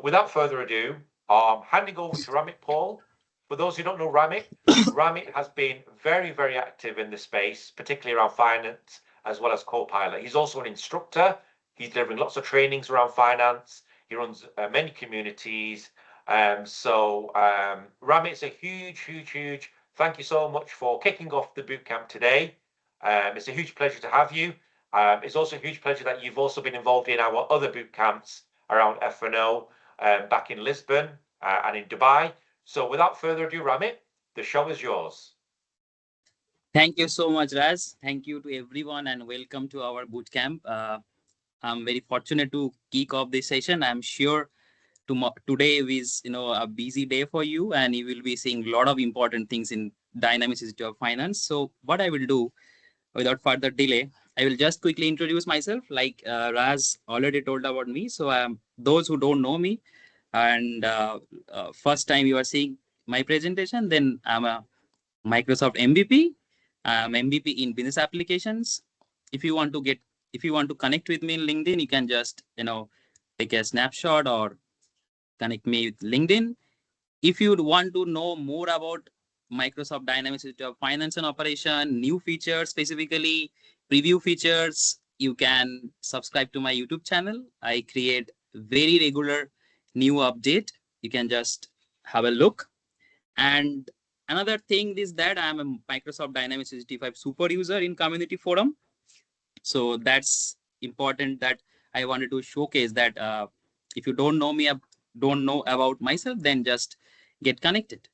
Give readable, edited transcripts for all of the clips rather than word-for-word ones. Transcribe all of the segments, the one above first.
without further ado, handing over to Ramit Paul. For those who don't know Ramit, Ramit has been very, very active in this space, particularly around finance as well as Copilot. He's also an instructor. He's delivering lots of trainings around finance. He runs many communities. Ramit's a huge, huge, huge thank you so much for kicking off the bootcamp today. It's a huge pleasure to have you. It's also a huge pleasure that you've also been involved in our other boot camps around F&O back in Lisbon and in Dubai. So without further ado, Ramit, the show is yours. Thank you so much, Raz. Thank you to everyone and welcome to our bootcamp. I'm very fortunate to kick off this session. I'm sure today is a busy day for you and you will be seeing a lot of important things in dynamicity of finance. So what I will do without further delay, I will just quickly introduce myself like Raz already told about me. So those who don't know me and first time you are seeing my presentation, then I'm a Microsoft MVP. I'm MVP in business applications. If you want to connect with me in LinkedIn, you can just take a snapshot or connect me with LinkedIn. If you want to know more about Microsoft Dynamics of Finance and Operation, new features, specifically preview features, you can subscribe to my YouTube channel. I create very regular new update. You can just have a look. And another thing is that I'm a Microsoft Dynamics 365 super user in community forum. So that's important that I wanted to showcase that if you don't know me, don't know about myself, then just get connected.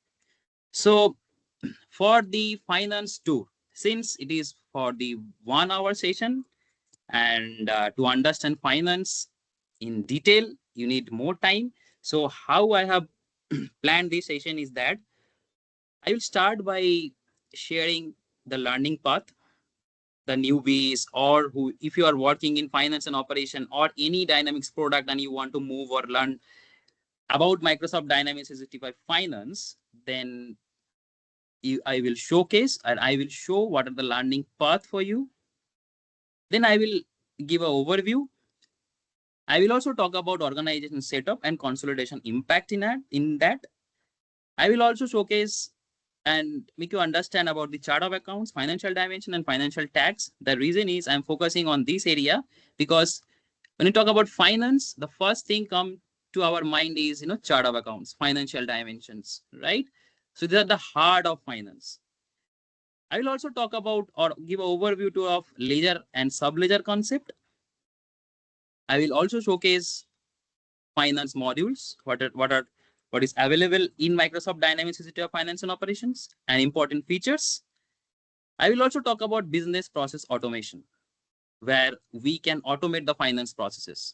So for the finance tour, since it is for the 1 hour session and to understand finance in detail, you need more time. So how I have planned this session is that I will start by sharing the learning path, the newbies, or who, if you are working in finance and operation or any Dynamics product and you want to move or learn about Microsoft Dynamics 365 Finance, then I will showcase and I will show what are the learning path for you. Then I will give an overview. I will also talk about organization setup and consolidation impact in that. I will also showcase and make you understand about the chart of accounts, financial dimension, and financial tax. The reason is I'm focusing on this area because when you talk about finance, the first thing come to our mind is chart of accounts, financial dimensions, right? So these are the heart of finance. I will also talk about or give an overview of ledger and sub-ledger concept. I will also showcase finance modules, what is available in Microsoft Dynamics 365 Finance and Operations and important features. I will also talk about business process automation, where we can automate the finance processes.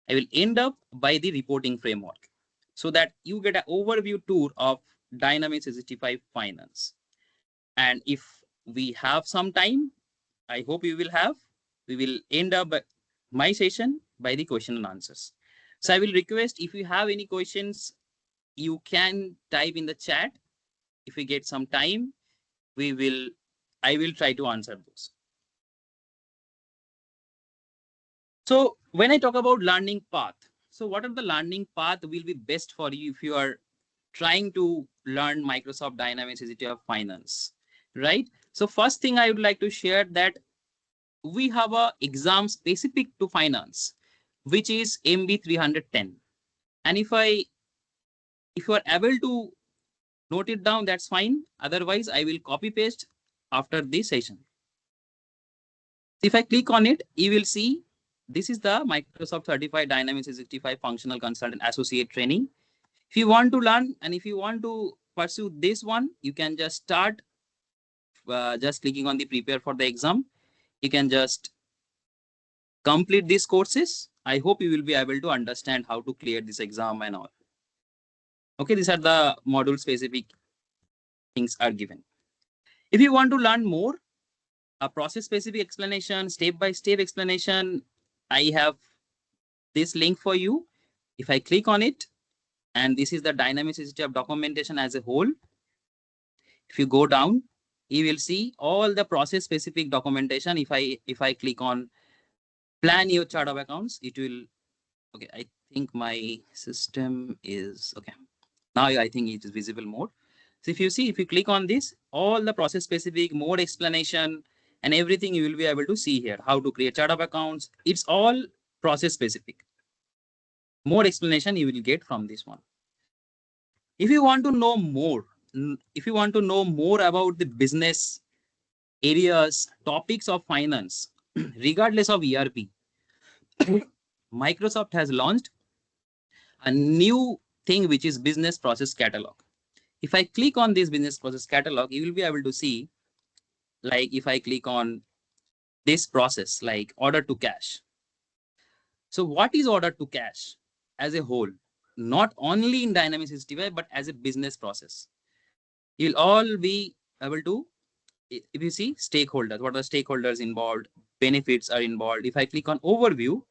I will end up by the reporting framework so that you get an overview tour of Dynamics 365 Finance. And if we have some time, I hope we will end up my session by the question and answers. So I will request if you have any questions, you can type in the chat. If we get some time, I will try to answer those. So when I talk about learning path, so what are the learning path will be best for you if you are trying to learn Microsoft Dynamics 365 Finance, right? So first thing I would like to share that we have a exam specific to finance, which is MB 310. And if you are able to note it down, that's fine. Otherwise, I will copy paste after this session. If I click on it, you will see this is the Microsoft Certified Dynamics 365 Functional Consultant Associate Training. If you want to learn and if you want to pursue this one, you can just start just clicking on the prepare for the exam. You can just complete these courses. I hope you will be able to understand how to clear this exam and all. Okay, these are the module specific things are given. If you want to learn more, a process specific explanation, step-by-step explanation, I have this link for you. If I click on it, and this is the Dynamics of documentation as a whole. If you go down, you will see all the process specific documentation. If I click on plan your chart of accounts, it will, okay, I think my system is okay. Now I think it is visible more. So if you see, if you click on this, all the process specific, more explanation and everything you will be able to see here. How to create chart of accounts. It's all process specific. More explanation you will get from this one. If you want to know more, if you want to know more about the business areas, topics of finance, regardless of ERP, Microsoft has launched a new thing which is business process catalog. If I click on this business process catalog, you will be able to see, like if I click on this process, like order to cash. So what is order to cash as a whole? Not only in Dynamics 365, but as a business process. You'll all be able to, if you see stakeholders, what are stakeholders involved, benefits are involved. If I click on overview,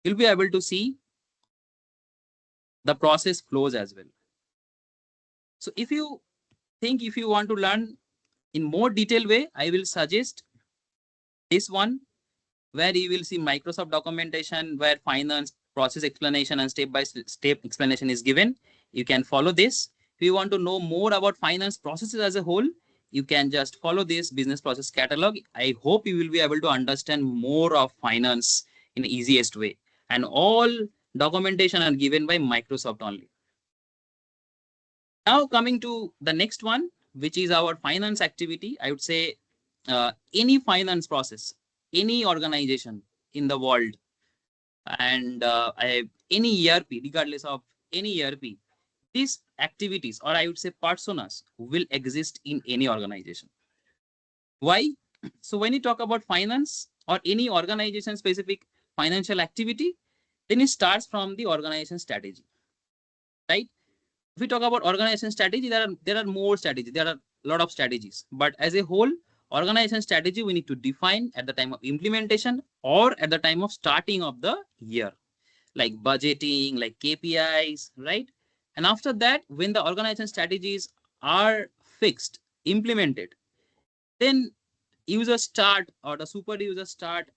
you'll be able to see the process flows as well. So if you think, if you want to learn in more detailed way, I will suggest this one, where you will see Microsoft documentation, where finance process explanation and step-by-step explanation is given. You can follow this. If you want to know more about finance processes as a whole, you can just follow this business process catalog. I hope you will be able to understand more of finance in the easiest way. And all documentation are given by Microsoft only. Now coming to the next one, which is our finance activity. I would say any finance process, any organization in the world, and any ERP, regardless of any ERP, these activities, or I would say personas, will exist in any organization. Why? So when you talk about finance or any organization specific financial activity, then it starts from the organization strategy, right? If we talk about organization strategy, there are more strategies. There are a lot of strategies, but as a whole, organization strategy we need to define at the time of implementation or at the time of starting of the year, like budgeting, like KPIs, right? And after that, when the organization strategies are fixed, implemented, then users start, or the super users start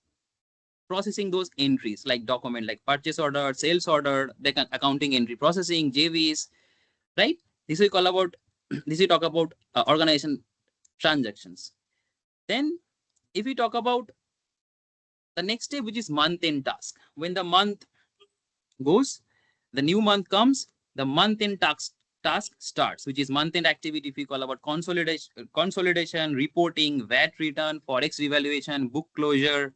processing those entries, like document, like purchase order, sales order, accounting entry processing, JVs, right? This we call about, this we talk about organization transactions. Then if we talk about the next step, which is month end task, when the month goes, the new month comes, the month end task starts, which is month end activity. If we call about consolidation, reporting, VAT return, forex revaluation, book closure,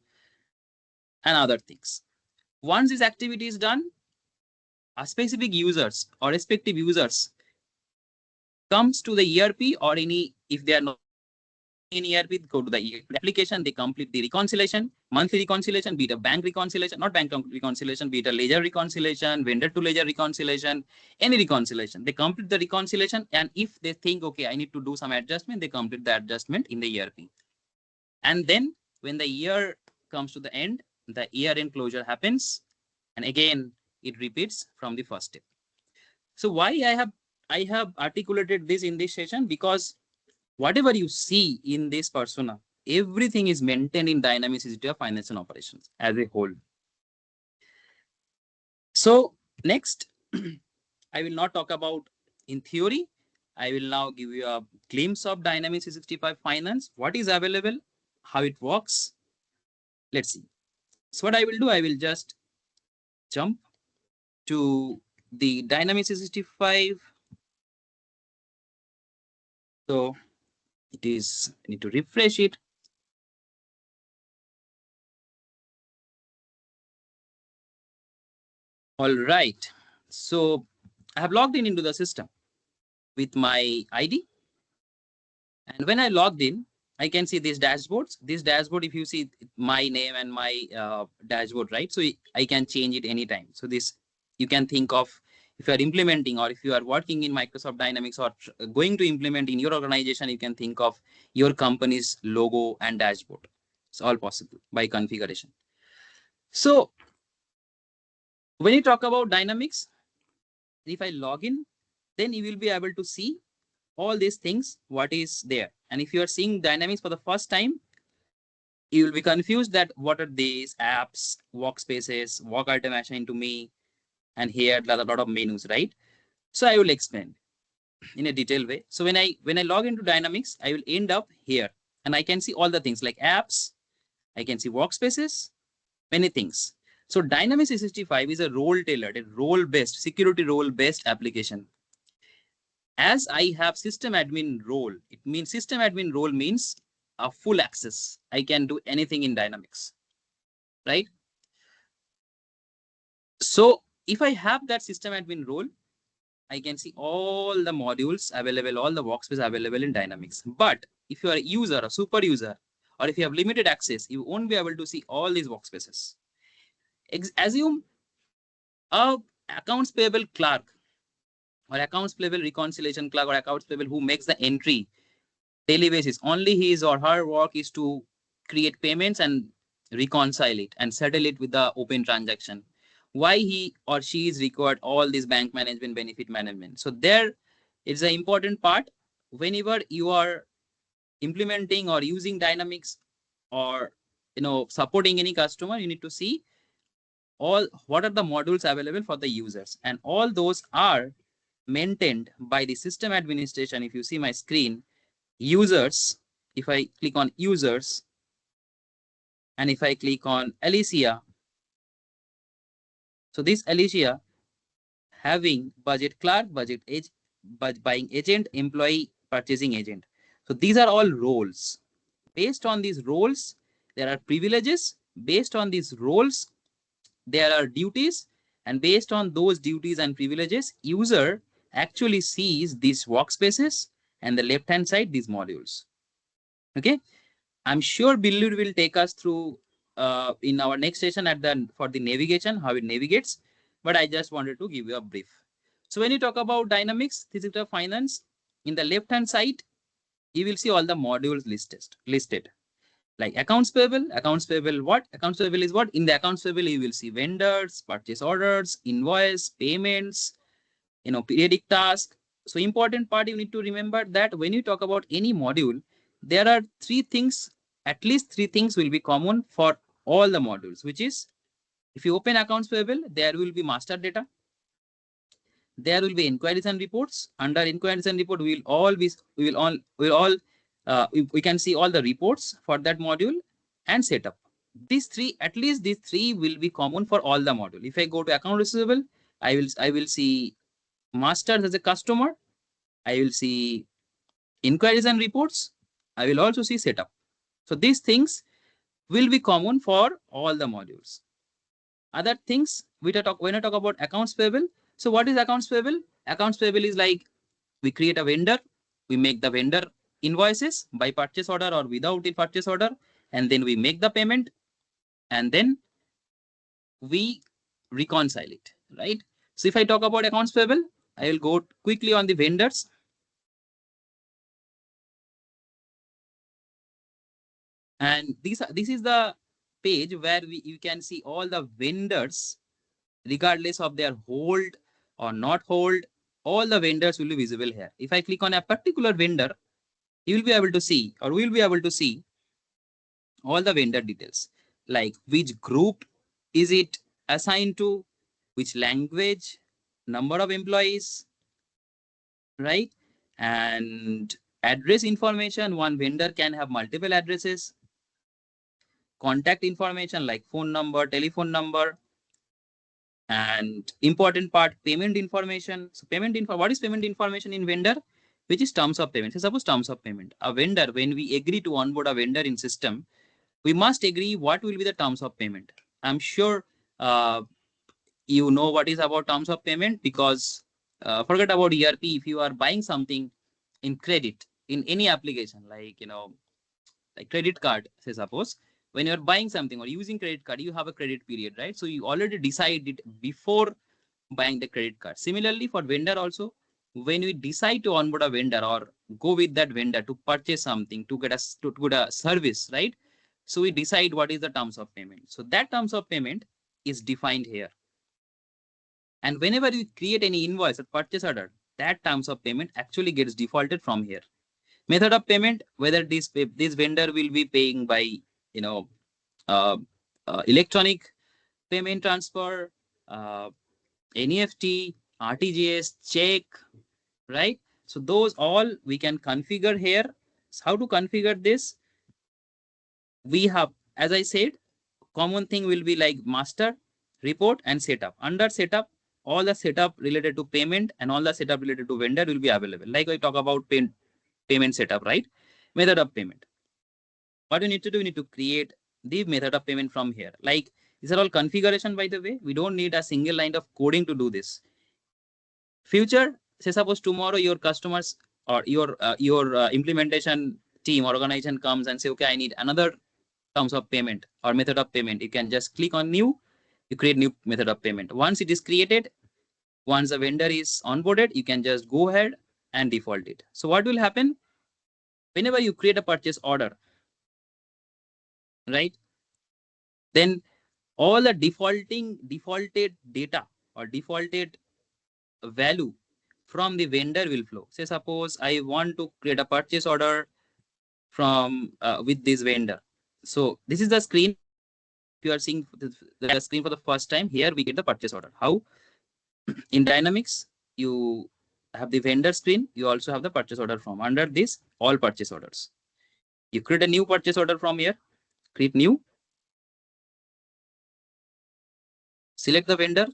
and other things. Once this activity is done, a specific users or respective users comes to the ERP, or any, if they are not in ERP, go to the application, they complete the reconciliation, monthly reconciliation, be it a bank reconciliation, not bank reconciliation, be it a ledger reconciliation, vendor to ledger reconciliation, any reconciliation. They complete the reconciliation, and if they think, okay, I need to do some adjustment, they complete the adjustment in the ERP. And then when the year comes to the end, the year-end closure happens, and again, it repeats from the first step. So why I have articulated this in this session, because whatever you see in this persona, everything is maintained in Dynamics 365 finance and operations as a whole. So next, I will not talk about in theory. I will now give you a glimpse of Dynamics 365 finance, what is available, how it works. Let's see. So what I will do, I will just jump to the Dynamics 365. So it is, I need to refresh it. All right. So I have logged in into the system with my ID. And when I logged in, I can see these dashboards. This dashboard, if you see my name and my dashboard, right? So I can change it anytime. So this, you can think of, if you are implementing, or if you are working in Microsoft Dynamics or going to implement in your organization, you can think of your company's logo and dashboard. It's all possible by configuration. So when you talk about Dynamics, if I log in, then you will be able to see all these things, what is there. And if you are seeing Dynamics for the first time, you will be confused that what are these apps, workspaces, work item assigned to me, and here a lot of menus, right? So I will explain in a detailed way. So when I log into Dynamics, I will end up here, and I can see all the things like apps. I can see workspaces, many things. So Dynamics 365 is a role-tailored, a role-based, security role-based application. As I have system admin role, it means system admin role means a full access. I can do anything in Dynamics, right? So if I have that system admin role, I can see all the modules available, all the workspace available in Dynamics. But if you are a user, a super user, or if you have limited access, you won't be able to see all these workspaces. Assume a accounts payable clerk or accounts payable reconciliation clerk or accounts payable who makes the entry daily basis. Only his or her work is to create payments and reconcile it and settle it with the open transaction. Why he or she is required all this bank management, benefit management. So there is an important part. Whenever you are implementing or using Dynamics or supporting any customer, you need to see all what are the modules available for the users, and all those are maintained by the system administration. If you see my screen, users, if I click on users and if I click on Alicia, so this Alicia having budget clerk, budget buying agent, employee purchasing agent. So these are all roles. Based on these roles, there are privileges. Based on these roles, there are duties. And based on those duties and privileges, user actually sees these workspaces and the left-hand side, these modules. Okay. I'm sure Billur will take us through in our next session for the navigation, how it navigates. But I just wanted to give you a brief. So when you talk about Dynamics 365 Finance, in the left-hand side, you will see all the modules listed. Like accounts payable what? Accounts payable is what? In the accounts payable, you will see vendors, purchase orders, invoice, payments, periodic task. So important part you need to remember that when you talk about any module, there are three things, at least three things will be common for all the modules, which is if you open accounts payable, there will be master data. There will be inquiries and reports. Under inquiries and report, we can see all the reports for that module and setup. These three, at least these three will be common for all the module. If I go to account receivable, I will see masters as a customer. I will see inquiries and reports. I will also see setup. So these things will be common for all the modules. Other things when I talk about accounts payable. So what is accounts payable? Accounts payable is like we create a vendor, we make the vendor invoices by purchase order or without a purchase order, and then we make the payment, and then we reconcile it, right? So if I talk about accounts payable, I will go quickly on the vendors. And this is the page where you can see all the vendors, regardless of their hold or not hold, all the vendors will be visible here. If I click on a particular vendor, you will be able to see, or we'll be able to see all the vendor details, like which group is it assigned to, which language, number of employees, right? And address information. One vendor can have multiple addresses. Contact information like phone number, telephone number, and important part, payment information. So what is payment information in vendor? Which is terms of payment. So suppose terms of payment. A vendor, when we agree to onboard a vendor in system, we must agree what will be the terms of payment. I'm sure you know what is about terms of payment, because forget about ERP. If you are buying something in credit in any application, like like credit card, say suppose when you're buying something or using credit card, you have a credit period, right? So you already decide it before buying the credit card. Similarly for vendor also, when we decide to onboard a vendor or go with that vendor to purchase something, to get a service, right? So we decide what is the terms of payment. So that terms of payment is defined here. And whenever you create any invoice or purchase order, that terms of payment actually gets defaulted from here. Method of payment, whether this vendor will be paying by electronic payment transfer, NEFT, RTGS, check, right? So those all we can configure here. So how to configure this? We have, as I said, common thing will be like master, report, and setup. Under setup, all the setup related to payment and all the setup related to vendor will be available. Like I talk about payment setup, right? Method of payment. What you need to do, you need to create the method of payment from here. Like these are all configuration, by the way. We don't need a single line of coding to do this. Future, say suppose tomorrow your customers or your implementation team organization comes and say, okay, I need another terms of payment or method of payment. You can just click on new, you create new method of payment. Once it is created, once the vendor is onboarded, you can just go ahead and default it. So what will happen? Whenever you create a purchase order, right? Then all the defaulted data or defaulted value from the vendor will flow. Say suppose I want to create a purchase order from with this vendor. So this is the screen. If you are seeing the screen for the first time, here we get the purchase order. How? In Dynamics, you have the vendor screen. You also have the purchase order from. Under this, all purchase orders. You create a new purchase order from here. Create new. Select the vendor.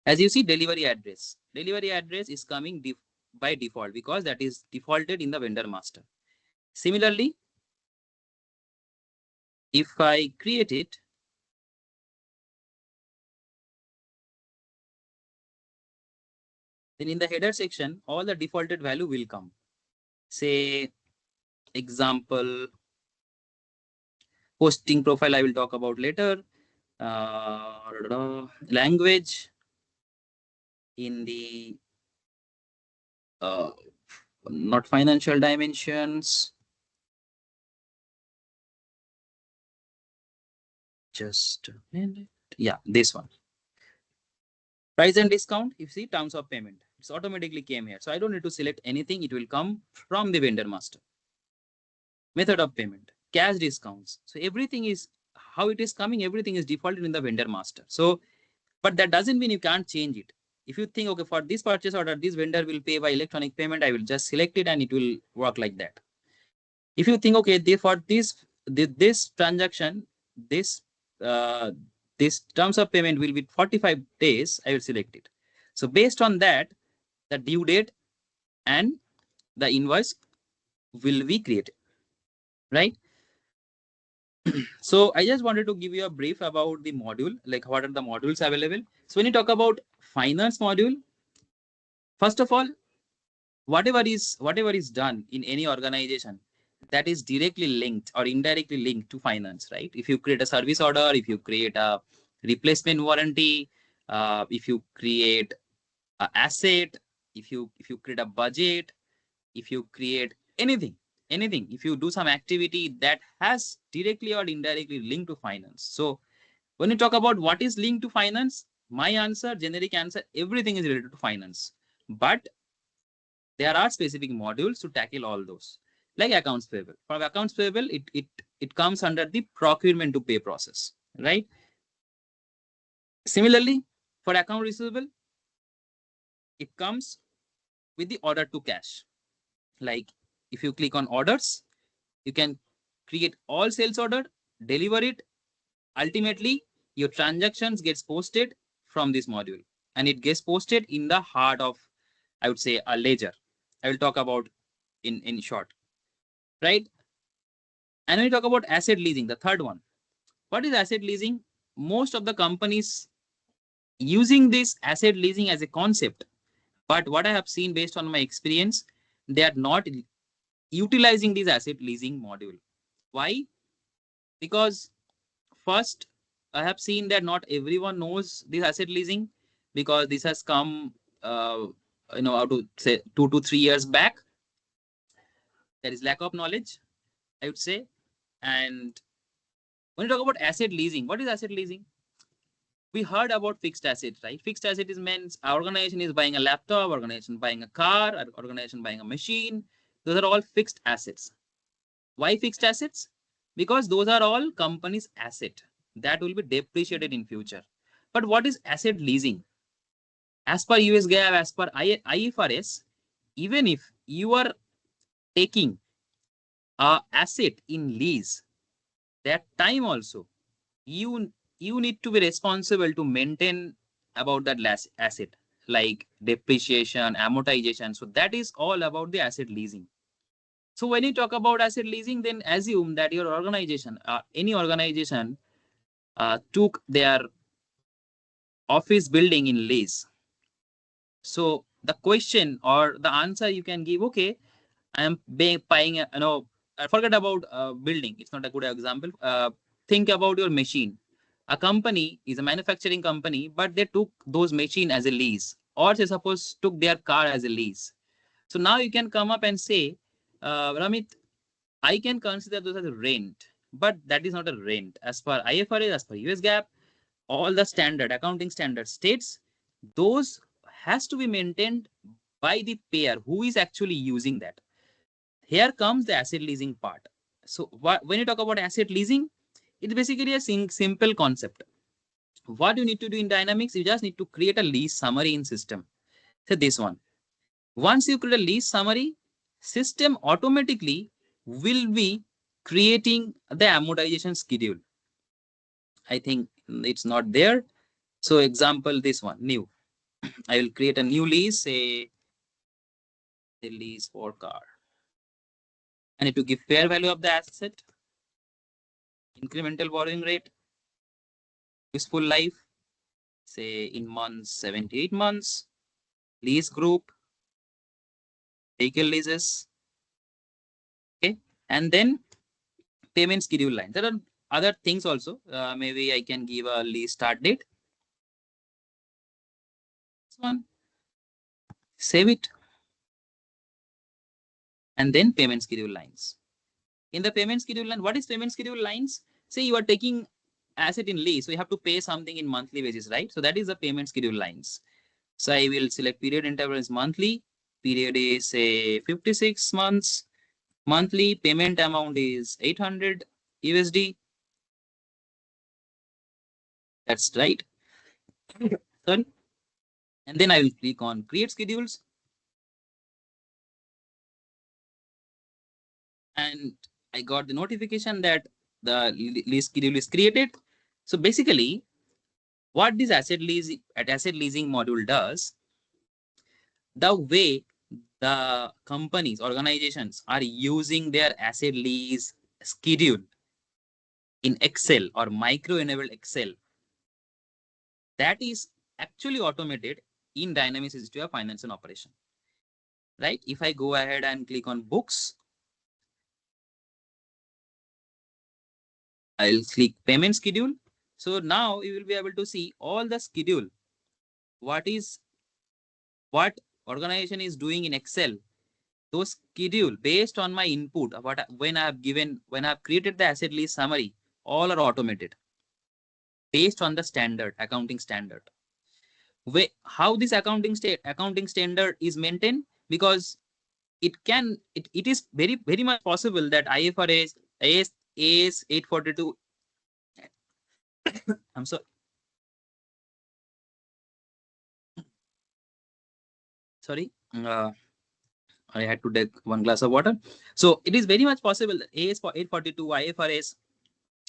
As you see, delivery address. Delivery address is coming by default because that is defaulted in the vendor master. Similarly, if I create it, then in the header section, all the defaulted value will come. Say, example, posting profile I will talk about later. Language in the not financial dimensions. Just a minute. Yeah, this one. Price and discount, you see terms of payment. It's automatically came here. So I don't need to select anything. It will come from the vendor master. Method of payment, cash discounts. So everything is how it is coming. Everything is defaulted in the vendor master. So, but that doesn't mean you can't change it. If you think, okay, for this purchase order, this vendor will pay by electronic payment, I will just select it and it will work like that. If you think, okay, for this transaction, this this terms of payment will be 45 days, I will select it. So based on that, the due date and the invoice will be created, right? So I just wanted to give you a brief about the module, like what are the modules available. So when you talk about finance module, first of all, whatever is done in any organization that is directly linked or indirectly linked to finance, right? If you create a service order, if you create a replacement warranty, if you create an asset, if you create a budget, if you create anything, if you do some activity that has directly or indirectly linked to finance. So when you talk about what is linked to finance, my answer, generic answer, everything is related to finance. But there are specific modules to tackle all those, like accounts payable. For accounts payable, it comes under the procurement to pay process, right? Similarly, for account receivable, it comes with the order to cash. Like if you click on orders, you can create all sales order, deliver it. Ultimately, your transactions gets posted from this module, and it gets posted in the heart of, I would say, a ledger. I will talk about in short, right? And when we talk about asset leasing, the third one, what is asset leasing? Most of the companies using this asset leasing as a concept, but what I have seen based on my experience, they are not utilizing this asset leasing module. Why? Because first, I have seen that not everyone knows this asset leasing, because this has come, how to say, 2 to 3 years back. There is lack of knowledge, I would say. And when you talk about asset leasing, what is asset leasing? We heard about fixed assets, right? Fixed asset is means our organization is buying a laptop, organization buying a car, organization buying a machine. Those are all fixed assets. Why fixed assets? Because those are all companies' asset that will be depreciated in future. But what is asset leasing? As per US GAAP, as per IFRS, even if you are taking a asset in lease, that time also you need to be responsible to maintain about that last asset, like depreciation, amortization. So that is all about the asset leasing. So when you talk about asset leasing, then assume that your organization, any organization, took their office building in lease. So the question or the answer you can give, okay, I am buying, forget about building. It's not a good example. Think about your machine. A company is a manufacturing company, but they took those machine as a lease, or say suppose took their car as a lease. So now you can come up and say, Ramit, I can consider those as a rent, but that is not a rent. As per IFRS, as per US GAAP, all the standard accounting standard states those has to be maintained by the payer who is actually using that. Here comes the asset leasing part. So when you talk about asset leasing, it's basically a simple concept. What you need to do in Dynamics, you just need to create a lease summary in system. So this one. Once you create a lease summary, system automatically will be creating the amortization schedule. I think it's not there. So example, this one, new. I will create a new lease, say a lease for car. I need to give fair value of the asset, incremental borrowing rate, useful life, say in months, 78 months, lease group, vehicle leases, okay, and then payment schedule line. There are other things also. Maybe I can give a lease start date. This one, save it, and then payment schedule lines. In the payment schedule line, what is payment schedule lines? Say you are taking asset in lease, so you have to pay something in monthly basis, right? So that is the payment schedule lines. So I will select period interval is monthly, period is say 56 months, monthly payment amount is 800 USD. That's right. Sorry. And then I will click on create schedules. And I got the notification that the lease schedule is created. So basically, what this asset leasing module does, the way the companies, organizations are using their asset lease schedule in Excel or micro-enabled Excel, that is actually automated in Dynamics 365 Finance and Operation. Right? If I go ahead and click on books, I'll click payment schedule. So now you will be able to see all the schedule. What organization is doing in Excel, those schedule based on my input, when I've created the asset list summary, all are automated based on the standard accounting standard. How this accounting standard is maintained, because it is very much possible that IFRS AS 842 I'm sorry. Sorry. I had to take one glass of water. So it is very much possible that AS for 842 IFRS,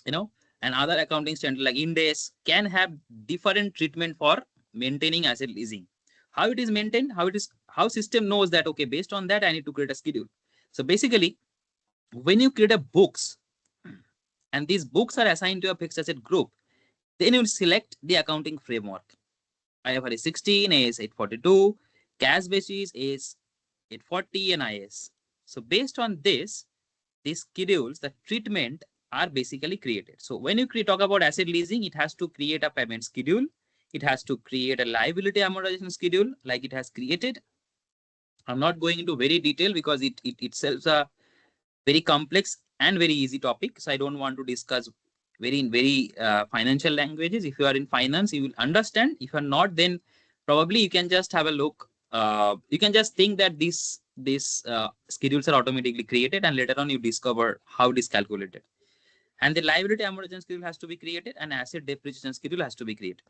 and other accounting standard like Ind AS can have different treatment for maintaining asset leasing. How it is maintained, how system knows that, okay, based on that, I need to create a schedule. So basically, when you create a books and these books are assigned to a fixed asset group, then you select the accounting framework. IFRS 16, AS 842, cash basis is 840 and IS. So based on this, these schedules, the treatment are basically created. So when you talk about asset leasing, it has to create a payment schedule. It has to create a liability amortization schedule like it has created. I'm not going into very detail because it itself is a very complex and very easy topic. So I don't want to discuss very financial languages. If you are in finance, you will understand. If you're not, then probably you can just have a look. You can just think that these schedules are automatically created, and later on you discover how it is calculated. And the liability amortization schedule has to be created, and asset depreciation schedule has to be created.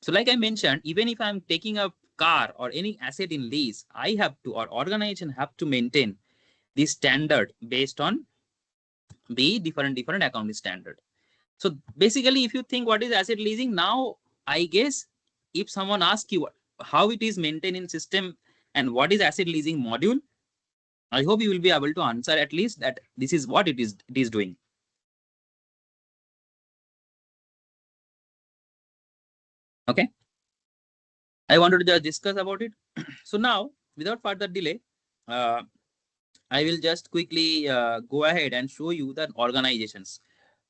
So like I mentioned, even if I'm taking a car or any asset in lease, I have to, or organization have to maintain this standard based on the different accounting standard. So basically, if you think what is asset leasing, now I guess if someone asks you how it is maintained in system and what is asset leasing module, I hope you will be able to answer at least that this is what it is doing. Okay. I wanted to just discuss about it. So now, without further delay, I will just quickly go ahead and show you the organizations.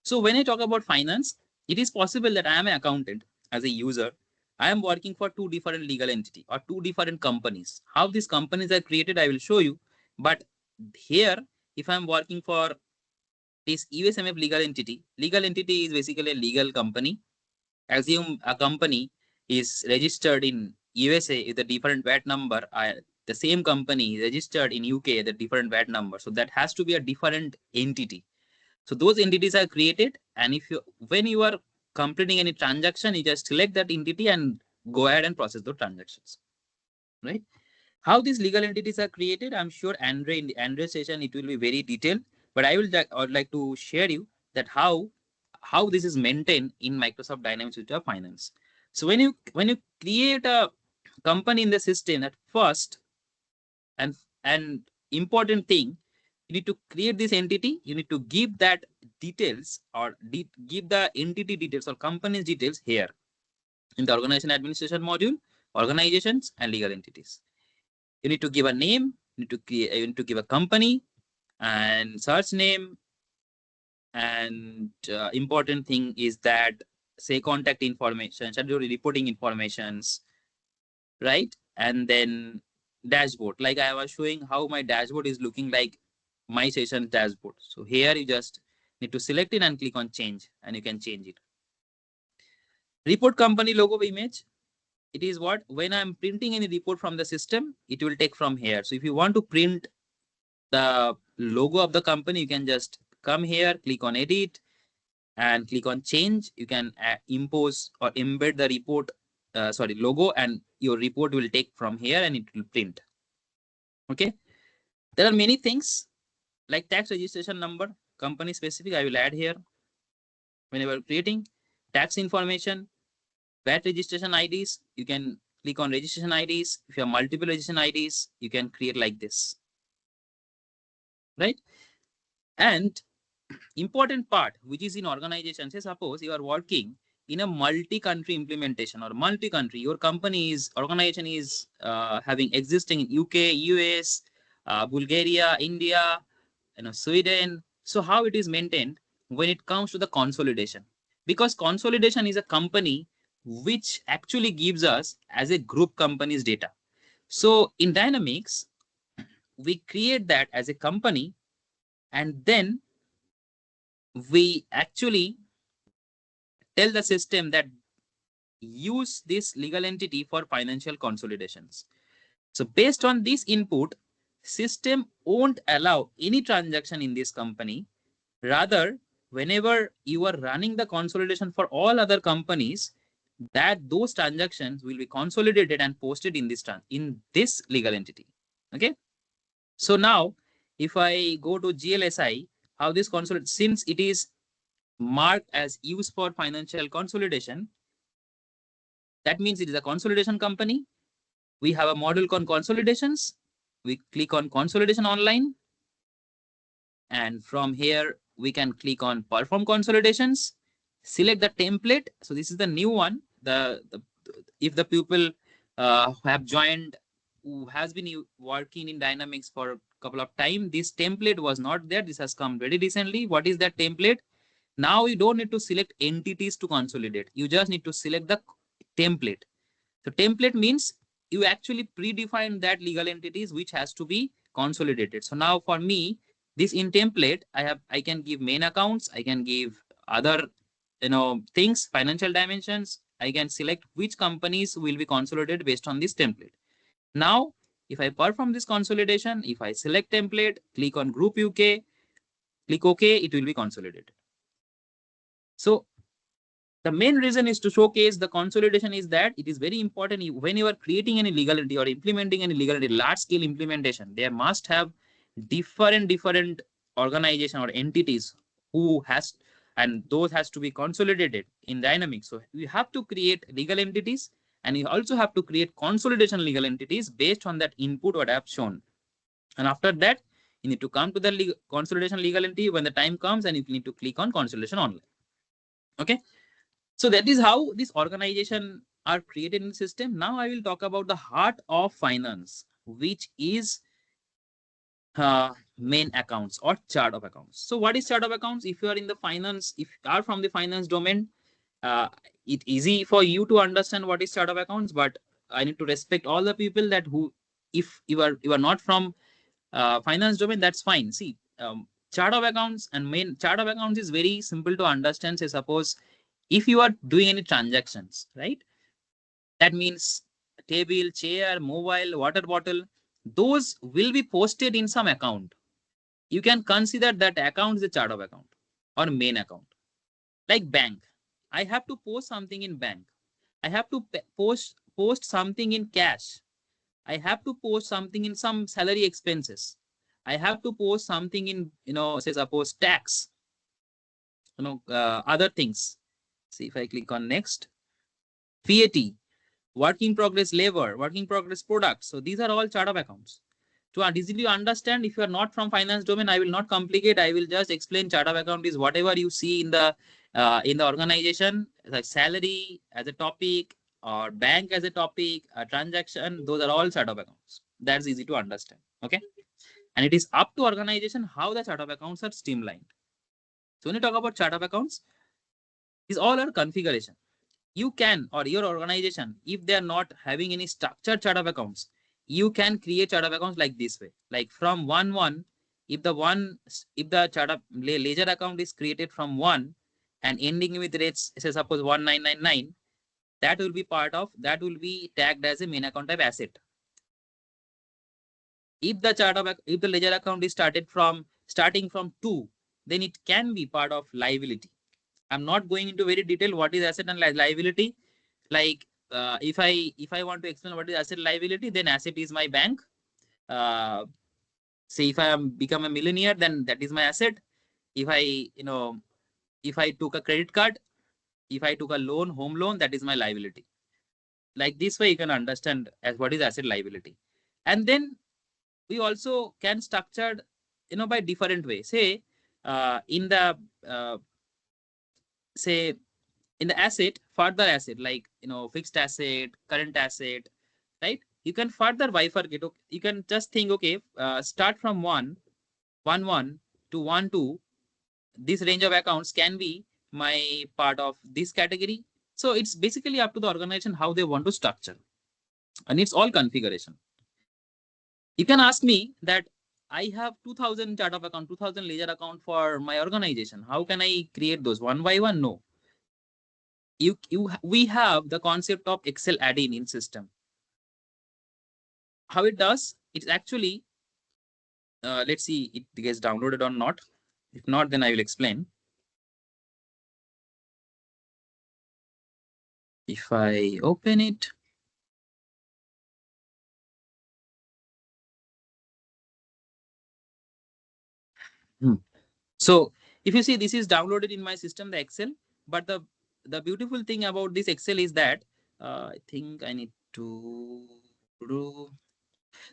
So when I talk about finance, it is possible that I am an accountant as a user. I am working for two different legal entity or two different companies. How these companies are created, I will show you. But here, if I'm working for this USMF legal entity is basically a legal company. Assume a company is registered in USA with a different VAT number. The same company is registered in UK with a different VAT number. So that has to be a different entity. So those entities are created, and if you when you are completing any transaction, you just select that entity and go ahead and process those transactions. Right? How these legal entities are created, I'm sure Andre in the Andre session it will be very detailed, but I would like to share you that how this is maintained in Microsoft Dynamics Suite of Finance. So when you create a company in the system, at first and important thing, you need to create this entity. You need to give that details or give the entity details or company's details here in the organization administration module, organizations and legal entities. You need to give a name. You need to give a company and search name. And important thing is that say contact information, statutory reporting informations, right? And then dashboard, like I was showing how my dashboard is looking like my session dashboard. So here you just need to select it and click on change and you can change it. Report company logo image. It is what when I'm printing any report from the system, it will take from here. So if you want to print the logo of the company, you can just come here, click on edit and click on change. You can impose or embed the report, logo, and your report will take from here and it will print. Okay. There are many things like tax registration number, company specific. I will add here whenever creating tax information, VAT registration IDs. You can click on registration IDs. If you have multiple registration IDs, you can create like this, right? And important part, which is in organization, say suppose you are working in a multi-country implementation or multi-country, your company is organization is having existing in UK, US, Bulgaria, India, Sweden. So how it is maintained when it comes to the consolidation? Because consolidation is a company which actually gives us as a group company's data. So in Dynamics, we create that as a company and then we actually tell the system that use this legal entity for financial consolidations. So based on this input, system won't allow any transaction in this company. Rather, whenever you are running the consolidation for all other companies, that those transactions will be consolidated and posted in this legal entity. Okay. So now, if I go to GLSI, how this consolidate, since it is marked as used for financial consolidation, that means it is a consolidation company. We have a module called consolidations. We click on consolidation online. And from here, we can click on perform consolidations, select the template. So this is the new one. If the people who have joined, who has been working in Dynamics for a couple of time, this template was not there. This has come very recently. What is that template? Now you don't need to select entities to consolidate. You just need to select the template. So template means you actually predefine that legal entities which has to be consolidated. So now for me, this in template, I can give main accounts, I can give other things, financial dimensions. I can select which companies will be consolidated based on this template. Now, if I perform this consolidation, if I select template, click on Group UK, click OK, it will be consolidated. So The main reason is to showcase the consolidation is that it is very important when you are creating any legal entity or implementing any legal entity, large scale implementation, there must have different organization or entities who has, and those has to be consolidated in Dynamics. So you have to create legal entities and you also have to create consolidation legal entities based on that input what I have shown. And after that, you need to come to the consolidation legal entity when the time comes and you need to click on consolidation online. Okay. So that is how this organization are created in the system. Now I will talk about the heart of finance, which is main accounts or chart of accounts. So what is chart of accounts? If you are in the finance, if you are from the finance domain, it's easy for you to understand what is chart of accounts, but I need to respect all the people that who, if you are not from finance domain, that's fine. See, chart of accounts and main chart of accounts is very simple to understand. Say suppose if you are doing any transactions, right? That means table, chair, mobile, water bottle, those will be posted in some account. You can consider that account is a chart of account or main account. Like bank, I have to post something in bank. I have to post something in cash. I have to post something in some salary expenses. I have to post something in, say suppose tax, other things. See if I click on next, VAT, work in progress labor, work in progress products. So these are all chart of accounts. To easily understand, if you are not from finance domain, I will not complicate. I will just explain chart of account is whatever you see in the organization, like salary as a topic or bank as a topic, a transaction. Those are all chart of accounts. That's easy to understand. Okay, and it is up to organization how the chart of accounts are streamlined. So when you talk about chart of accounts, is all our configuration. You can, or your organization, if they are not having any structured chart of accounts, you can create chart of accounts like this way. Like from 1-1, if the chart of ledger account is created from 1 and ending with rates, say suppose 1999, that will be tagged as a main account type asset. If the ledger account is starting from 2, then it can be part of liability. I'm not going into very detail what is asset and liability. Like if I want to explain what is asset liability, then asset is my bank. Say if I become a millionaire, then that is my asset. If I took a credit card, if I took a loan, home loan, that is my liability. Like this way, you can understand as what is asset liability. And then we also can structure, by different ways. Say in the say in the asset, further asset, like fixed asset, current asset, right? You can further bifurcate. You can just think, okay, start from 1 to 1 2. This range of accounts can be my part of this category. So it's basically up to the organization how they want to structure, and it's all configuration. You can ask me that I have 2000 chart of account, 2000 ledger account for my organization. How can I create those one by one? No. We have the concept of Excel add-in in system. How it does, it's actually, let's see it gets downloaded or not. If not, then I will explain. If I open it, so if you see, this is downloaded in my system, the Excel. But the beautiful thing about this Excel is that I think I need to do.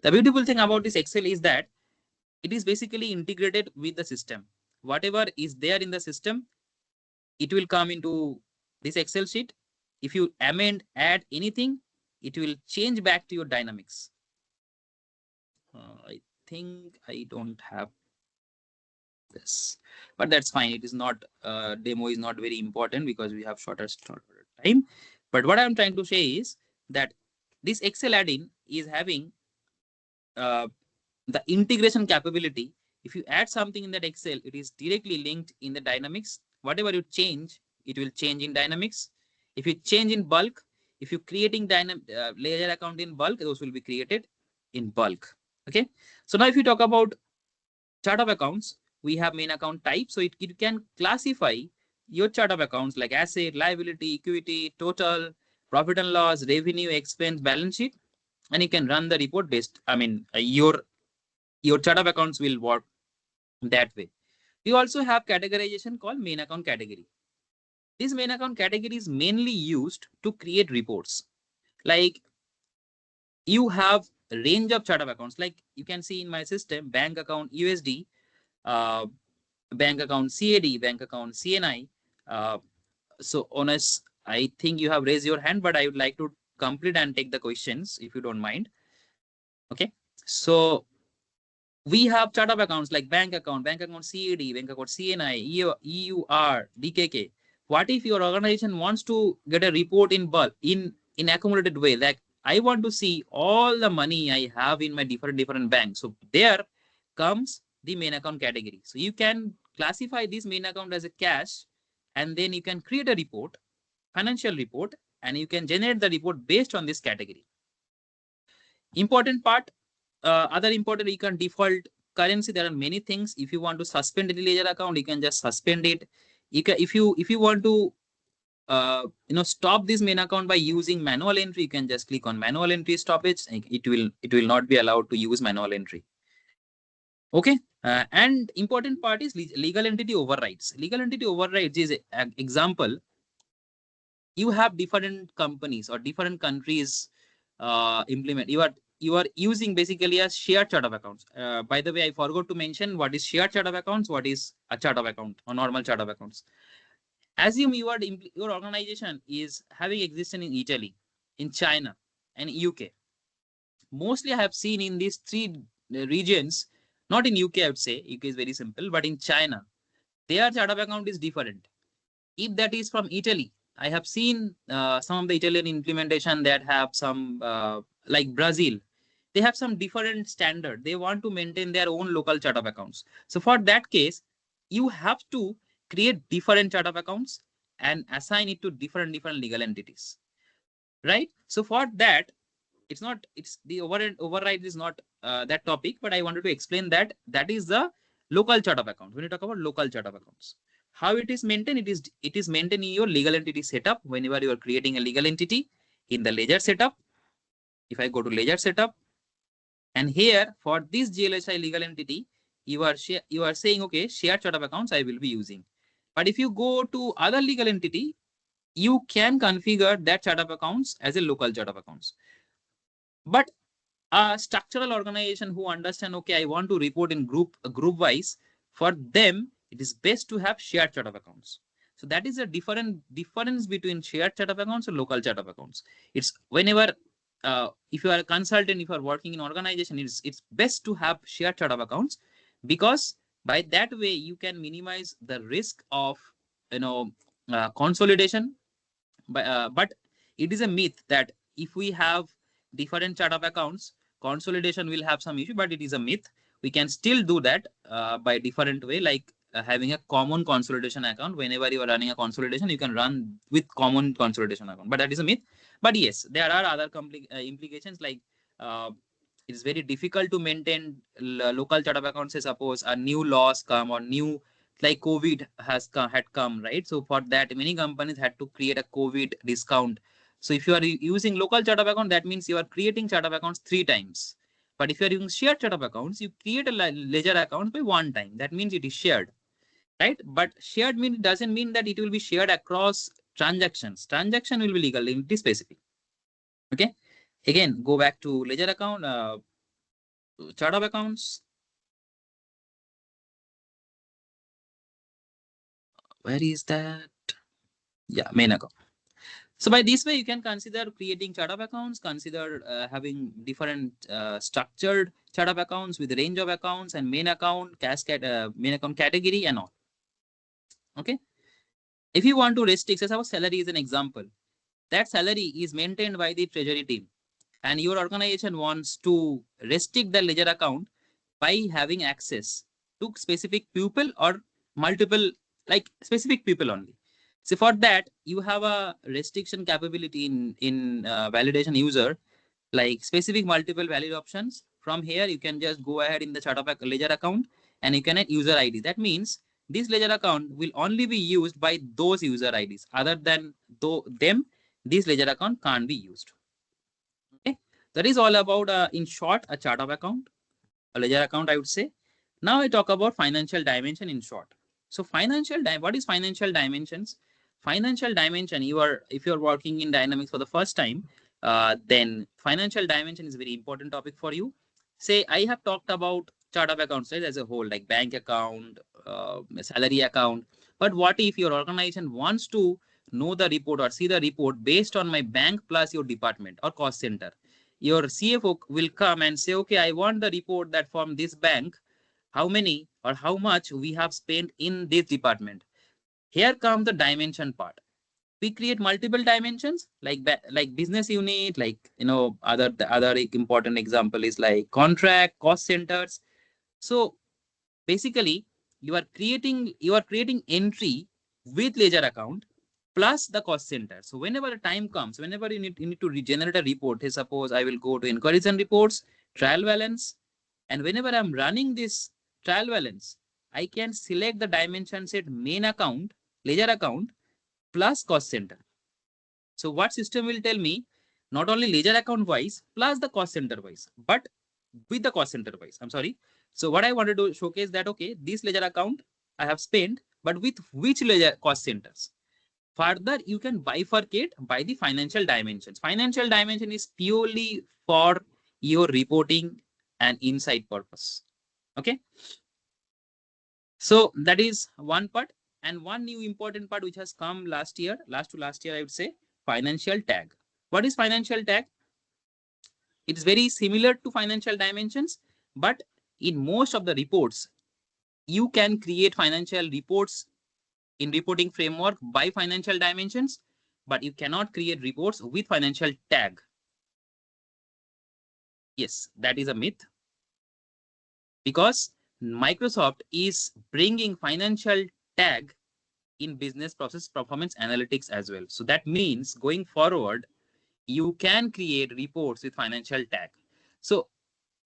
The beautiful thing about this Excel is that it is basically integrated with the system. Whatever is there in the system, it will come into this Excel sheet. If you add anything, it will change back to your Dynamics. I think I don't have this, but that's fine. It is not, demo is not very important because we have shorter time. But what I'm trying to say is that this Excel add-in is having the integration capability. If you add something in that Excel, it is directly linked in the Dynamics. Whatever you change, it will change in Dynamics. If you change in bulk, if you're creating ledger account in bulk, those will be created in bulk. Okay. So now if you talk about chart of accounts, we have main account type. So it can classify your chart of accounts like asset, liability, equity, total, profit and loss, revenue, expense, balance sheet, and you can run the report based. I mean, your chart of accounts will work that way. We also have categorization called main account category. This main account category is mainly used to create reports. Like you have a range of chart of accounts. Like you can see in my system, bank account USD, uh, bank account CAD, bank account CNI. So honest, I think you have raised your hand, but I would like to complete and take the questions if you don't mind. Okay. So we have chart of accounts like bank account CAD, bank account CNI, EUR, DKK. What if your organization wants to get a report in bulk, in accumulated way? Like I want to see all the money I have in my different banks. So there comes the main account category. So you can classify this main account as a cash, and then you can create a report, financial report, and you can generate the report based on this category. Important part, other important, you can default currency. There are many things. If you want to suspend the ledger account, you can just suspend it. You can, if you want to stop this main account by using manual entry, you can just click on manual entry, stop it. It will not be allowed to use manual entry. Okay. And important part is legal entity overrides. Legal entity overrides is an example. You have different companies or different countries implement. You are using basically a shared chart of accounts. By the way, I forgot to mention what is shared chart of accounts, what is a chart of account or normal chart of accounts. Assume your organization is having existence in Italy, in China, and UK. Mostly I have seen in these three regions, not in UK, I would say. UK is very simple, but in China, their chart of account is different. If that is from Italy, I have seen some of the Italian implementation that have some, like Brazil, they have some different standard. They want to maintain their own local chart of accounts. So for that case, you have to create different chart of accounts and assign it to different legal entities, right? So for that, it's the override is not that topic, but I wanted to explain that that is the local chart of accounts. When you talk about local chart of accounts, how it is maintained, it is maintained in your legal entity setup. Whenever you are creating a legal entity in the ledger setup, if I go to ledger setup, and here for this GLSI legal entity, you are saying, okay, shared chart of accounts I will be using. But if you go to other legal entity, you can configure that chart of accounts as a local chart of accounts. But a structural organization who understand, okay, I want to report in group wise, for them it is best to have shared chart of accounts. So that is a difference between shared chart of accounts and local chart of accounts. It's whenever if you are a consultant, if you are working in organization, it's best to have shared chart of accounts, because by that way you can minimize the risk of consolidation. But it is a myth that if we have different chart of accounts, consolidation will have some issue, but it is a myth. We can still do that by different way, like having a common consolidation account. Whenever you are running a consolidation, you can run with common consolidation account, but that is a myth. But yes, there are other implications, like it is very difficult to maintain local chart of accounts. Say suppose a new laws come or new, like COVID had come, right? So for that, many companies had to create a COVID discount. So if you are using local chart of account, that means you are creating chart of accounts 3 times. But if you are using shared chart of accounts, you create a ledger account by 1 time. That means it is shared, right? But shared doesn't mean that it will be shared across transactions. Transaction will be legal entity specific. Okay. Again, go back to ledger account, chart of accounts. Where is that? Yeah, main account. So by this way, you can consider creating chart of accounts, consider having different structured chart of accounts with range of accounts and main account, main account category and all. Okay. If you want to restrict, say our salary is an example. That salary is maintained by the treasury team, and your organization wants to restrict the ledger account by having access to specific people or multiple, like specific people only. So for that, you have a restriction capability in validation user, like specific multiple valid options. From here, you can just go ahead in the chart of a ledger account and you can add user ID. That means this ledger account will only be used by those user IDs. Other than them, this ledger account can't be used. Okay, that is all about, in short, a chart of account, a ledger account, I would say. Now I talk about financial dimension in short. So what is financial dimensions? Financial dimension, if you're working in Dynamics for the first time, then financial dimension is a very important topic for you. Say I have talked about chart of accounts, right, as a whole, like bank account, salary account. But what if your organization wants to know the report or see the report based on my bank plus your department or cost center? Your CFO will come and say, okay, I want the report that from this bank, how many or how much we have spent in this department. Here comes the dimension part. We create multiple dimensions like business unit, like, the other important example is like contract, cost centers. So basically, you are creating entry with ledger account plus the cost center. So whenever the time comes, whenever you need to regenerate a report, hey, suppose I will go to inquiries and reports, trial balance, and whenever I'm running this trial balance, I can select the dimension set main account, ledger account plus cost center. So what system will tell me? Not only ledger account wise plus the cost center wise, but with the cost center wise. I'm sorry. So what I wanted to showcase that, okay, this ledger account I have spent, but with which ledger cost centers? Further, you can bifurcate by the financial dimensions. Financial dimension is purely for your reporting and insight purpose. Okay. So that is one part. And one new important part which has come last year, last to last year, I would say, financial tag. What is financial tag? It is very similar to financial dimensions, but in most of the reports, you can create financial reports in reporting framework by financial dimensions, but you cannot create reports with financial tag. Yes, that is a myth, because Microsoft is bringing financial tag in business process performance analytics as well. So that means going forward, you can create reports with financial tag. So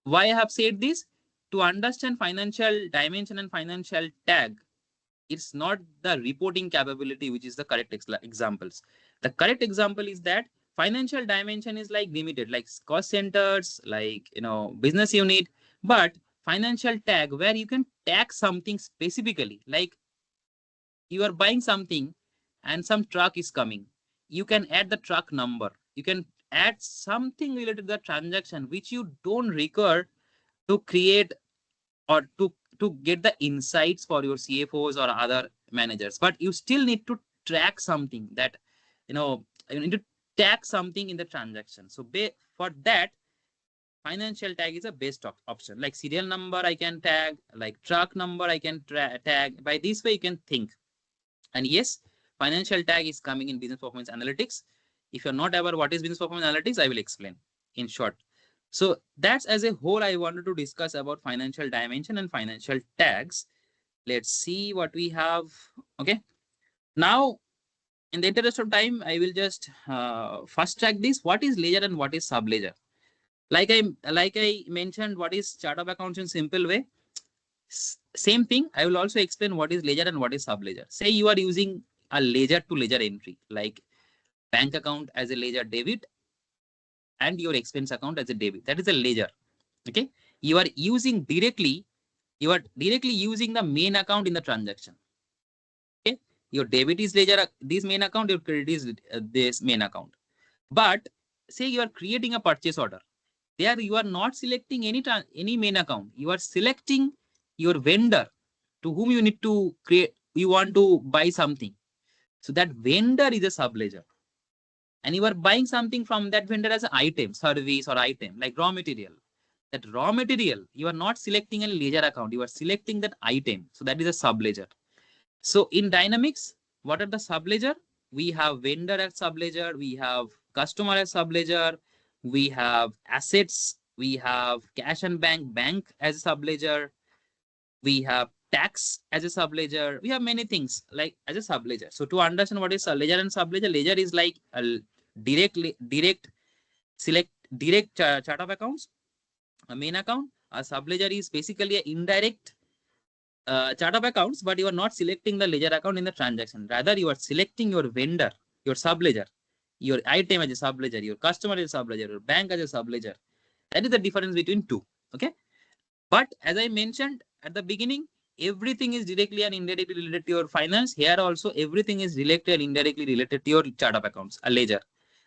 why I have said this? To understand financial dimension and financial tag, it's not the reporting capability which is the correct examples. The correct example is that financial dimension is like limited, like cost centers, like, business unit, but financial tag where you can tag something specifically, like you are buying something and some truck is coming. You can add the truck number. You can add something related to the transaction which you don't require to create or to get the insights for your CFOs or other managers. But you still need to track something that, you need to tag something in the transaction. So for that, financial tag is a best option. Like serial number, I can tag, like truck number, I can tag. By this way, you can think. And yes, financial tag is coming in business performance analytics. If you're not aware what is business performance analytics, I will explain in short. So that's as a whole, I wanted to discuss about financial dimension and financial tags. Let's see what we have. Okay. Now, in the interest of time, I will just fast track this. What is ledger and what is sub ledger? Like I mentioned, what is chart of accounts in simple way. Same thing. I will also explain what is ledger and what is sub ledger. Say you are using a ledger to ledger entry, like bank account as a ledger debit and your expense account as a debit. That is a ledger. Okay. You are directly using the main account in the transaction. Okay. Your debit is ledger, this main account, your credit is this main account. But say you are creating a purchase order. There you are not selecting any main account. You are selecting your vendor to whom you need to you want to buy something. So that vendor is a sub ledger. And you are buying something from that vendor as an item, service or item, like raw material. That raw material, you are not selecting a ledger account. You are selecting that item. So that is a sub ledger. So in Dynamics, what are the sub ledger? We have vendor as sub ledger. We have customer as sub ledger. We have assets. We have cash and bank as a sub ledger. We have tax as a sub ledger. We have many things like as a sub ledger. So to understand what is a ledger and sub ledger is like a direct chart of accounts, a main account. A sub ledger is basically an indirect chart of accounts, but you are not selecting the ledger account in the transaction. Rather, you are selecting your vendor, your subledger, your item as a subledger, your customer as a subledger, your bank as a subledger. That is the difference between two. Okay. But as I mentioned at the beginning, everything is directly and indirectly related to your finance. Here also, everything is directly and indirectly related to your chart of accounts, a ledger.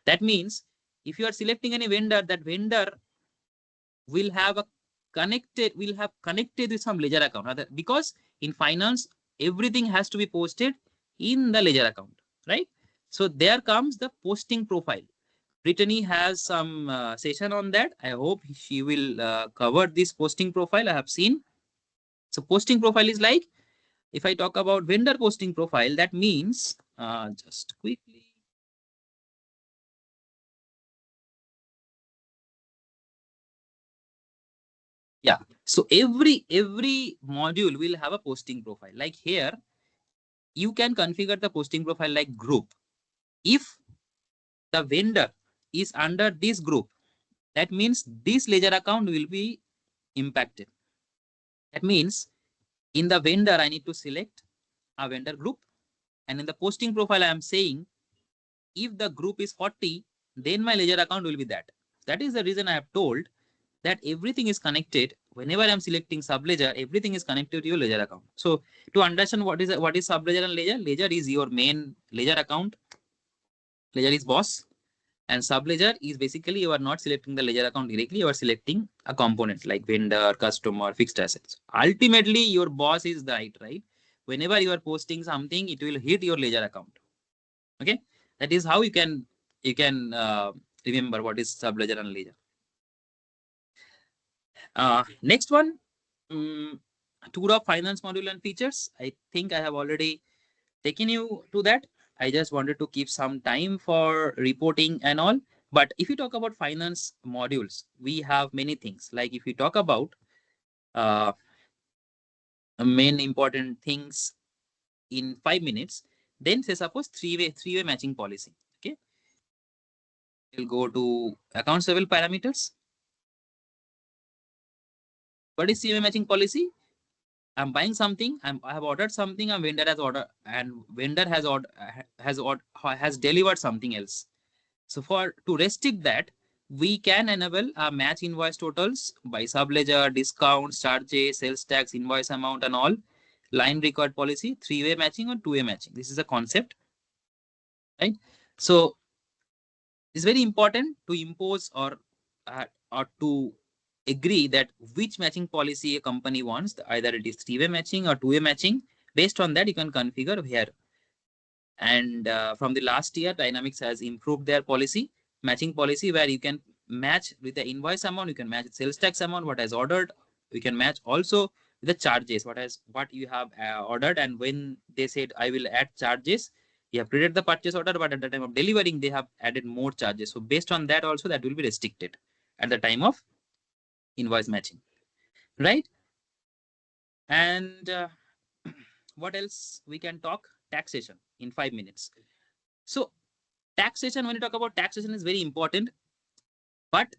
That means if you are selecting any vendor, that vendor will have connected with some ledger account, because in finance everything has to be posted in the ledger account, right? So there comes the posting profile. Brittany has some session on that. I hope she will cover this posting profile. I have seen. So posting profile is like, if I talk about vendor posting profile, that means just quickly. Yeah. So every module will have a posting profile. Like here, you can configure the posting profile like group. If the vendor is under this group, that means this ledger account will be impacted. That means in the vendor, I need to select a vendor group. And in the posting profile, I am saying if the group is 40, then my ledger account will be that. That is the reason I have told that everything is connected. Whenever I'm selecting subledger, everything is connected to your ledger account. So to understand what is subledger and ledger, ledger is your main ledger account. Ledger is boss. And subledger is basically you are not selecting the ledger account directly, you are selecting a component like vendor, customer, fixed assets. Ultimately, your boss is right? Whenever you are posting something, it will hit your ledger account. Okay, that is how you can remember what is subledger and ledger. Next one, tour of finance module and features. I think I have already taken you to that. I just wanted to keep some time for reporting and all. But if you talk about finance modules, we have many things. Like if you talk about main important things in 5 minutes, then say suppose three-way matching policy. Okay. We'll go to accounts level parameters. What is three-way matching policy? I'm buying something. I have ordered something. And vendor has ordered, and vendor has delivered something else. So to restrict that, we can enable match invoice totals by subledger, discounts, charges, sales tax, invoice amount, and all. Line record policy, three-way matching or two-way matching. This is a concept, right? So it's very important to impose or to agree that which matching policy a company wants. Either it is three-way matching or two-way matching. Based on that, you can configure here. And from the last year, Dynamics has improved their matching policy, where you can match with the invoice amount, you can match sales tax amount, what has ordered, you can match also the charges, what you have ordered. And when they said, I will add charges, you have created the purchase order, but at the time of delivering, they have added more charges. So based on that also, that will be restricted at the time of invoice matching, right? And what else we can talk? Taxation in 5 minutes. So taxation, when you talk about taxation, is very important. But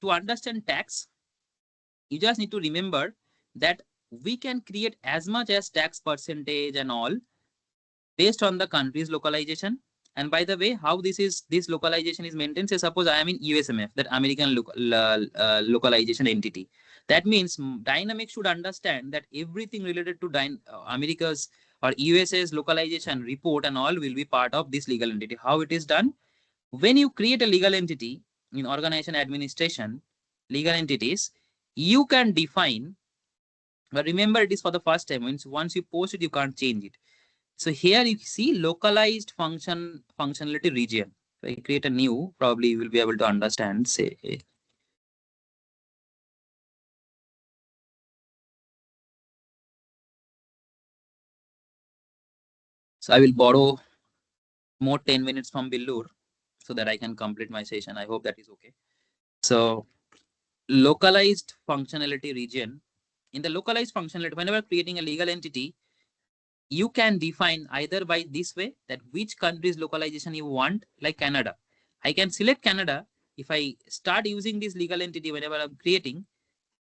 to understand tax, you just need to remember that we can create as much as tax percentage and all based on the country's localization. And by the way, how this localization is maintained, say suppose I am in USMF, that American localization entity. That means Dynamics should understand that everything related to America's or USA's localization report and all will be part of this legal entity. How it is done? When you create a legal entity in organization administration, legal entities, you can define, but remember it is for the first time. Once you post it, you can't change it. So here you see localized functionality region. If I create a new, probably you will be able to understand, say. So I will borrow more 10 minutes from Billur so that I can complete my session. I hope that is okay. So localized functionality region. In the localized functionality, whenever creating a legal entity, you can define either by this way, that which country's localization you want, like Canada. I can select Canada. If I start using this legal entity whenever I'm creating,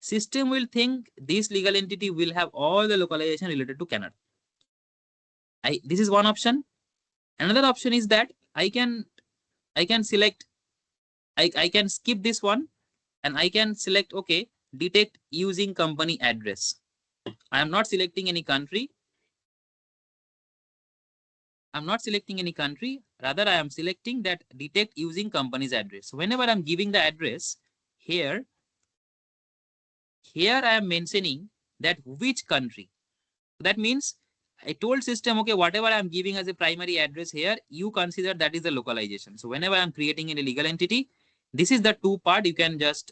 system will think this legal entity will have all the localization related to Canada. This is one option. Another option is that I can select, I can skip this one and I can select, okay, detect using company address. I am not selecting any country. I'm not selecting any country. Rather, I am selecting that detect using company's address. So whenever I'm giving the address here I am mentioning that which country. That means I told system, okay, whatever I'm giving as a primary address here, you consider that is the localization. So whenever I'm creating any legal entity, this is the two part you can just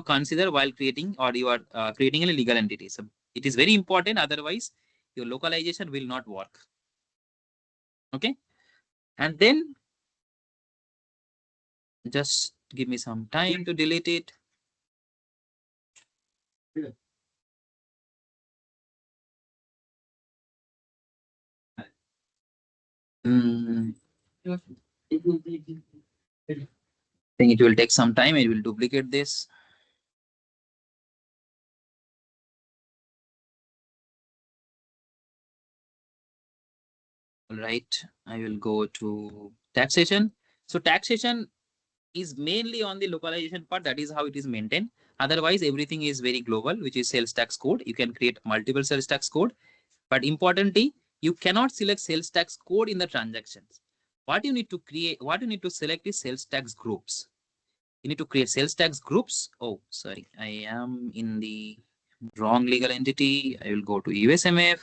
consider while creating, or you are creating a legal entity. So it is very important. Otherwise, your localization will not work. Okay, and then just give me some time to delete it. I think it will take some time. It will duplicate this. All right, I will go to taxation. So taxation is mainly on the localization part. That is how it is maintained. Otherwise, everything is very global, which is sales tax code. You can create multiple sales tax code. But importantly, you cannot select sales tax code in the transactions. What you need to select is sales tax groups. You need to create sales tax groups. Oh, sorry, I am in the wrong legal entity. I will go to USMF.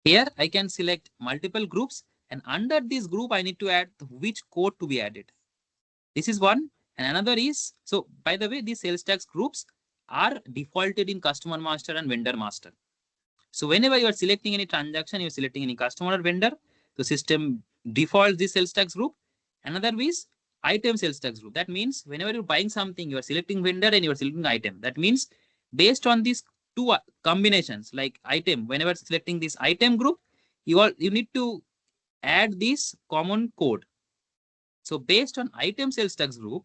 Here I can select multiple groups, and under this group I need to add which code to be added. This is one, and another is, so by the way, these sales tax groups are defaulted in customer master and vendor master. So whenever you are selecting any transaction, you are selecting any customer or vendor, the system defaults this sales tax group. Another is item sales tax group. That means whenever you're buying something, you are selecting vendor and you are selecting item. That means based on these two combinations, like item, whenever selecting this item group, you need to add this common code. So based on item sales tax group,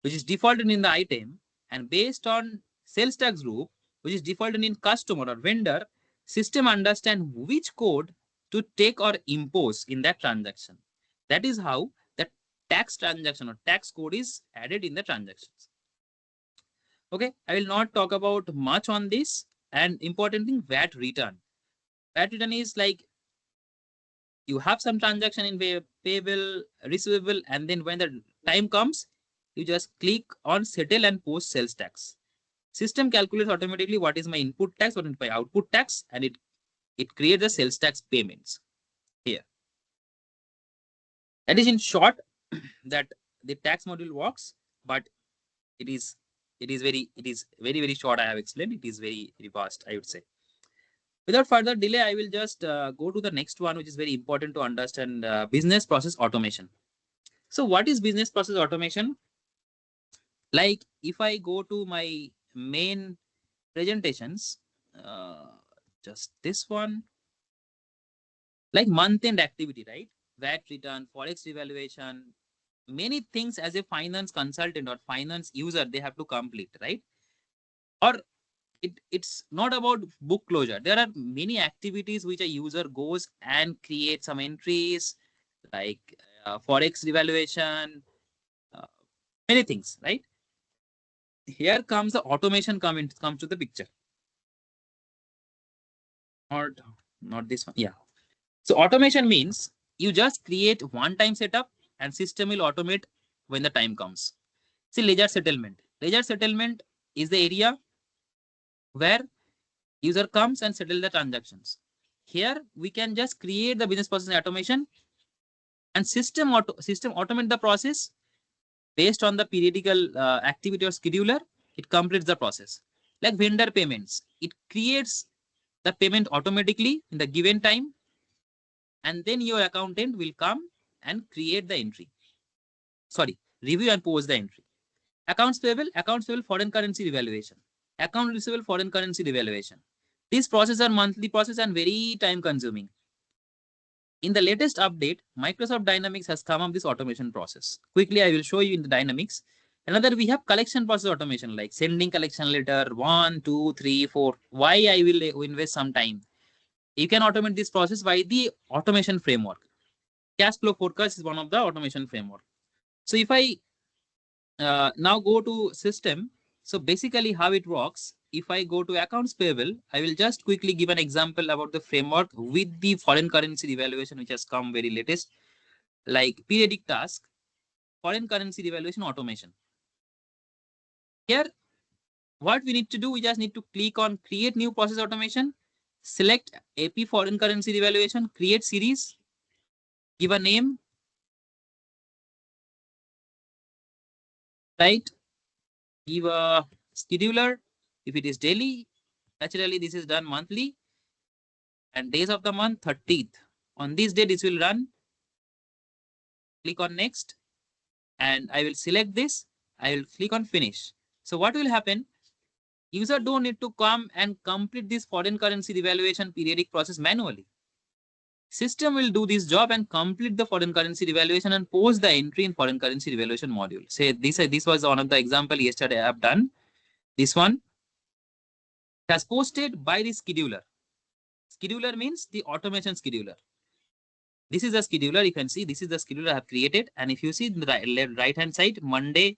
which is defaulted in the item, and based on sales tax group, which is defaulted in customer or vendor, system understand which code to take or impose in that transaction. That is how the tax transaction or tax code is added in the transactions. Okay, I will not talk about much on this. And important thing, VAT return. VAT return is like you have some transaction in payable, receivable, and then when the time comes, you just click on settle and post sales tax. System calculates automatically what is my input tax, what is my output tax, and it creates the sales tax payments here. That is in short that the tax module works, but it is very short. I have explained. It is very fast, I would say. Without further delay, I will just go to the next one, which is very important to understand, business process automation. So what is business process automation? Like if I go to my main presentations, just this one, like month-end activity, right? VAT return, forex revaluation, many things as a finance consultant or finance user, they have to complete, right? Or it's not about book closure. There are many activities which a user goes and creates some entries, like forex revaluation, uh, many things, right? Here comes the automation comes to the picture. Or not this one. Yeah. So automation means you just create one-time setup and system will automate when the time comes. See, ledger settlement. Ledger settlement is the area where user comes and settle the transactions. Here we can just create the business process automation and system automate the process based on the periodical activity or scheduler. It completes the process. Like vendor payments, it creates the payment automatically in the given time, and then your accountant will come and create the entry. Sorry, review and post the entry. Accounts payable foreign currency revaluation. Account receivable foreign currency revaluation. These processes are monthly process and very time consuming. in the latest update, Microsoft Dynamics has come up this automation process. Quickly, I will show you in the Dynamics. Another, we have collection process automation, like sending collection letter 1, 2, 3, 4. Why I will invest some time? You can automate this process by the automation framework. Cash flow forecast is one of the automation framework. So if I now go to system, so basically how it works, if I go to accounts payable, I will just quickly give an example about the framework with the foreign currency evaluation, which has come very latest, like periodic task, foreign currency evaluation automation. Here, what we need to do, we just need to click on create new process automation, select AP foreign currency evaluation, create series, give a name, right? Give a scheduler. If it is daily, naturally this is done monthly, and days of the month 30th. On this day, this will run. Click on next, and I will select this. I will click on finish. So what will happen? User don't need to come and complete this foreign currency evaluation periodic process manually. System will do this job and complete the foreign currency evaluation and post the entry in foreign currency evaluation module. Say this was one of the example yesterday I have done. This one has posted by the scheduler. Scheduler means the automation scheduler. This is the scheduler. You can see this is the scheduler I have created. And if you see the right hand side, Monday,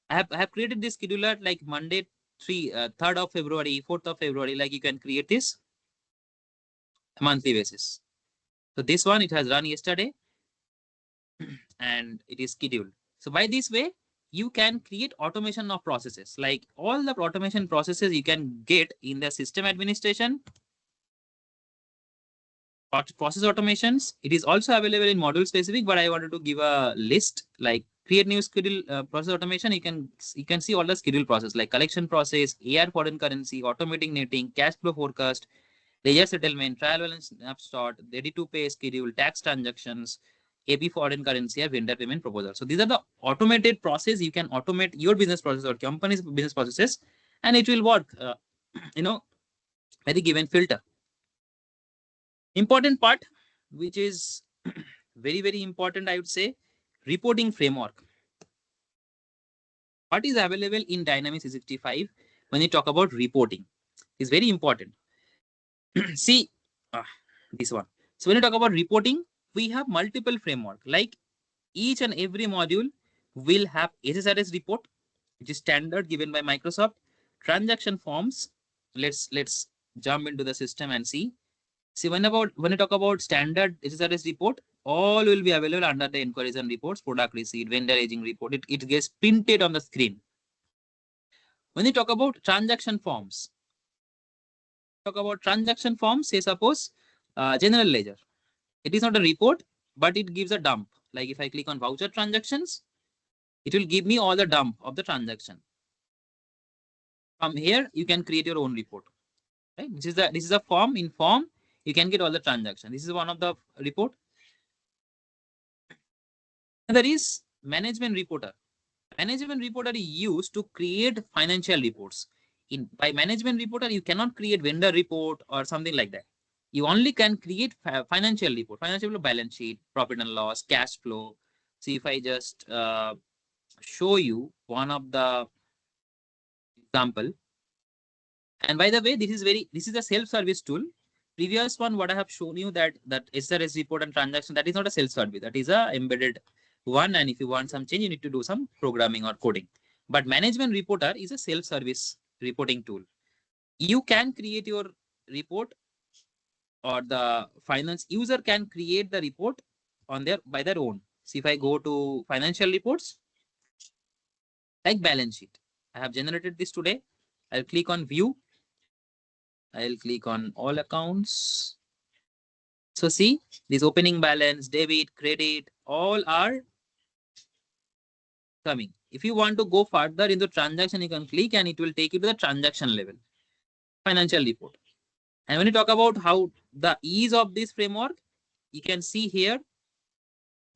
I have created this scheduler like Monday 3rd of February, 4th of February. Like you can create this monthly basis. So this one, it has run yesterday and it is scheduled. So by this way, you can create automation of processes. Like all the automation processes you can get in the system administration, process automations. It is also available in module specific, but I wanted to give a list like create new schedule process automation. You can see all the schedule process like collection process, AR foreign currency, automating netting, cash flow forecast, ledger settlement, trial balance snapshot, ready to pay schedule, tax transactions, AP foreign currency, or vendor payment proposal. So these are the automated process. You can automate your business process or company's business processes, and it will work, by the given filter. Important part, which is very, very important, I would say, reporting framework. What is available in Dynamics 365 when you talk about reporting is very important. See, this one. So when you talk about reporting, we have multiple framework. Like each and every module will have SSRS report, which is standard given by Microsoft. Transaction forms. Let's jump into the system and see. See, when you talk about standard SSRS report, all will be available under the inquiries and reports, product receipt, vendor aging report. It gets printed on the screen. When you talk about transaction forms, say suppose general ledger. It is not a report, but it gives a dump. Like if I click on voucher transactions, it will give me all the dump of the transaction. From here, you can create your own report. Right? This is a form. In form, you can get all the transaction. This is one of the report. Another is management reporter. Management reporter is used to create financial reports. By management reporter, you cannot create vendor report or something like that. You only can create financial report, balance sheet, profit and loss, cash flow. See if I just show you one of the example. And by the way, this is a self-service tool. Previous one, what I have shown you that SRS report and transaction, that is not a self-service. That is a embedded one. And if you want some change, you need to do some programming or coding. But management reporter is a self-service reporting tool. You can create your report, or the finance user can create the report by their own. See if I go to financial reports, like balance sheet. I have generated this today. I'll click on view. I'll click on all accounts. So see, this opening balance, debit, credit, all are coming. If you want to go further into transaction, you can click and it will take you to the transaction level, financial report. And when you talk about how the ease of this framework, you can see here,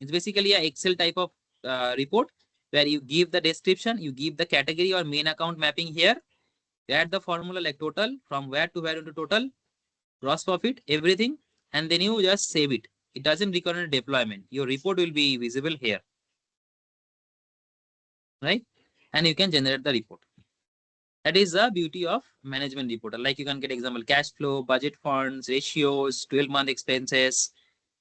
it's basically an Excel type of report where you give the description, you give the category or main account mapping here, you add the formula like total, from where to where into total, gross profit, everything, and then you just save it. It doesn't require a deployment. Your report will be visible here, right? And you can generate the report. That is the beauty of management report. Like you can get example, cash flow, budget funds, ratios, 12-month expenses,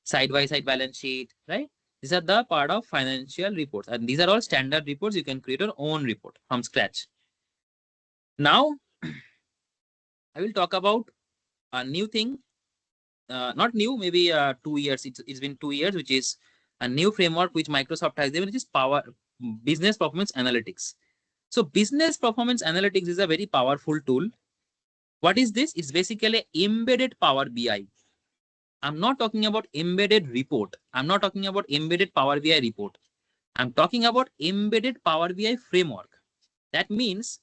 side-by-side balance sheet, right? These are the part of financial reports. And these are all standard reports. You can create your own report from scratch. Now, I will talk about a new thing. Not new, maybe 2 years. It's been 2 years, which is a new framework which Microsoft has given, which is business performance analytics. So business performance analytics is a very powerful tool. What is this? It's basically embedded Power BI. I'm not talking about embedded report. I'm not talking about embedded Power BI report. I'm talking about embedded Power BI framework. That means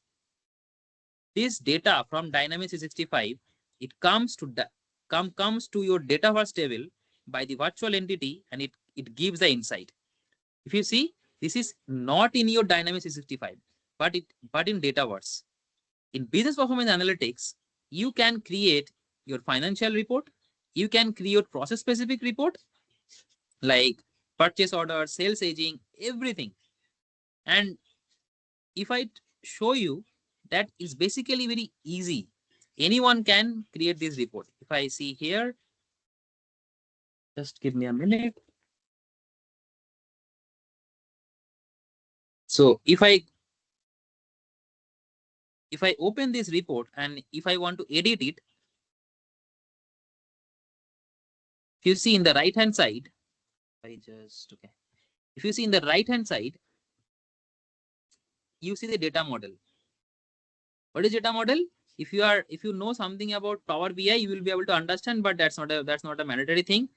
this data from Dynamics 365, it comes to your Dataverse table by the virtual entity, and it gives the insight. If you see, this is not in your Dynamics 365, but in Dataverse. In business performance analytics, you can create your financial report. You can create process specific report like purchase order, sales aging, everything. And if I show you, that is basically very easy. Anyone can create this report. If I see here, just give me a minute. So if I open this report and if I want to edit it, if you see in the right hand side, if you see in the right hand side, you see the data model. What is data model? If you know something about Power BI, you will be able to understand, but that's not a mandatory thing.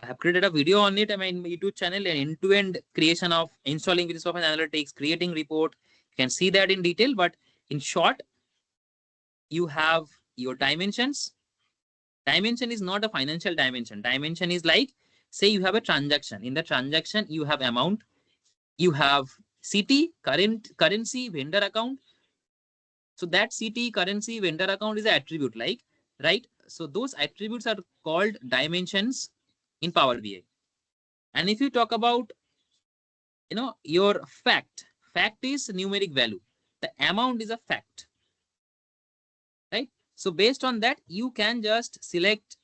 I have created a video on it. I mean, my YouTube channel, an end-to-end creation of installing business performance analytics, creating report. You can see that in detail, but in short, you have your dimensions. Dimension is not a financial dimension. Dimension is like, say you have a transaction. In the transaction, you have amount, you have CT, currency, vendor account. So that CT, currency, vendor account is an attribute, like, right? So those attributes are called dimensions in Power BI. And if you talk about, your fact is numeric value. The amount is a fact, right? So based on that, you can just select,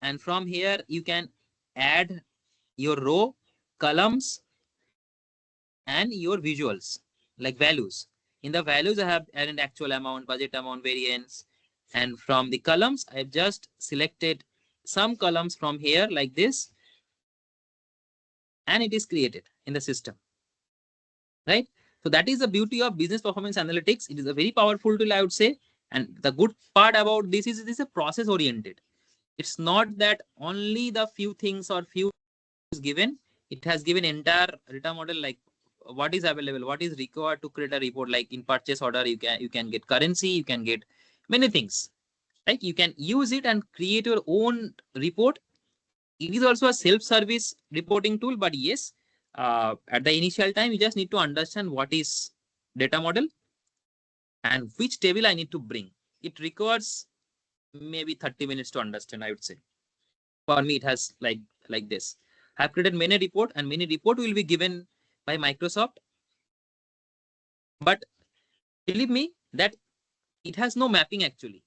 and from here you can add your row, columns, and your visuals like values. In the values, I have added actual amount, budget amount, variance. And from the columns, I've just selected some columns from here like this, and it is created in the system, right? So that is the beauty of business performance analytics. It is a very powerful tool, I would say. And the good part about this is it is a process oriented. It's not that only the few things or few is given. It has given entire data model, like what is available, what is required to create a report. Like in purchase order, you can get currency, you can get many things. Like you can use it and create your own report. It is also a self-service reporting tool, but yes, at the initial time, you just need to understand what is data model and which table I need to bring. It requires maybe 30 minutes to understand, I would say. For me, it has like this. I've created many report, and many report will be given by Microsoft. But believe me that it has no mapping actually.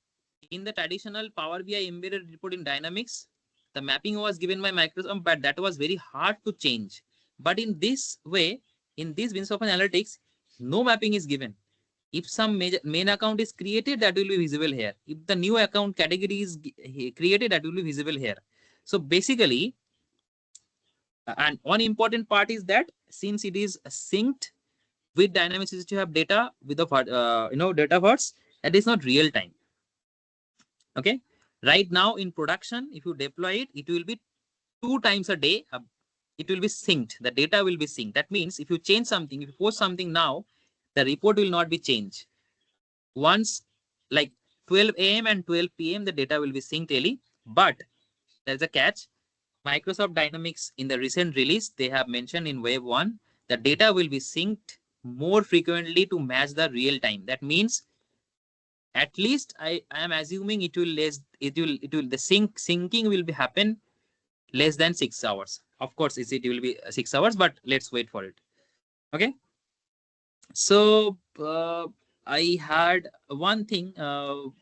In the traditional Power BI embedded report in Dynamics, the mapping was given by Microsoft, but that was very hard to change. But in this way, in this business of analytics, no mapping is given. If some main account is created, that will be visible here. If the new account category is created, that will be visible here. So basically, and one important part is that since it is synced with Dynamics, you have data with the Dataverse, that is not real time. Okay, right now in production, if you deploy it, it will be 2 times a day. It will be synced. The data will be synced. That means if you change something, if you post something now, the report will not be changed. Once like 12 a.m. and 12 p.m., the data will be synced daily. But there's a catch. Microsoft Dynamics in the recent release, they have mentioned in wave 1, the data will be synced more frequently to match the real time. That means at least I am assuming the syncing will be happen less than 6 hours. Of course, it will be 6 hours, but let's wait for it. Okay. So I had one thing,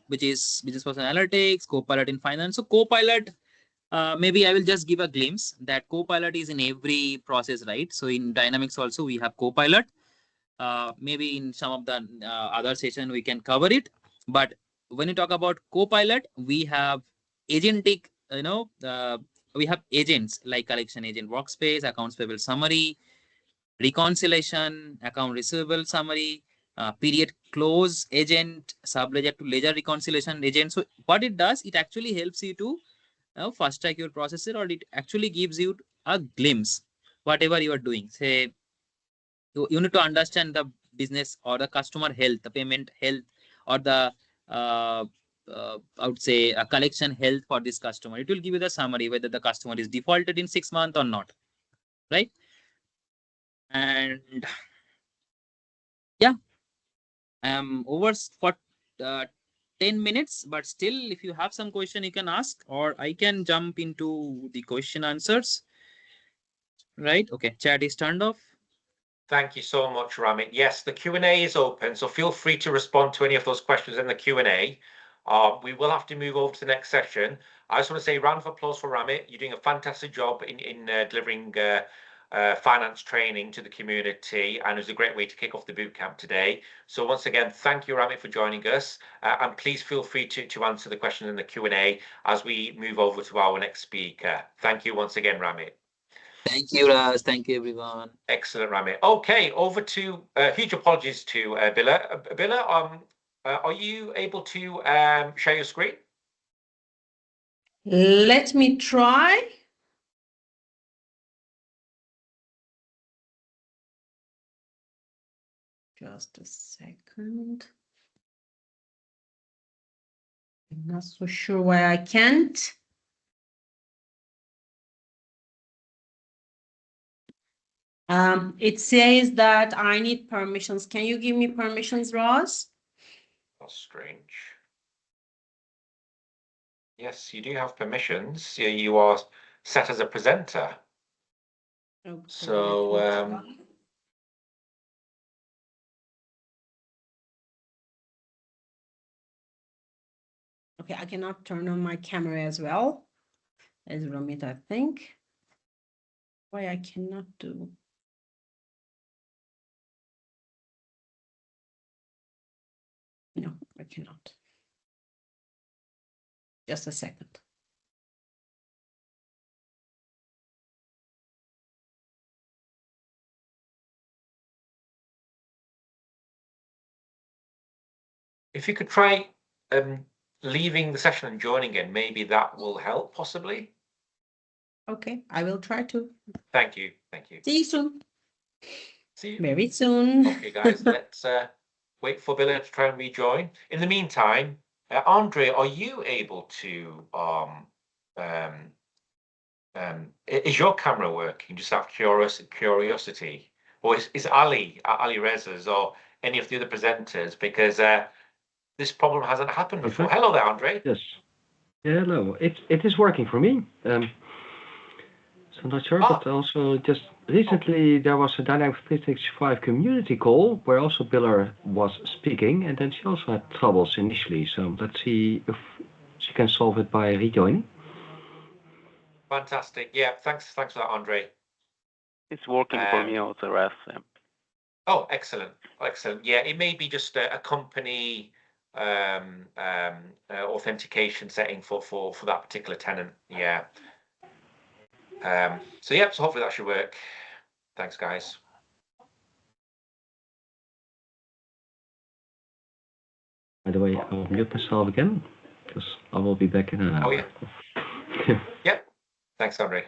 which is business process analytics, Copilot in finance. So Copilot, maybe I will just give a glimpse that Copilot is in every process, right? So in Dynamics also we have Copilot. Maybe in some of the other session we can cover it. But when you talk about Copilot, we have agentic, we have agents like collection agent workspace, accounts payable summary, reconciliation, account receivable summary, period close agent, subledger to ledger reconciliation agent. So what it does, it actually helps you to fast track your processor, or it actually gives you a glimpse whatever you are doing. Say you need to understand the business or the customer health, the payment health, or the I would say a collection health for this customer. It will give you the summary whether the customer is defaulted in 6 months or not, right? And yeah, I'm over for uh, 10 minutes, but still, if you have some question, you can ask, or I can jump into the question answers. Right? Okay, chat is turned off. Thank you so much, Ramit. Yes, the Q&A is open, so feel free to respond to any of those questions in the Q&A. We will have to move over to the next session. I just want to say round of applause for Ramit. You're doing a fantastic job in delivering finance training to the community, and it was a great way to kick off the bootcamp today. So once again, thank you, Ramit, for joining us. And please feel free to answer the questions in the Q&A as we move over to our next speaker. Thank you once again, Ramit. Thank you, Raz. Thank you, everyone. Excellent, Ramit. Okay, over to huge apologies to Billur. Billur, are you able to share your screen? Let me try. Just a second. I'm not so sure why I can't. It says that I need permissions. Can you give me permissions, Roz? That's strange. Yes, you do have permissions. You are set as a presenter. Okay, So, okay, I cannot turn on my camera as well as Ramit, I think. Why I cannot do? No, I cannot. Just a second. if you could try leaving the session and joining in, maybe that will help, possibly. Okay, I will try to. Thank you. Thank you. See you soon. See you. Very soon. Okay, guys, let's wait for Billur to try and rejoin. In the meantime, Andre, are you able to is your camera working? Just out of curiosity, or is Alireza's or any of the other presenters? Because this problem hasn't happened before. Hello there, Andre. Yes. Yeah, hello. It is working for me. So I'm not sure, but also just recently there was a Dynamics 365 community call where also Billur was speaking, and then she also had troubles initially. So let's see if she can solve it by rejoining. Fantastic. Yeah, thanks for that, Andre. It's working for me also, Raz. Oh, excellent. Excellent. Yeah, it may be just a company authentication setting for that particular tenant. Yeah. So yeah, so hopefully that should work. Thanks, guys. By the way, I'll mute myself again because I will be back in an hour. Oh yeah. Yep. Thanks, Andre.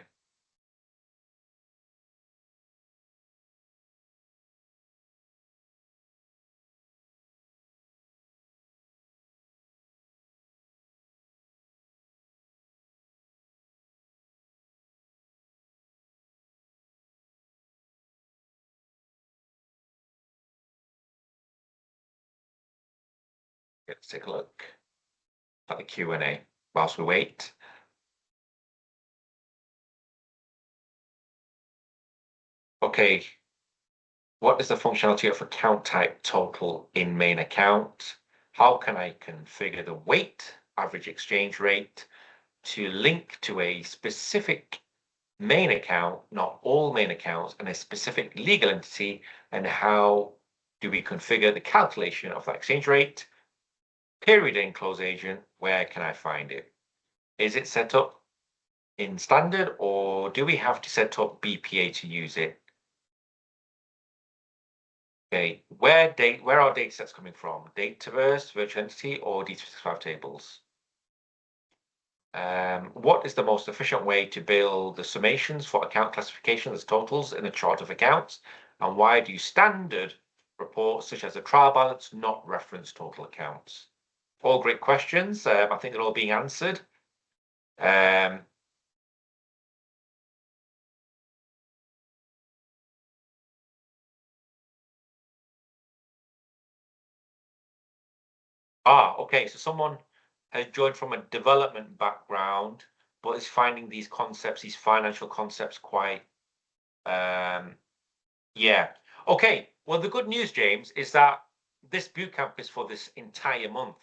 Let's take a look at the Q&A whilst we wait. Okay. What is the functionality of account type total in main account? How can I configure the weight, average exchange rate, to link to a specific main account, not all main accounts, and a specific legal entity? And how do we configure the calculation of that exchange rate? Period end close agent, where can I find it? Is it set up in standard, or do we have to set up BPA to use it? Okay, where are data sets coming from? Dataverse, virtual entity, or D365 tables? What is the most efficient way to build the summations for account classification as totals in a chart of accounts? And why do standard reports such as a trial balance not reference total accounts? All great questions. I think they're all being answered. Okay. So someone has joined from a development background, but is finding these concepts, these financial concepts, quite, yeah. Okay. Well, the good news, James, is that this bootcamp is for this entire month.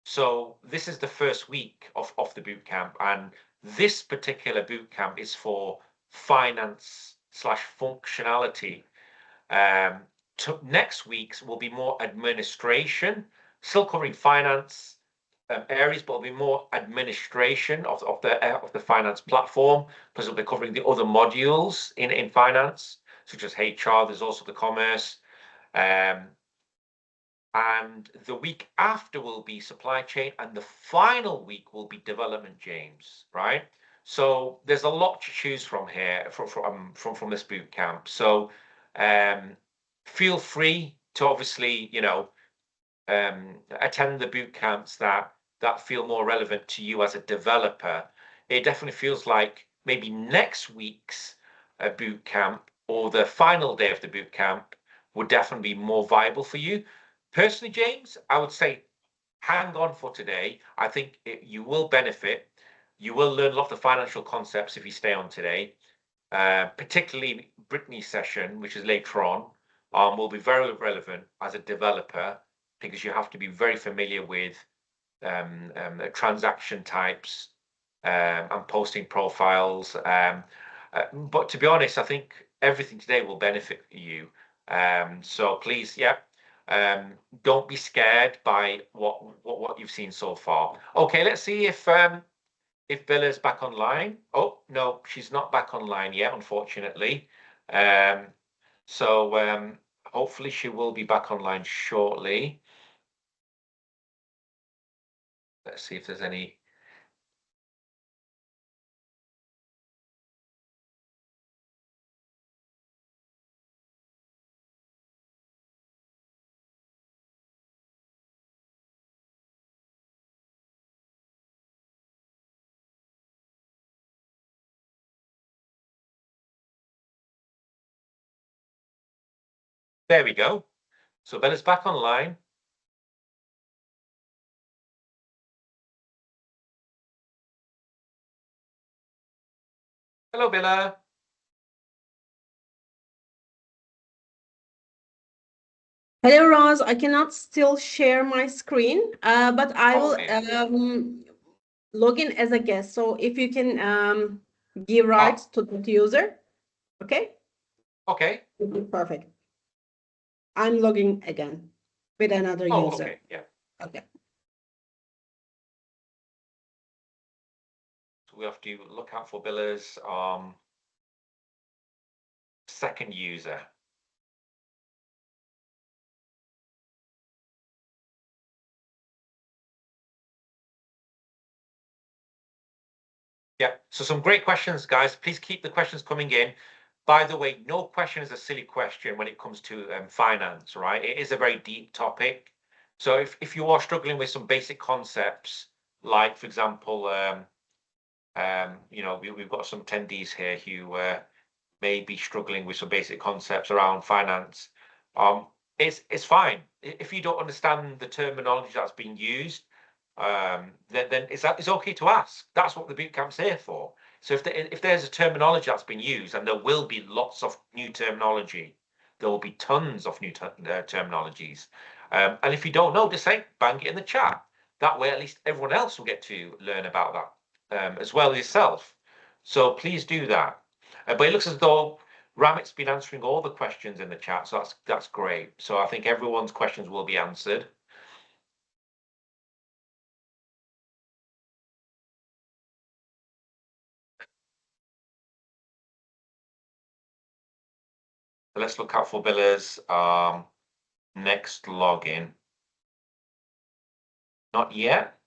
So this is the first week of the bootcamp, and this particular bootcamp is for finance/functionality. Next week's will be more administration, still covering finance areas, but it'll be more administration of the finance platform, because it'll be covering the other modules in finance, such as HR. There's also the commerce. And the week after will be supply chain, and the final week will be development, James, right? So there's a lot to choose from here from this boot camp. So feel free to obviously, attend the boot camps that feel more relevant to you as a developer. It definitely feels like maybe next week's boot camp or the final day of the boot camp would definitely be more viable for you. Personally, James, I would say hang on for today. I think you will benefit. You will learn a lot of the financial concepts if you stay on today, particularly Brittany's session, which is later on, will be very relevant as a developer, because you have to be very familiar with transaction types and posting profiles. But to be honest, I think everything today will benefit you. So please, yeah. Don't be scared by what you've seen so far. Okay, let's see if Billur's back online. Oh no, she's not back online yet, unfortunately. So hopefully she will be back online shortly. Let's see if there's any. There we go. So Billur's back online. Hello, Billur. Hello, Roz. I cannot still share my screen, but I will log in as a guest. So if you can give rights to the user, okay? Okay. Perfect. I'm logging again with another user. Okay, yeah. Okay. So we have to look out for Billur's second user. Yeah, so some great questions, guys. Please keep the questions coming in. By the way, no question is a silly question when it comes to finance, right? It is a very deep topic. So if you are struggling with some basic concepts, like, for example, we've got some attendees here who may be struggling with some basic concepts around finance. It's fine. If you don't understand the terminology that's being used, then it's okay to ask. That's what the bootcamp's here for. So if there's a terminology that's been used, and there will be lots of new terminology, there will be tons of new terminologies. And if you don't know, just say, bang it in the chat. That way, at least everyone else will get to learn about that as well as yourself. So please do that. But it looks as though Ramit's been answering all the questions in the chat, so that's great. So I think everyone's questions will be answered. So let's look out for Billur's next login. Not yet.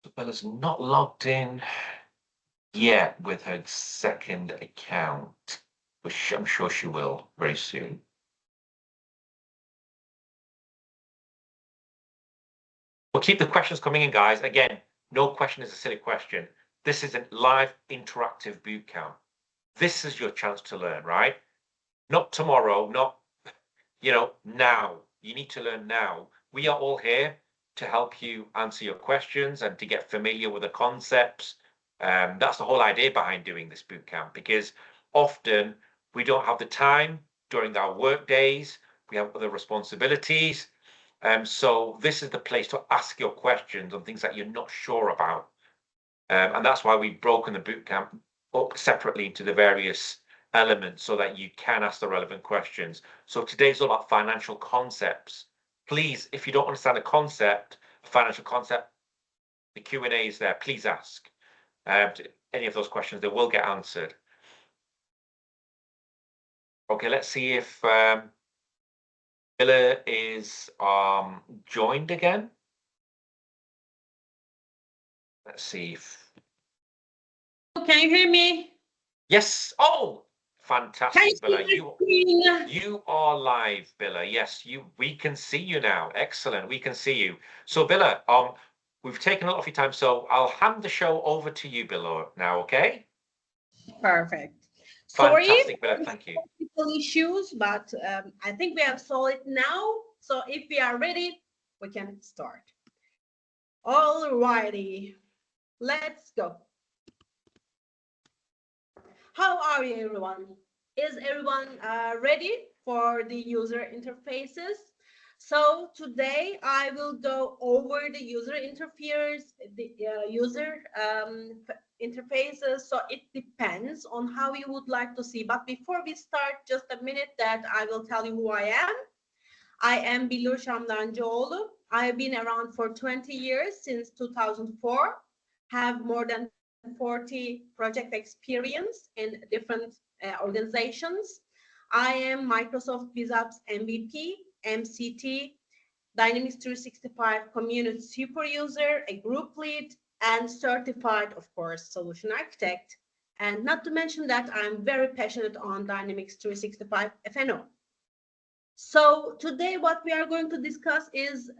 So Billur's not logged in yet with her second account, which I'm sure she will very soon. We'll keep the questions coming in, guys. Again, no question is a silly question. This is a live interactive boot camp. This is your chance to learn, right? Not tomorrow, not, now. You need to learn now. We are all here to help you answer your questions and to get familiar with the concepts. That's the whole idea behind doing this boot camp, because often we don't have the time during our work days. We have other responsibilities. So this is the place to ask your questions on things that you're not sure about. And that's why we've broken the bootcamp up separately into the various elements so that you can ask the relevant questions. So today's all about financial concepts. Please, if you don't understand a financial concept, the Q&A is there. Please ask any of those questions. They will get answered. Okay, let's see if Billur is joined again. Let's see if... Can you hear me? Yes. Oh, fantastic, Billur. You are live, Billur. Yes, we can see you now. Excellent. We can see you. So, Billur, we've taken a lot of your time, so I'll hand the show over to you, Billur, now, okay? Perfect. Fantastic, Billur. Thank you. Technical issues, but I think we have solved it now. So if we are ready, we can start. All righty, let's go. How are you, everyone? Is everyone ready for the user interfaces? So today I will go over the user interfaces. So it depends on how you would like to see. But before we start, just a minute that I will tell you who I am. I am Billur Şamdancıoğlu. I've been around for 20 years, since 2004. Have more than 40 project experience in different organizations. I am Microsoft BizOps MVP, MCT, Dynamics 365 Community Super User, a group lead, and certified, of course, solution architect. And not to mention that I'm very passionate on Dynamics 365 FNO. So today what we are going to discuss is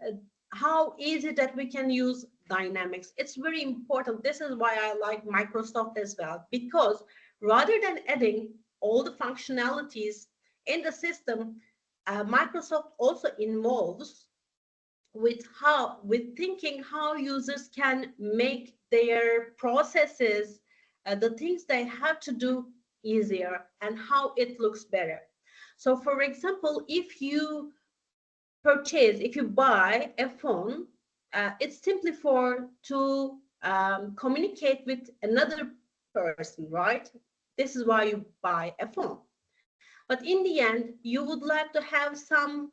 how easy that we can use Dynamics. It's very important. This is why I like Microsoft as well, because rather than adding all the functionalities in the system, Microsoft also involves with thinking how users can make their processes, the things they have to do, easier, and how it looks better. So for example, if you buy a phone, it's simply to communicate with another person, right? This is why you buy a phone. But in the end, you would like to have some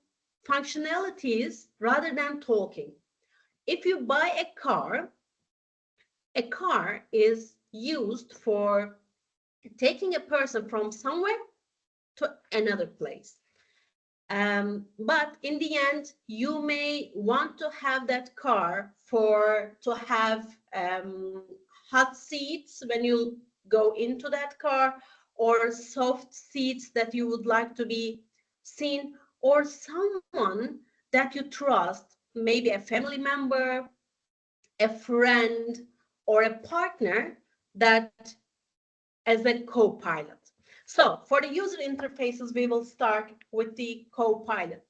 functionalities rather than talking. If you buy a car is used for taking a person from somewhere to another place. But in the end, you may want to have that car to have hot seats when you go into that car, or soft seats that you would like to be seen, or someone that you trust, maybe a family member, a friend, or a partner, that as a co-pilot. So for the user interfaces, we will start with the co-pilot.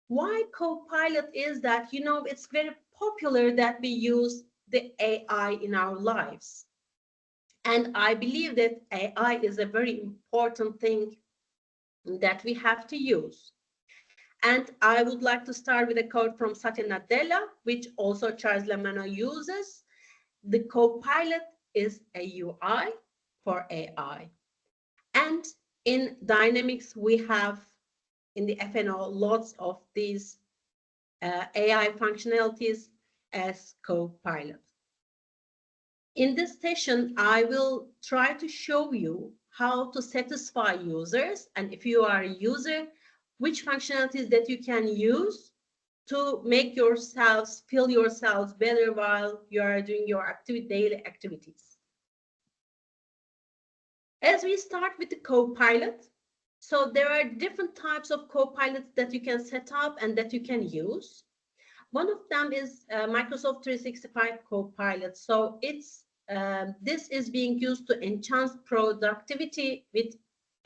Why Copilot is that, you know, it's very popular that we use the AI in our lives. And I believe that AI is a very important thing that we have to use. And I would like to start with a quote from Satya Nadella, which also Charles Lamano uses. The Copilot is a UI for AI. And in Dynamics, we have in the FNO lots of these AI functionalities as Copilot. In this session, I will try to show you how to satisfy users, and if you are a user, which functionalities that you can use to make yourselves feel yourselves better while you are doing your daily activities. As we start with the Copilot, so there are different types of Copilots that you can set up and that you can use. One of them is Microsoft 365 Copilot. So it's this is being used to enhance productivity with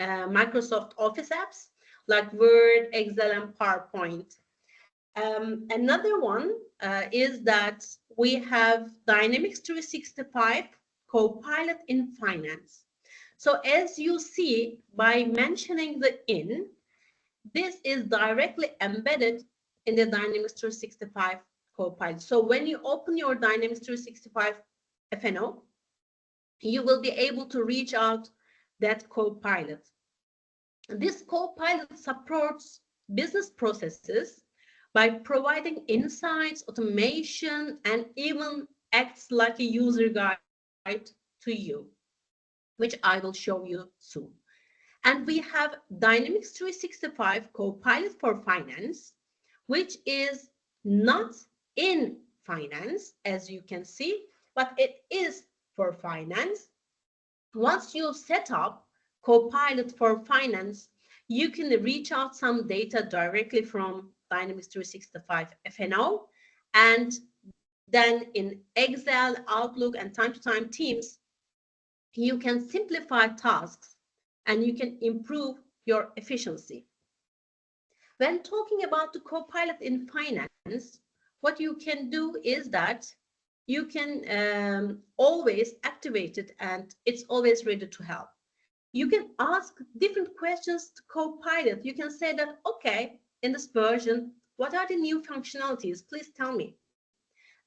Microsoft Office apps like Word, Excel, and PowerPoint. Another one is that we have Dynamics 365 Copilot in Finance. So as you see, by mentioning the in, this is directly embedded in the Dynamics 365 Copilot. So when you open your Dynamics 365 FNO, you will be able to reach out that Copilot. This Copilot supports business processes by providing insights, automation, and even acts like a user guide to you, which I will show you soon. And we have Dynamics 365 Copilot for Finance, which is not in finance, as you can see, but it is for finance. Once you set up Copilot for Finance, you can reach out some data directly from Dynamics 365 FNO, and then in Excel, Outlook, and time-to-time Teams, you can simplify tasks and you can improve your efficiency. When talking about the Copilot in Finance, what you can do is that you can always activate it and it's always ready to help. You can ask different questions to Copilot. You can say that, okay, in this version, what are the new functionalities? Please tell me.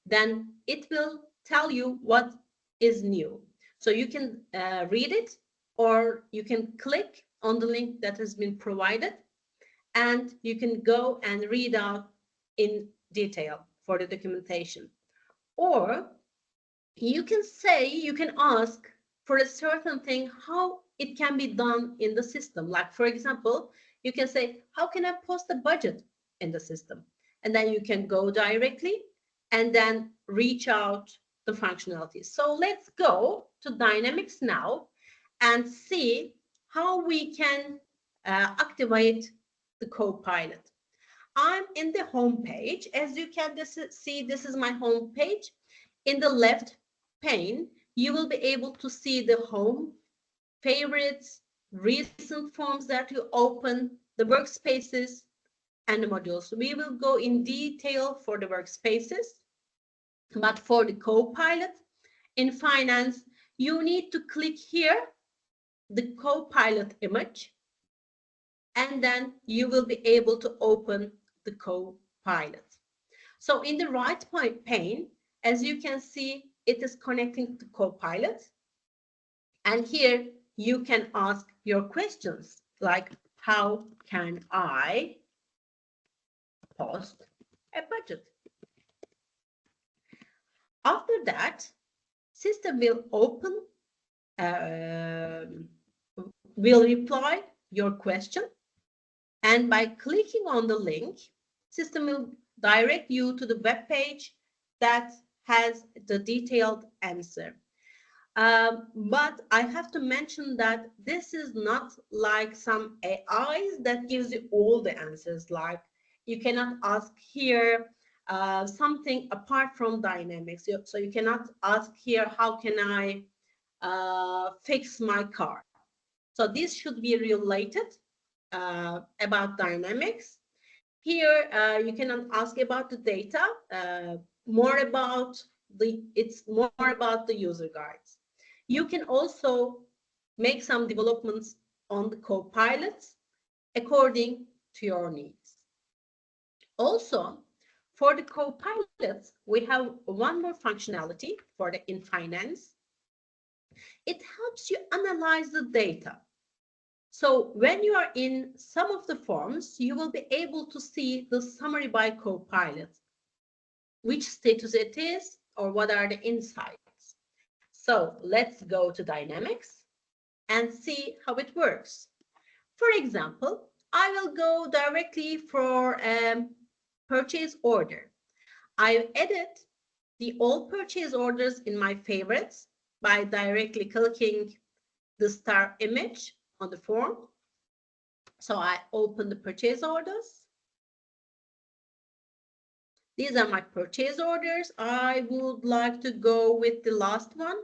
Then it will tell you what is new. So you can read it, or you can click on the link that has been provided, and you can go and read out in detail for the documentation. Or you can say, you can ask for a certain thing, how it can be done in the system. Like, for example, you can say, how can I post a budget in the system? And then you can go directly and then reach out the functionalities. So let's go to Dynamics now and see how we can activate the Copilot. I'm in the home page. As you can see, this is my home page. In the left pane, you will be able to see the home, favorites, recent forms that you open, the workspaces, and the modules. We will go in detail for the workspaces, but for the Copilot in Finance, you need to click here, the Copilot image, and then you will be able to open the Copilot. So in the right pane, as you can see, it is connecting to Copilot. And here you can ask your questions like, how can I post a budget? After that, system will open, will reply your question. And by clicking on the link, system will direct you to the web page that has the detailed answer. But I have to mention that this is not like some AIs that gives you all the answers. Like, you cannot ask here something apart from Dynamics. So you cannot ask here, how can I fix my car? So this should be related about Dynamics. Here, you can ask about the data, it's more about the user guides. You can also make some developments on the Copilots according to your needs. Also, for the Copilots, we have one more functionality for the in finance. It helps you analyze the data. So when you are in some of the forms, you will be able to see the summary by Copilot, which status it is, or what are the insights. So let's go to Dynamics and see how it works. For example, I will go directly for purchase order. I've added the all purchase orders in my favorites by directly clicking the star image on the form. So I open the purchase orders. These are my purchase orders. I would like to go with the last one.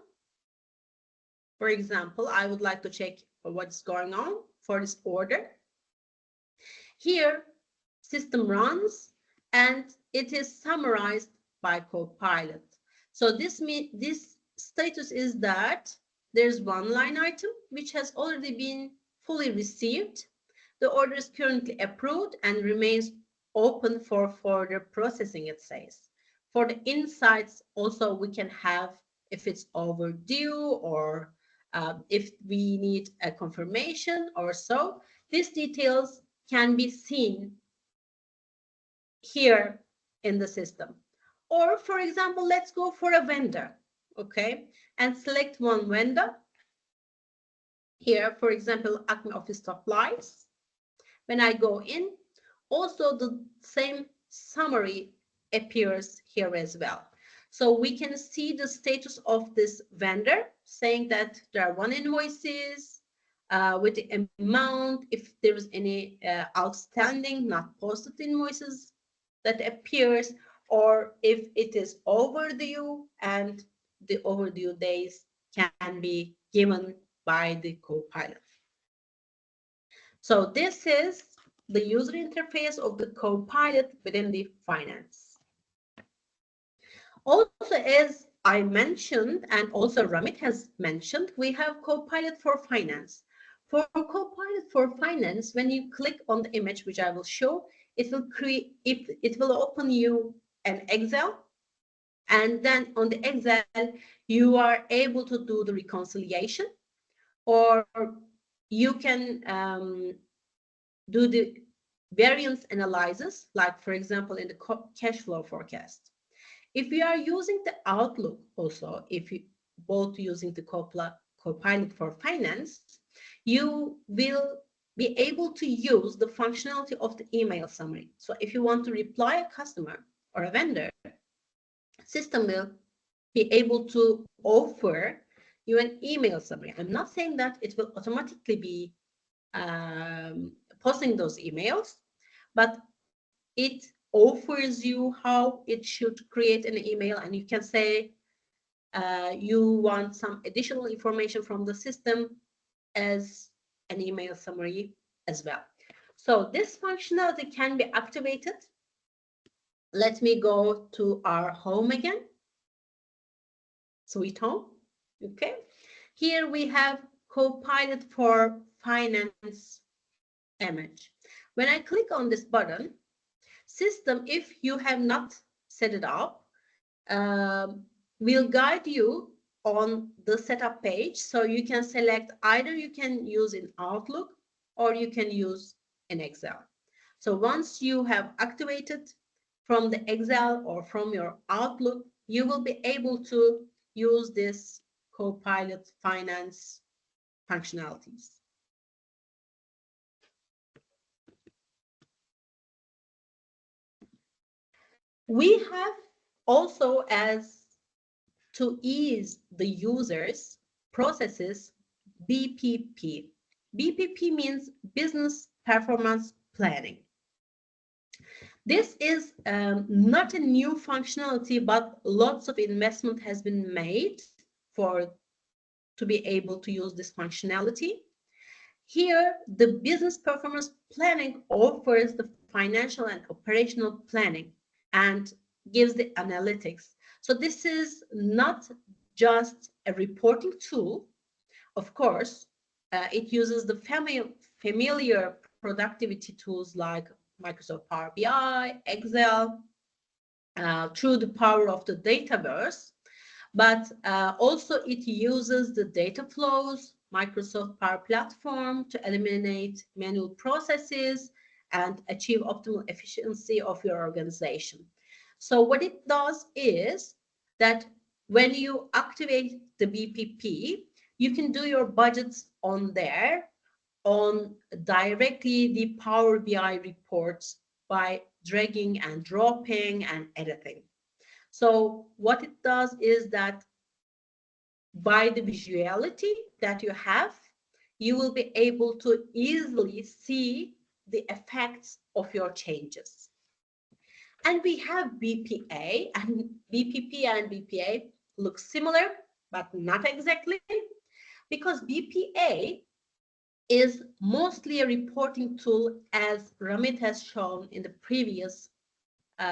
For example, I would like to check what's going on for this order. Here, system runs and it is summarized by Copilot. So this status is that there's one line item which has already been fully received. The order is currently approved and remains open for further processing, it says. For the insights, also we can have if it's overdue or if we need a confirmation or so. These details can be seen here in the system. Or for example, let's go for a vendor, okay, and select one vendor. Here, for example, Acme Office Supplies. When I go in, also the same summary appears here as well. So we can see the status of this vendor saying that there are 1 invoices with the amount, if there is any outstanding, not posted invoices that appears, or if it is overdue, and the overdue days can be given by the Copilot. So this is the user interface of the Copilot within the finance. Also, as I mentioned, and also Ramit has mentioned, we have Copilot for Finance. For Copilot for Finance, when you click on the image, which I will show, it will open you an Excel, and then on the Excel you are able to do the reconciliation, or you can do the variance analysis, like for example in the cash flow forecast. If you are using the Outlook, also if you both using the Copilot for Finance, you will be able to use the functionality of the email summary. So if you want to reply a customer or a vendor, system will be able to offer you an email summary. I'm not saying that it will automatically be posting those emails, but it offers you how it should create an email, and you can say you want some additional information from the system as an email summary as well. So this functionality can be activated. Let me go to our home again. Sweet Home. Okay. Here we have Copilot for Finance image. When I click on this button, system, if you have not set it up, will guide you on the setup page. So you can select either you can use in Outlook or you can use in Excel. So once you have activated from the Excel or from your Outlook, you will be able to use this Copilot Finance functionalities. We have also, as to ease the users' processes, BPP. BPP means Business Performance Planning. This is not a new functionality, but lots of investment has been made to be able to use this functionality. Here, the Business Performance Planning offers the financial and operational planning and gives the analytics. So this is not just a reporting tool. Of course, it uses the familiar productivity tools like Microsoft Power BI, Excel, through the power of the Dataverse, but also it uses the data flows, Microsoft Power Platform to eliminate manual processes and achieve optimal efficiency of your organization. So what it does is that when you activate the BPP, you can do your budgets on there, on directly the Power BI reports by dragging and dropping and editing. So what it does is that by the visuality that you have, you will be able to easily see the effects of your changes. And we have BPA, and BPP and BPA look similar, but not exactly, because BPA is mostly a reporting tool, as Ramit has shown in the previous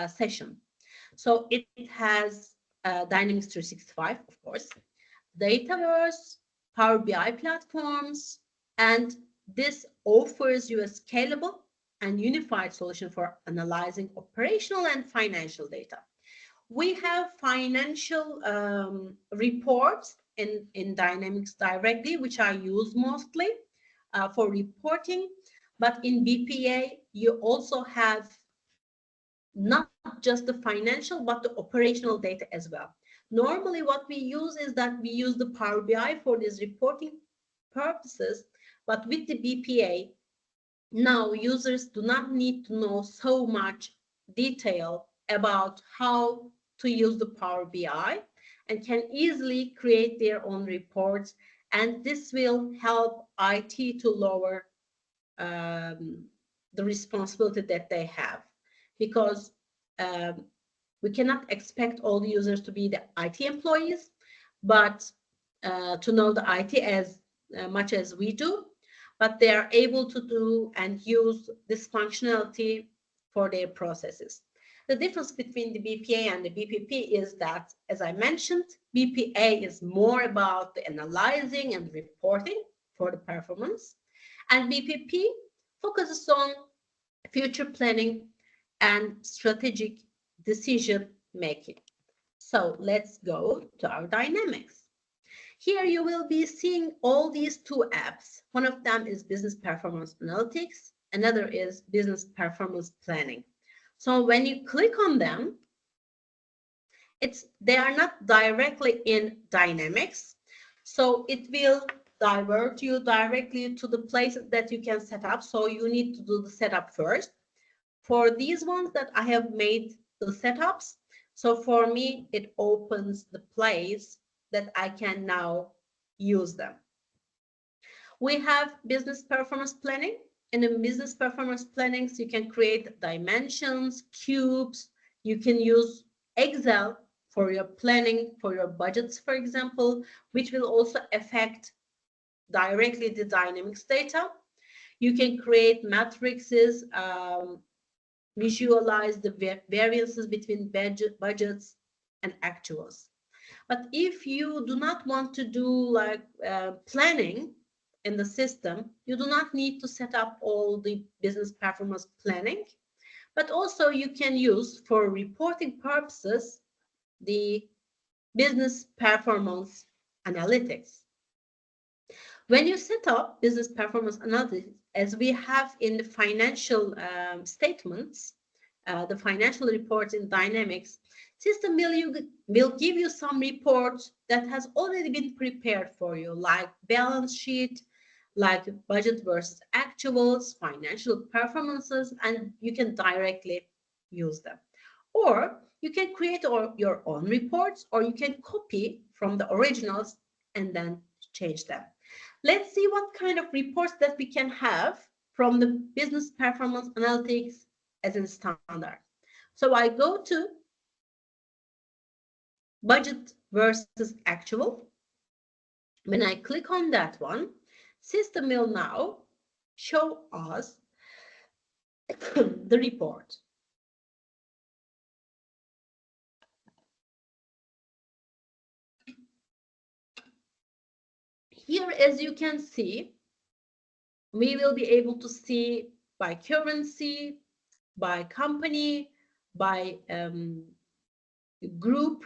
session. So it has Dynamics 365, of course, Dataverse, Power BI platforms, and this offers you a scalable and unified solution for analyzing operational and financial data. We have financial reports in Dynamics directly, which I use mostly for reporting, but in BPA, you also have not just the financial, but the operational data as well. Normally, what we use is that we use the Power BI for these reporting purposes, but with the BPA, now users do not need to know so much detail about how to use the Power BI and can easily create their own reports. And this will help IT to lower the responsibility that they have, because we cannot expect all the users to be the IT employees, but to know the IT as much as we do, but they are able to do and use this functionality for their processes. The difference between the BPA and the BPP is that, as I mentioned, BPA is more about the analyzing and reporting for the performance, and BPP focuses on future planning and strategic decision making. So let's go to our Dynamics. Here you will be seeing all these two apps. One of them is Business Performance Analytics, another is Business Performance Planning. So when you click on them, they are not directly in Dynamics, so it will divert you directly to the places that you can set up. So you need to do the setup first. For these ones that I have made the setups, so for me, it opens the place that I can now use them. We have business performance planning. And in business performance planning, you can create dimensions, cubes. You can use Excel for your planning, for your budgets, for example, which will also affect directly the Dynamics data. You can create matrices, visualize the variances between budgets and actuals. But if you do not want to do like planning in the system, you do not need to set up all the business performance planning, but also you can use for reporting purposes the business performance analytics. When you set up business performance analytics, as we have in the financial statements, the financial reports in Dynamics, system will give you some reports that has already been prepared for you, like balance sheet, like budget versus actuals, financial performances, and you can directly use them. Or you can create your own reports, or you can copy from the originals and then change them. Let's see what kind of reports that we can have from the business performance analytics as a standard. So I go to budget versus actual. When I click on that one, system will now show us the report. Here, as you can see, we will be able to see by currency, by company, by group,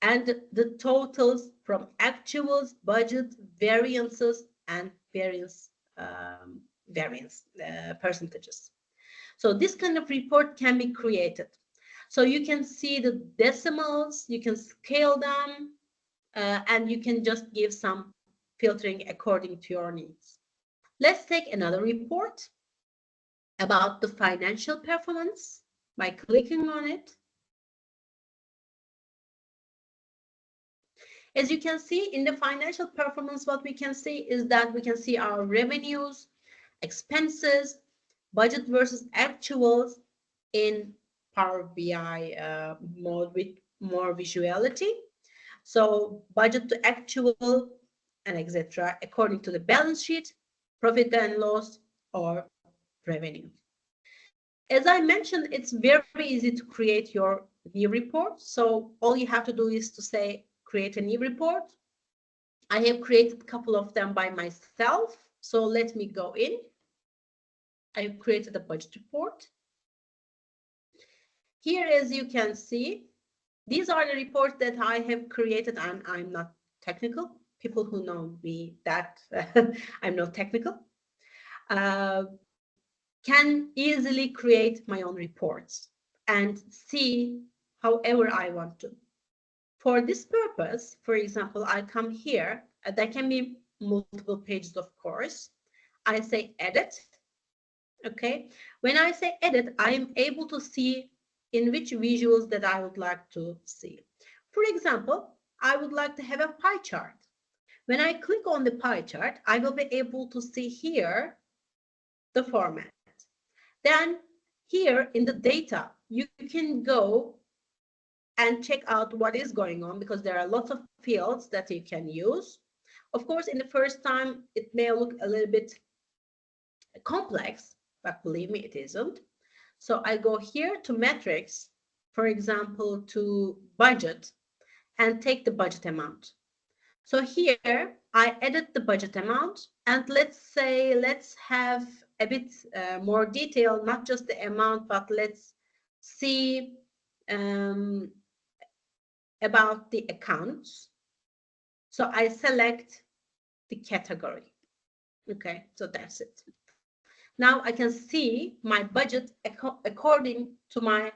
and the totals from actuals, budget, variances, and variance percentages. So this kind of report can be created. So you can see the decimals, you can scale them, and you can just give some filtering according to your needs. Let's take another report about the financial performance by clicking on it. As you can see in the financial performance, what we can see is that we can see our revenues, expenses, budget versus actuals in Power BI mode with more visuality. So budget to actual and etc. according to the balance sheet, profit and loss, or revenue. As I mentioned, it's very easy to create your new report. So all you have to do is to say, create a new report. I have created a couple of them by myself. So let me go in. I've created a budget report. Here, as you can see, these are the reports that I have created, and I'm not technical. People who know me that I'm not technical can easily create my own reports and see however I want to. For this purpose, for example, I come here, there can be multiple pages, of course. I say edit. Okay. When I say edit, I'm able to see in which visuals that I would like to see. For example, I would like to have a pie chart. When I click on the pie chart, I will be able to see here the format. Then here in the data, you can go and check out what is going on, because there are lots of fields that you can use. Of course, in the first time, it may look a little bit complex, but believe me, it isn't. So I go here to metrics, for example, to budget, and take the budget amount. So here I edit the budget amount, and let's have a bit more detail, not just the amount, but let's see about the accounts. So I select the category. Okay, so that's it. Now I can see my budget according to my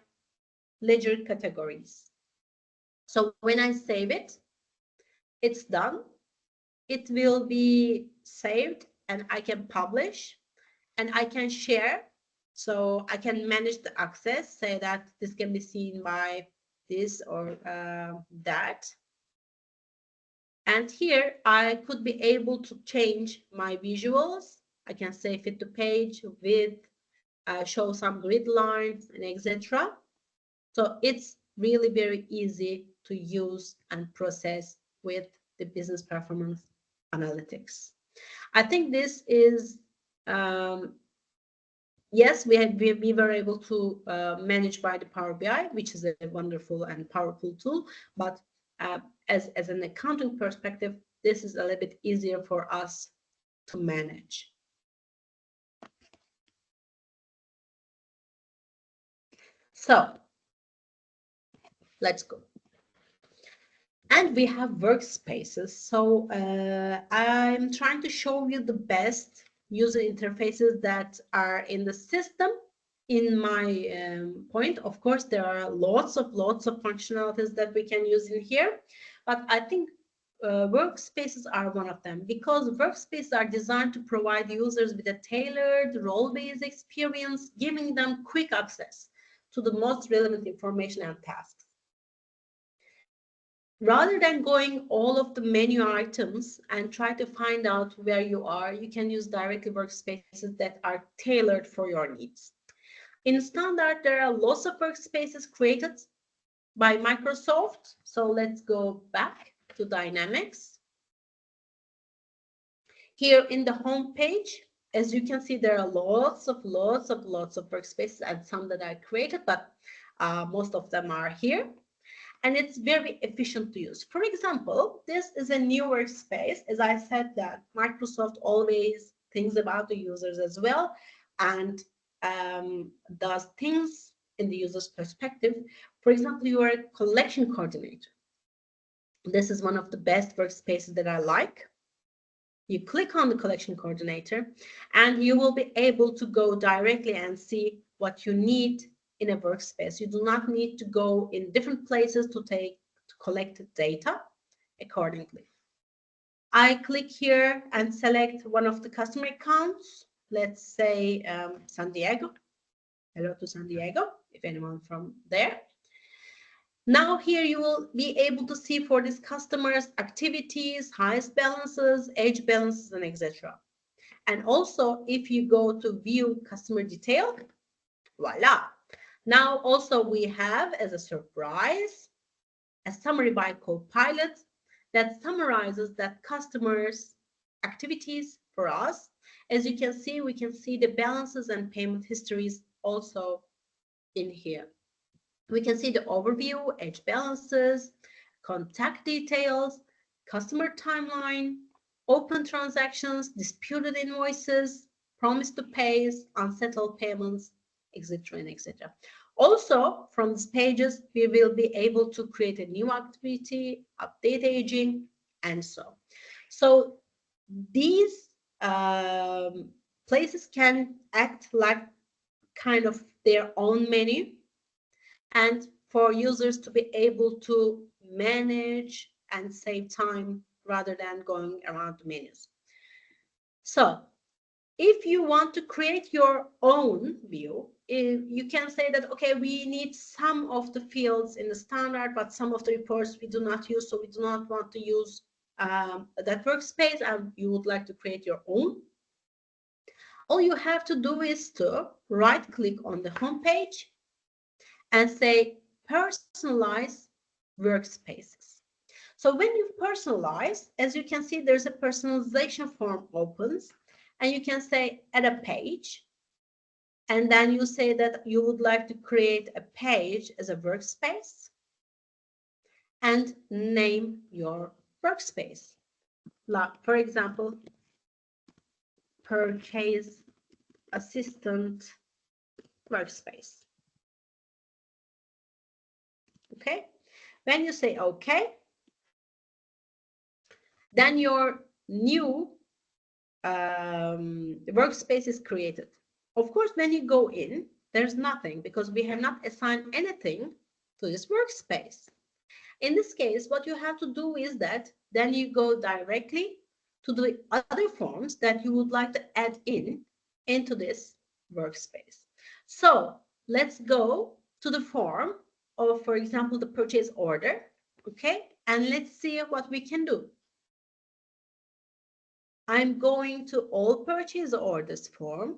ledger categories. So when I save it, it's done. It will be saved, and I can publish, and I can share. So I can manage the access, say that this can be seen by this or that. And here I could be able to change my visuals. I can say fit to page, width, show some grid lines, and etc. So it's really very easy to use and process with the business performance analytics. I think this is, yes, we were able to manage by the Power BI, which is a wonderful and powerful tool, but as an accounting perspective, this is a little bit easier for us to manage. So let's go. And we have workspaces. So I'm trying to show you the best user interfaces that are in the system. In my point, of course, there are lots of functionalities that we can use in here, but I think workspaces are one of them, because workspaces are designed to provide users with a tailored role-based experience, giving them quick access to the most relevant information and tasks. Rather than going all of the menu items and try to find out where you are, you can use directly workspaces that are tailored for your needs. In standard, there are lots of workspaces created by Microsoft. So let's go back to Dynamics. Here in the home page, as you can see, there are lots of workspaces and some that I created, but most of them are here. And it's very efficient to use. For example, this is a new workspace. As I said, that Microsoft always thinks about the users as well and does things in the user's perspective. For example, you are a collection coordinator. This is one of the best workspaces that I like. You click on the collection coordinator and you will be able to go directly and see what you need in a workspace. You do not need to go in different places to collect data accordingly. I click here and select one of the customer accounts. Let's say San Diego. Hello to San Diego, if anyone from there. Now here you will be able to see for these customers activities, highest balances, age balances, and etc. And also if you go to view customer detail, voila. Now also we have as a surprise a summary by Copilot that summarizes that customers' activities for us. As you can see, we can see the balances and payment histories also in here. We can see the overview, age balances, contact details, customer timeline, open transactions, disputed invoices, promise to pays, unsettled payments, etc. and etc. Also, from these pages, we will be able to create a new activity, update aging, and so on. So these places can act like kind of their own menu, and for users to be able to manage and save time rather than going around the menus. So if you want to create your own view, you can say that, okay, we need some of the fields in the standard, but some of the reports we do not use, so we do not want to use that workspace, and you would like to create your own. All you have to do is to right-click on the home page and say personalize workspaces. So when you personalize, as you can see, there's a personalization form opens, and you can say add a page, and then you say that you would like to create a page as a workspace and name your workspace. Like, for example, purchase assistant workspace. Okay, when you say okay, then your new workspace is created. Of course, when you go in, there's nothing because we have not assigned anything to this workspace. In this case, what you have to do is that then you go directly to the other forms that you would like to add into this workspace. So let's go to the form of, for example, the purchase order. Okay, and let's see what we can do. I'm going to all purchase orders form.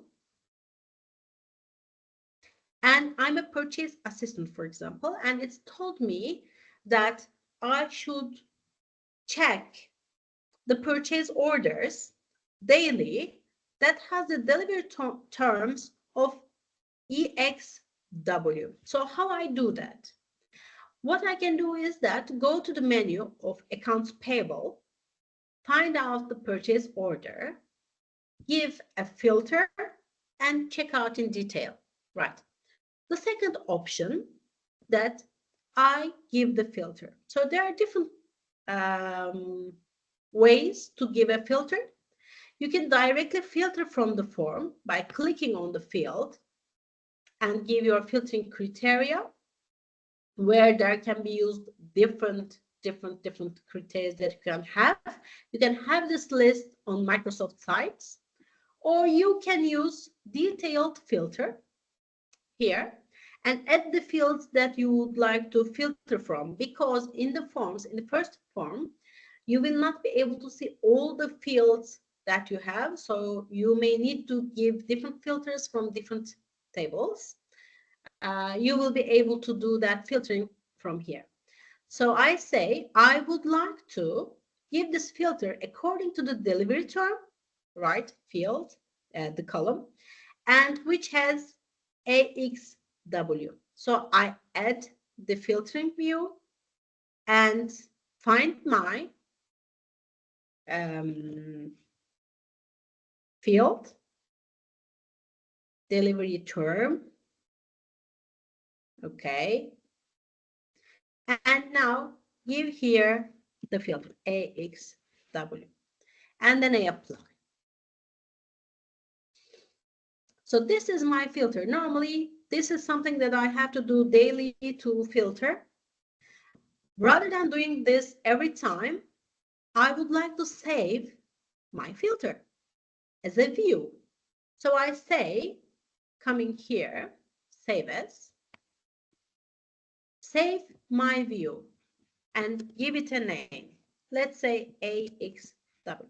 And I'm a purchase assistant, for example, and it's told me that I should check the purchase orders daily that has the delivery terms of EXW. So how I do that? What I can do is that go to the menu of accounts payable, find out the purchase order, give a filter, and check out in detail. Right. The second option that I give the filter. So there are different ways to give a filter. You can directly filter from the form by clicking on the field and give your filtering criteria, where there can be used different criteria that you can have. You can have this list on Microsoft sites, or you can use detailed filter here and add the fields that you would like to filter from, because in the forms, in the first form, you will not be able to see all the fields that you have. So you may need to give different filters from different tables. You will be able to do that filtering from here. So I say, I would like to give this filter according to the delivery term, right, field, the column, and which has AXW. So I add the filtering view and find my field, delivery term, okay, and now give here the filter AXW, and then I apply. So this is my filter. Normally, this is something that I have to do daily to filter. Rather than doing this every time, I would like to save my filter as a view. So I say, coming here, save as, save my view, and give it a name. Let's say AXW,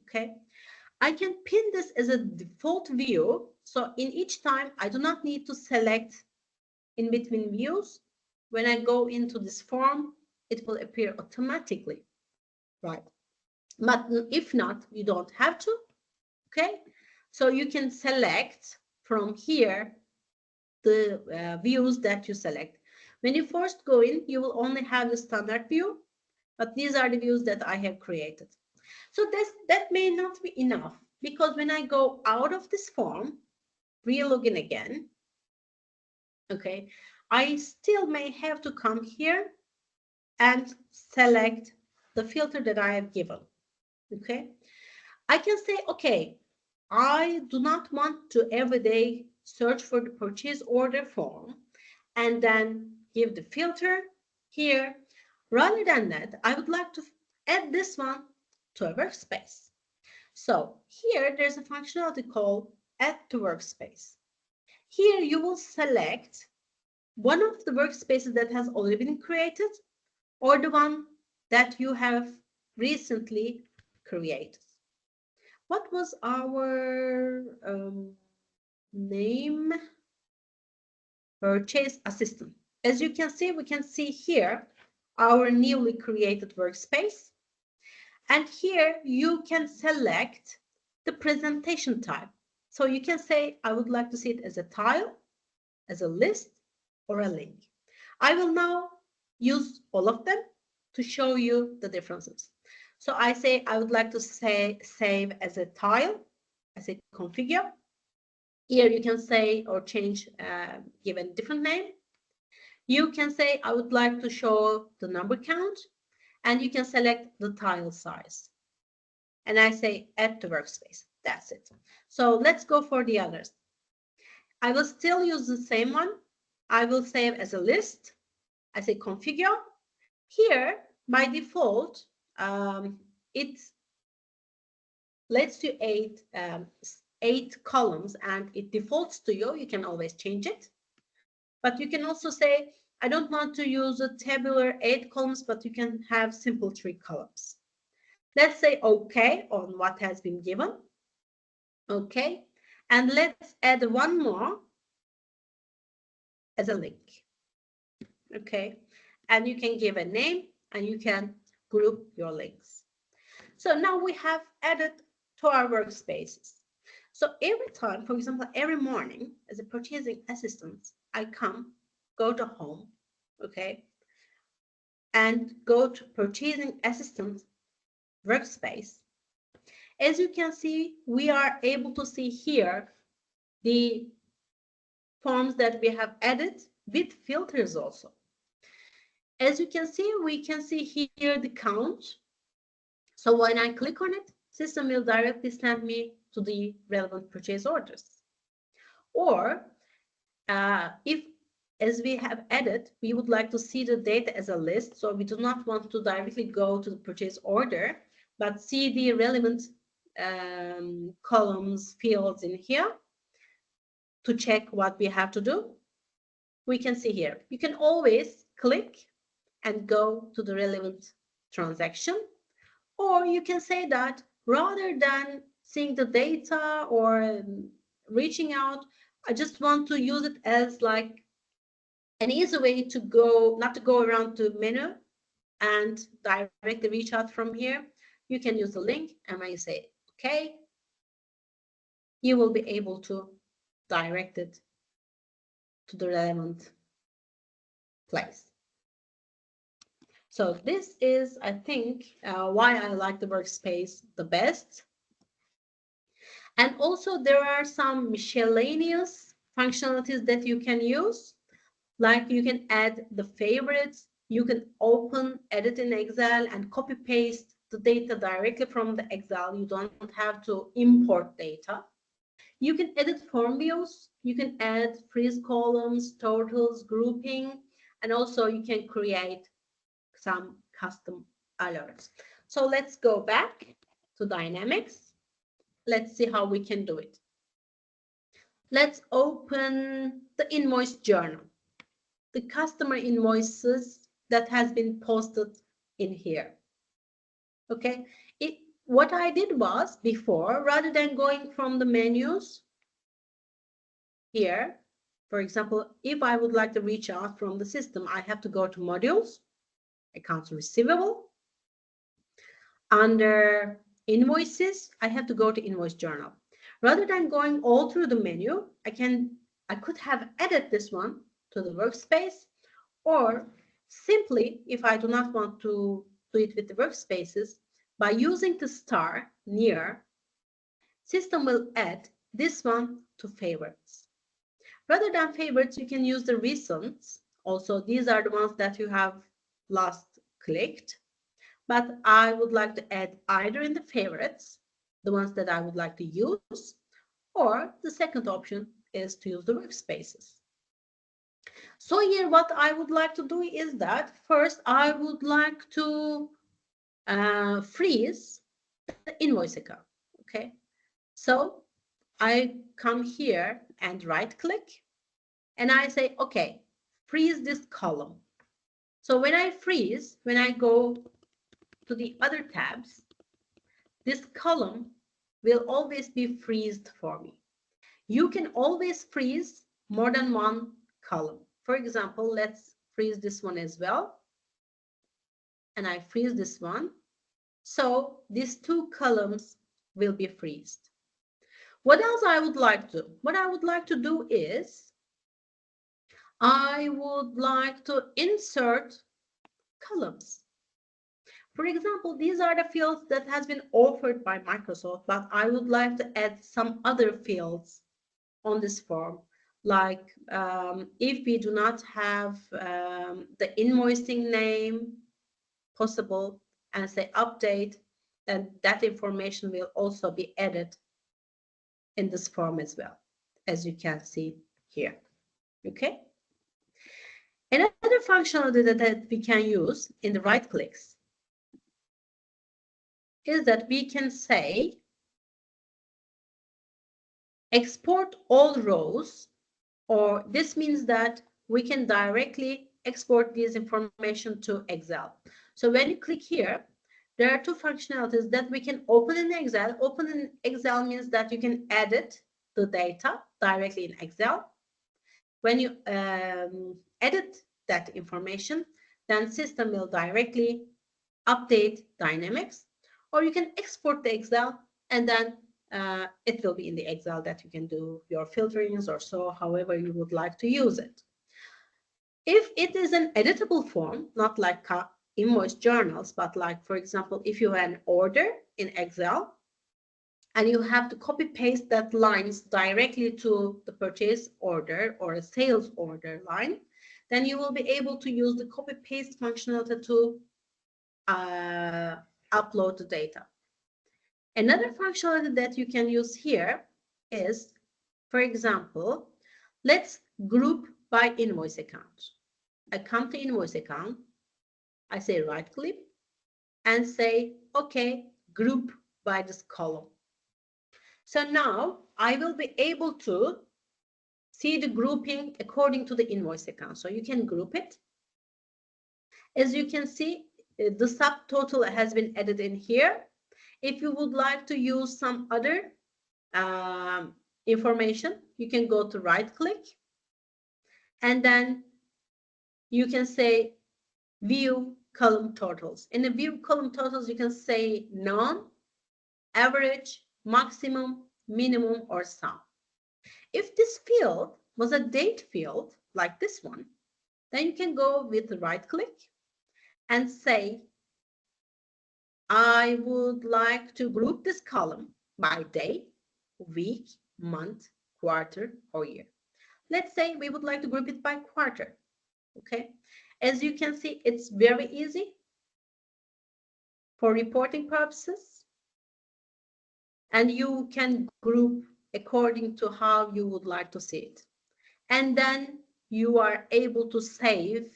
okay? I can pin this as a default view. So in each time, I do not need to select in between views. When I go into this form, it will appear automatically, right? But if not, you don't have to, okay? So you can select from here the views that you select. When you first go in, you will only have the standard view, but these are the views that I have created. So that may not be enough, because when I go out of this form, re-login again, okay, I still may have to come here and select the filter that I have given, okay? I can say, okay, I do not want to every day search for the purchase order form and then give the filter here. Rather than that, I would like to add this one to a workspace. So here there's a functionality called Add to Workspace. Here you will select one of the workspaces that has already been created or the one that you have recently created. What was our name? Purchase Assistant. As you can see, we can see here our newly created workspace. And here you can select the presentation type. So you can say, I would like to see it as a tile, as a list, or a link. I will now use all of them to show you the differences. So I say I would like to save as a tile. I say configure. Here you can say or change, give a different name. You can say I would like to show the number count, and you can select the tile size. And I say add to workspace. That's it. So let's go for the others. I will still use the same one. I will save as a list. I say configure. Here, by default, it lets you eight columns, and it defaults to you. You can always change it. But you can also say, I don't want to use a tabular 8 columns, but you can have simple 3 columns. Let's say OK on what has been given. OK. And let's add one more as a link. OK. And you can give a name, and you can group your links. So now we have added to our workspaces. So every time, for example, every morning as a purchasing assistant, I go to home, okay, and go to purchasing assistant workspace. As you can see, we are able to see here the forms that we have added with filters also. As you can see, we can see here the count. So when I click on it, system will directly send me to the relevant purchase orders. Or if, as we have added, we would like to see the data as a list, so we do not want to directly go to the purchase order, but see the relevant columns, fields in here to check what we have to do. We can see here. You can always click and go to the relevant transaction, or you can say that rather than seeing the data or reaching out, I just want to use it as like an easy way to go, not to go around the menu and directly reach out from here. You can use the link, and when you say, okay, you will be able to direct it to the relevant place. So this is, I think, why I like the workspace the best. And also there are some miscellaneous functionalities that you can use, like you can add the favorites, you can open, edit in Excel and copy paste the data directly from the Excel. You don't have to import data. You can edit form views, you can add freeze columns, totals, grouping, and also you can create some custom alerts. So let's go back to Dynamics. Let's see how we can do it. Let's open the invoice journal, the customer invoices that has been posted in here. Okay, what I did was before, rather than going from the menus here, for example, if I would like to reach out from the system, I have to go to modules, accounts receivable. Under invoices, I have to go to invoice journal. Rather than going all through the menu, I could have added this one to the workspace, or simply, if I do not want to do it with the workspaces, by using the star near, system will add this one to favorites. Rather than favorites, you can use the recents. Also, these are the ones that you have last clicked. But I would like to add either in the favorites, the ones that I would like to use, or the second option is to use the workspaces. So here what I would like to do is that first I would like to freeze the invoice account. Okay, so I come here and right click and I say, okay, freeze this column. So when I freeze, when I go to the other tabs, this column will always be freezed for me. You can always freeze more than one column. For example, let's freeze this one as well. And I freeze this one. So these two columns will be freezed. What else I would like to do? What I would like to do is I would like to insert columns. For example, these are the fields that has been offered by Microsoft, but I would like to add some other fields on this form. Like if we do not have the invoicing name possible and say update, then that information will also be added in this form as well, as you can see here. Okay. Another functionality that we can use in the right clicks is that we can say export all rows, or this means that we can directly export this information to Excel. So when you click here, there are two functionalities that we can open in Excel. Open in Excel means that you can edit the data directly in Excel. When you edit that information, then system will directly update Dynamics, or you can export the Excel and then it will be in the Excel that you can do your filterings or so, however you would like to use it. If it is an editable form, not like invoice journals, but like, for example, if you have an order in Excel and you have to copy paste that lines directly to the purchase order or a sales order line, then you will be able to use the copy paste functionality to upload the data. Another functionality that you can use here is, for example, let's group by invoice account. I come to invoice account, I say right click and say, okay, group by this column. So now I will be able to see the grouping according to the invoice account. So you can group it. As you can see, the subtotal has been added in here. If you would like to use some other information, you can go to right click and then you can say view column totals. In the view column totals, you can say none, average, maximum, minimum, or sum. If this field was a date field, like this one, then you can go with the right click and say, I would like to group this column by day, week, month, quarter, or year. Let's say we would like to group it by quarter. Okay. As you can see, it's very easy for reporting purposes. And you can group according to how you would like to see it. And then you are able to save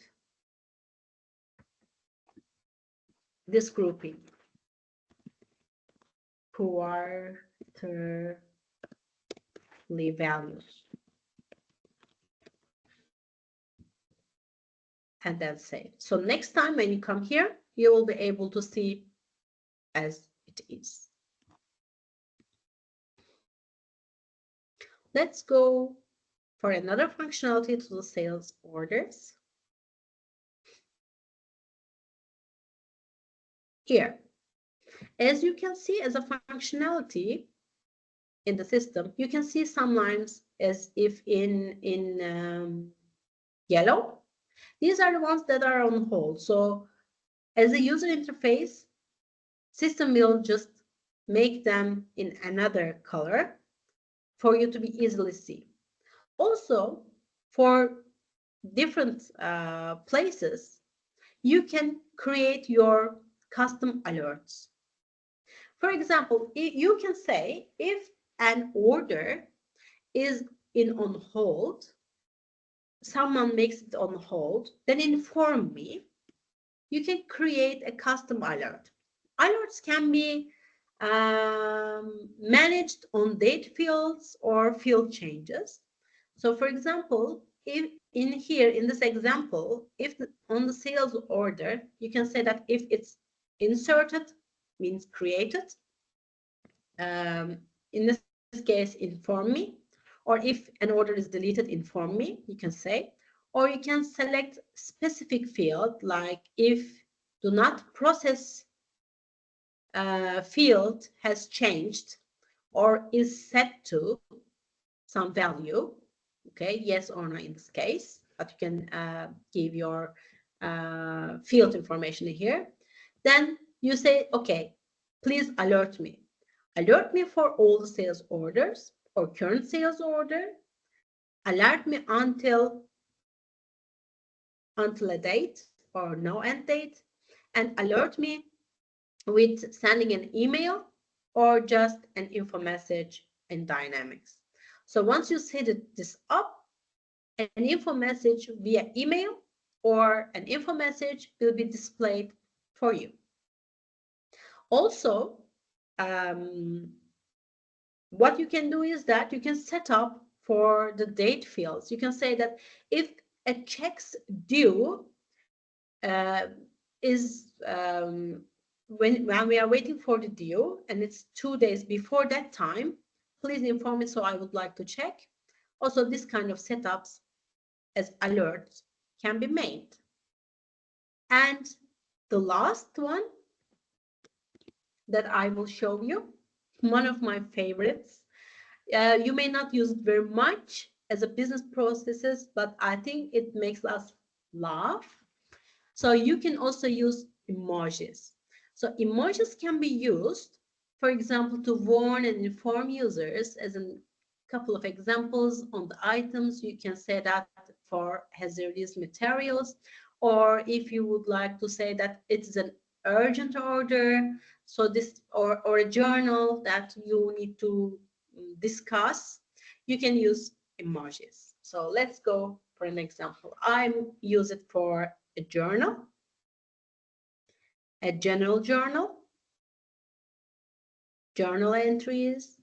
this grouping. Quarterly values. And then save. So next time when you come here, you will be able to see as it is. Let's go for another functionality to the sales orders. Here, as you can see as a functionality in the system, you can see some lines as if in yellow. These are the ones that are on hold. So as a user interface, system will just make them in another color for you to be easily see. Also, for different places, you can create your custom alerts. For example, you can say if an order is on hold, someone makes it on hold, then inform me. You can create a custom alert. Alerts can be managed on date fields or field changes. So for example, if in here, in this example, if on the sales order, you can say that if it's inserted, means created. In this case, inform me. Or if an order is deleted, inform me, you can say. Or you can select specific field, like if do not process field has changed or is set to some value, okay, yes or no in this case, but you can give your field information here. Then you say, okay, please alert me. Alert me for all the sales orders or current sales order. Alert me until a date or no end date, and alert me with sending an email or just an info message in Dynamics. So once you set this up, an info message via email or an info message will be displayed for you. Also, what you can do is that you can set up for the date fields. You can say that if a check's due is when we are waiting for the due and it's 2 days before that time, please inform me so I would like to check. Also, this kind of setups as alerts can be made. And the last one that I will show you, one of my favorites. You may not use it very much as a business processes, but I think it makes us laugh. So you can also use emojis. So emojis can be used, for example, to warn and inform users. As a couple of examples on the items, you can say that for hazardous materials, or if you would like to say that it's an urgent order, so this or a journal that you need to discuss, you can use emojis. So let's go for an example. I use it for a journal, a general journal, journal entries,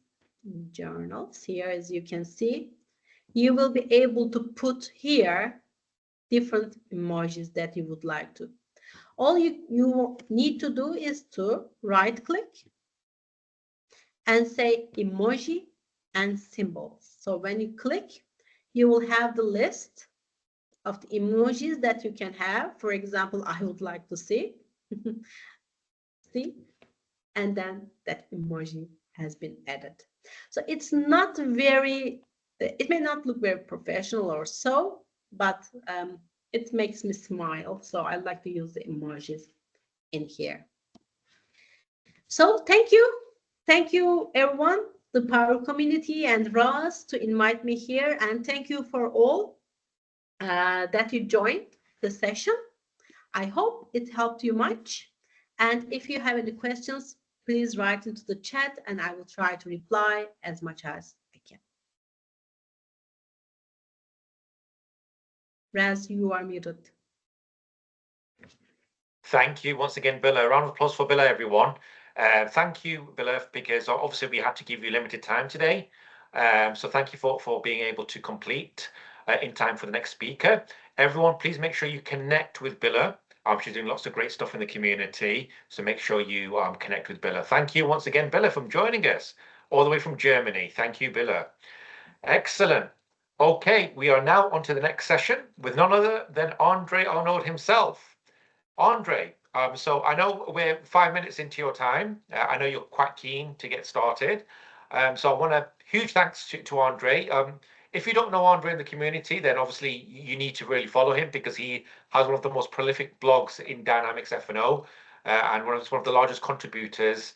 journals. Here, as you can see, you will be able to put here different emojis that you would like to. All you need to do is to right click and say emoji and symbols. So when you click, you will have the list of the emojis that you can have. For example, I would like to see, see, and then that emoji has been added. So it's not very, it may not look very professional or so, but it makes me smile. So I like to use the emojis in here. So thank you. Thank you, everyone, the Power community and Raz to invite me here. And thank you for all that you joined the session. I hope it helped you much. And if you have any questions, please write into the chat and I will try to reply as much as I can. Raz, you are muted. Thank you once again, Billur. A round of applause for Billur, everyone. Thank you, Billur, because obviously we had to give you limited time today. So thank you for being able to complete in time for the next speaker. Everyone, please make sure you connect with Billur. She's doing lots of great stuff in the community, so make sure you connect with Billur. Thank you once again, Billur, for joining us all the way from Germany. Thank you, Billur. Excellent. Okay, we are now on to the next session with none other than Andre Arnaud himself. Andre, so I know we're 5 minutes into your time. I know you're quite keen to get started. So I want a huge thanks to Andre. If you don't know Andre in the community, then obviously you need to really follow him because he has one of the most prolific blogs in Dynamics F&O and one of the largest contributors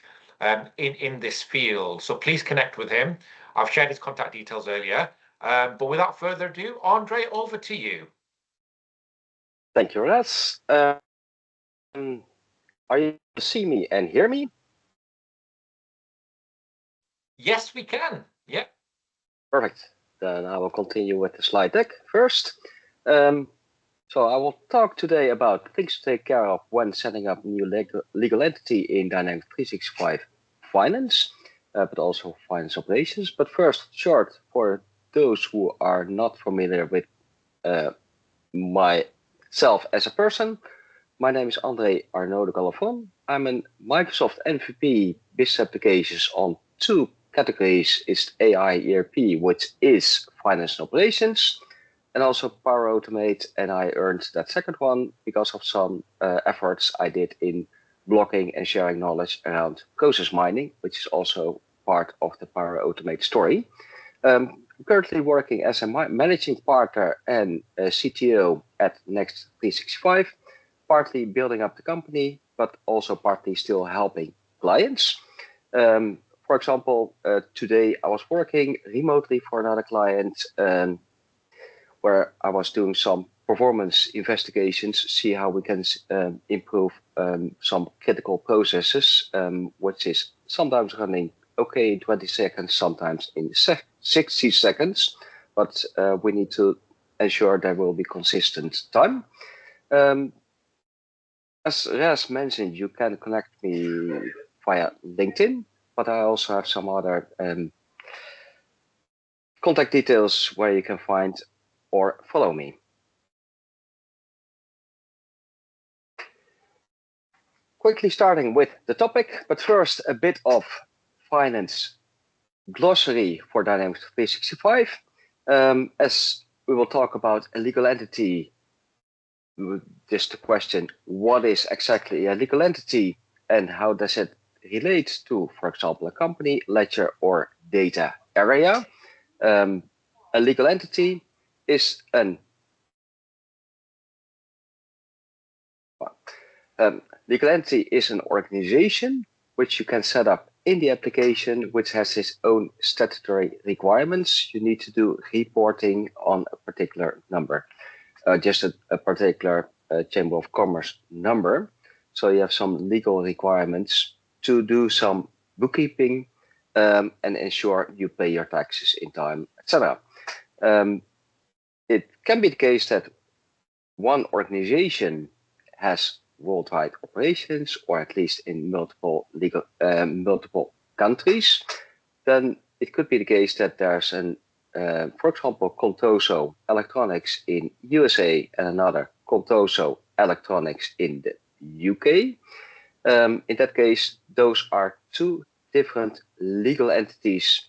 in this field. So please connect with him. I've shared his contact details earlier. But without further ado, Andre, over to you. Thank you, Raz. Are you able to see me and hear me? Yes, we can. Yeah. Perfect. Then I will continue with the slide deck first. So I will talk today about things to take care of when setting up a new legal entity in Dynamics 365 Finance, but also finance operations. But first, short for those who are not familiar with myself as a person. My name is Andre Arnaud de Galafon. I'm a Microsoft MVP business applications on two categories. It's AI ERP, which is finance and operations, and also Power Automate. And I earned that second one because of some efforts I did in blocking and sharing knowledge around process mining, which is also part of the Power Automate story. I'm currently working as a managing partner and CTO at Next 365, partly building up the company, but also partly still helping clients. For example, today I was working remotely for another client where I was doing some performance investigations, see how we can improve some critical processes, which is sometimes running okay in 20 seconds, sometimes in 60 seconds, but we need to ensure there will be consistent time. As Raz mentioned, you can connect me via LinkedIn, but I also have some other contact details where you can find or follow me. Quickly starting with the topic, but first a bit of finance glossary for Dynamics 365. As we will talk about a legal entity, just the question, what is exactly a legal entity and how does it relate to, for example, a company, ledger, or data area? A legal entity is legal entity is an organization which you can set up in the application, which has its own statutory requirements. You need to do reporting on a particular number, just a particular Chamber of Commerce number. So you have some legal requirements to do some bookkeeping and ensure you pay your taxes in time, etc. It can be the case that one organization has worldwide operations, or at least in multiple countries. Then it could be the case that there's for example, Contoso Electronics in USA and another Contoso Electronics in the UK. In that case, those are two different legal entities.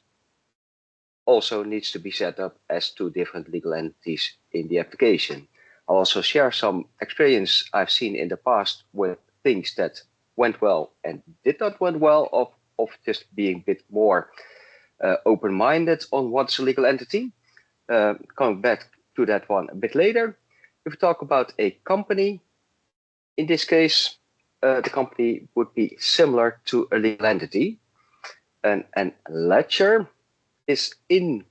Also needs to be set up as two different legal entities in the application. I'll also share some experience I've seen in the past with things that went well and did not went well of of just being a bit more open-minded on what's a legal entity. Coming back to that one a bit later. If we talk about a company, in this case, the company would be similar to a legal entity. And ledger is in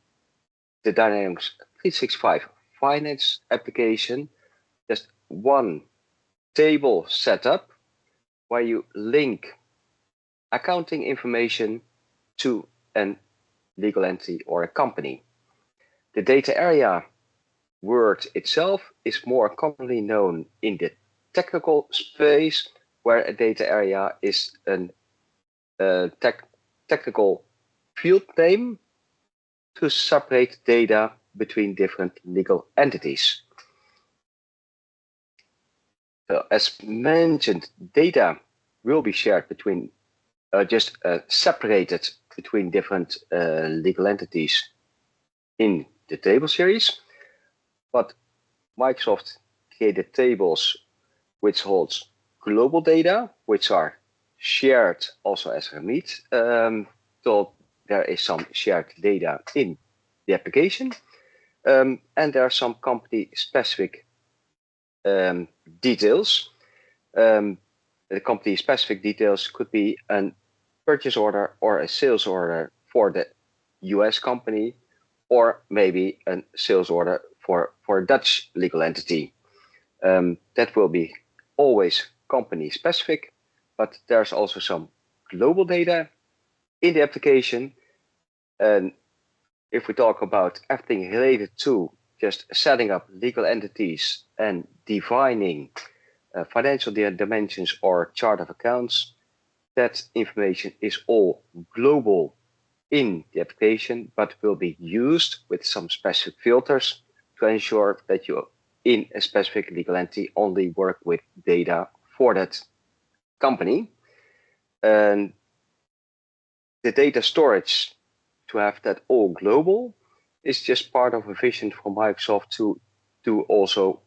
the Dynamics 365 Finance application, just one table setup where you link accounting information to a legal entity or a company. The data area word itself is more commonly known in the technical space, where a data area is a technical field name to separate data between different legal entities. So as mentioned, data will be shared between, separated between different legal entities in the table series. But Microsoft created tables which holds global data, which are shared also as Ramit. So there is some shared data in the application. And there are some company specific details. The company specific details could be a purchase order or a sales order for the US company, or maybe a sales order for a Dutch legal entity. That will be always company specific, but there's also some global data in the application. And if we talk about everything related to just setting up legal entities and defining financial dimensions or chart of accounts, that information is all global in the application, but will be used with some specific filters to ensure that you in a specific legal entity only work with data for that company. And the data storage, to have that all global, is just part of a vision for Microsoft to do also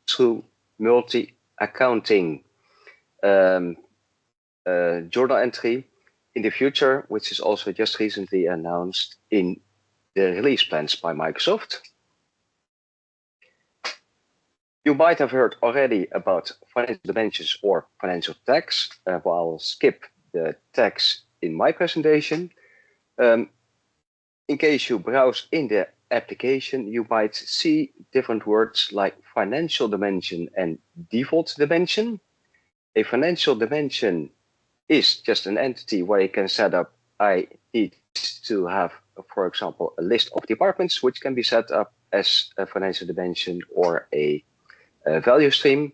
through multi-accounting journal entry in the future, which is also just recently announced in the release plans by Microsoft. You might have heard already about financial dimensions or financial tax. I'll skip the tax in my presentation. In case you browse in the application, you might see different words like financial dimension and default dimension. A financial dimension is just an entity where you can set up, I need to have, for example, a list of departments, which can be set up as a financial dimension or a value stream.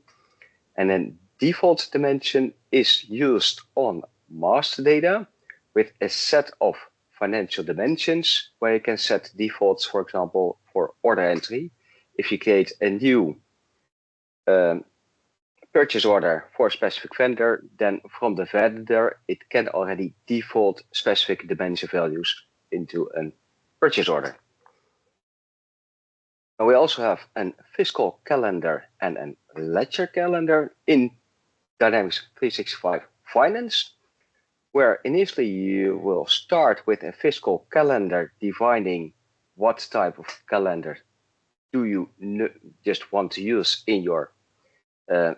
And then default dimension is used on master data with a set of financial dimensions where you can set defaults, for example, for order entry. If you create a new purchase order for a specific vendor, then from the vendor, it can already default specific dimension values into a purchase order. And we also have a fiscal calendar and a ledger calendar in Dynamics 365 Finance, where initially you will start with a fiscal calendar defining what type of calendar do you just want to use in your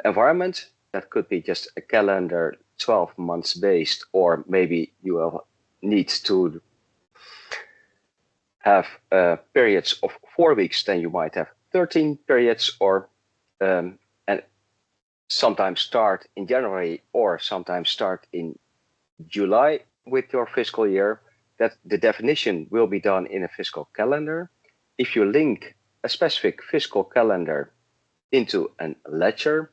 environment. That could be just a calendar 12 months based, or maybe you will need to have periods of 4 weeks, then you might have 13 periods, or and sometimes start in January or sometimes start in July with your fiscal year. That the definition will be done in a fiscal calendar. If you link a specific fiscal calendar into a ledger,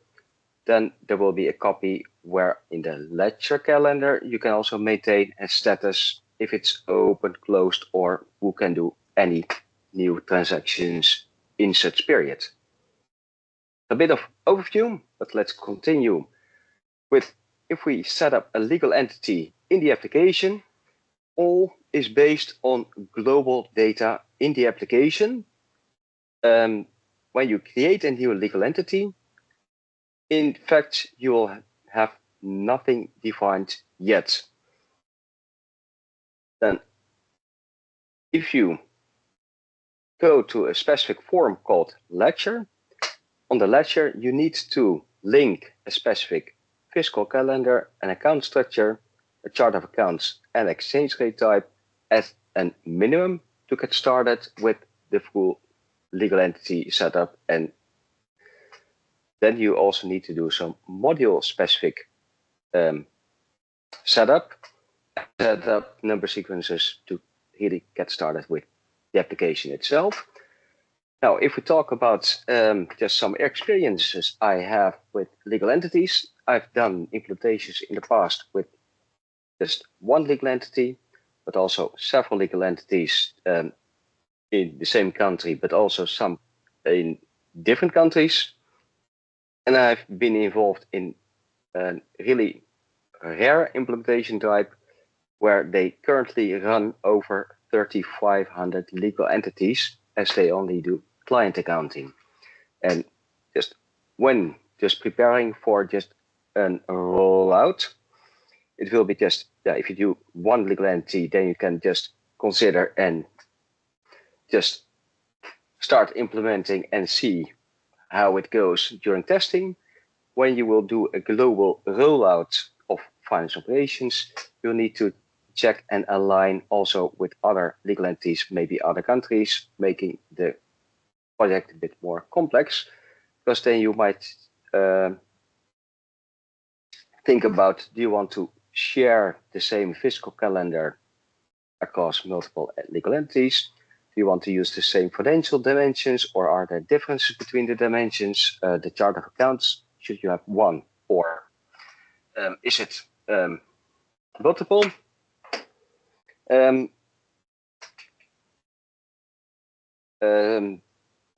then there will be a copy where in the ledger calendar you can also maintain a status if it's open, closed, or who can do any new transactions in such period. A bit of overview, but let's continue with, if we set up a legal entity in the application, all is based on global data in the application. When you create a new legal entity, in fact, you will have nothing defined yet. Then if you go to a specific form called ledger, on the ledger you need to link a specific fiscal calendar, an account structure, a chart of accounts, and exchange rate type as a minimum to get started with the full legal entity setup. And then you also need to do some module specific setup number sequences to really get started with the application itself. Now, if we talk about just some experiences I have with legal entities, I've done implementations in the past with just one legal entity, but also several legal entities in the same country, but also some in different countries. And I've been involved in a really rare implementation type where they currently run over 3,500 legal entities as they only do client accounting. And just when just preparing for just a rollout, it will be just, if you do one legal entity, then you can just consider and just start implementing and see how it goes during testing. When you will do a global rollout of finance operations, you'll need to check and align also with other legal entities, maybe other countries, making the project a bit more complex, because then you might think about, do you want to share the same fiscal calendar across multiple legal entities? Do you want to use the same financial dimensions, or are there differences between the dimensions? The chart of accounts, should you have one, or is it multiple? I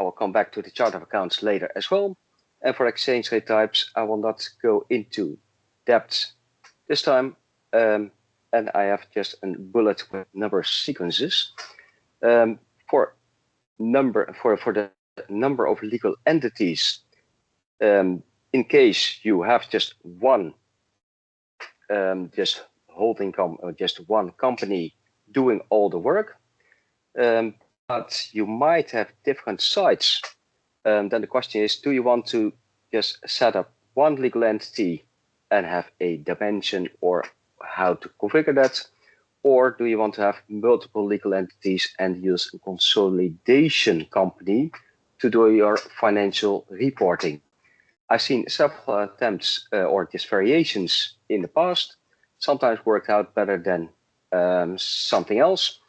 will come back to the chart of accounts later as well. And for exchange rate types, I will not go into depth this time. And I have just a bullet with number sequences. For the number of legal entities, in case you have just one just holding just one company doing all the work, but you might have different sites. Then the question is, do you want to just set up one legal entity and have a dimension, or how to configure that? Or do you want to have multiple legal entities and use a consolidation company to do your financial reporting? I've seen several attempts or just variations in the past. Sometimes worked out better than something else.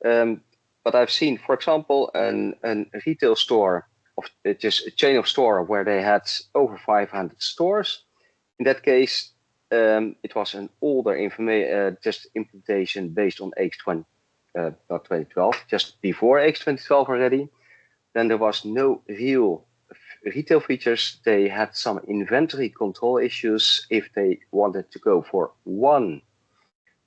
But I've seen, for example, a retail store, of just a chain of store where they had over 500 stores. In that case, it was an older just implementation based on H20, not 2012, just before H2012 already. Then there was no real retail features. They had some inventory control issues if they wanted to go for one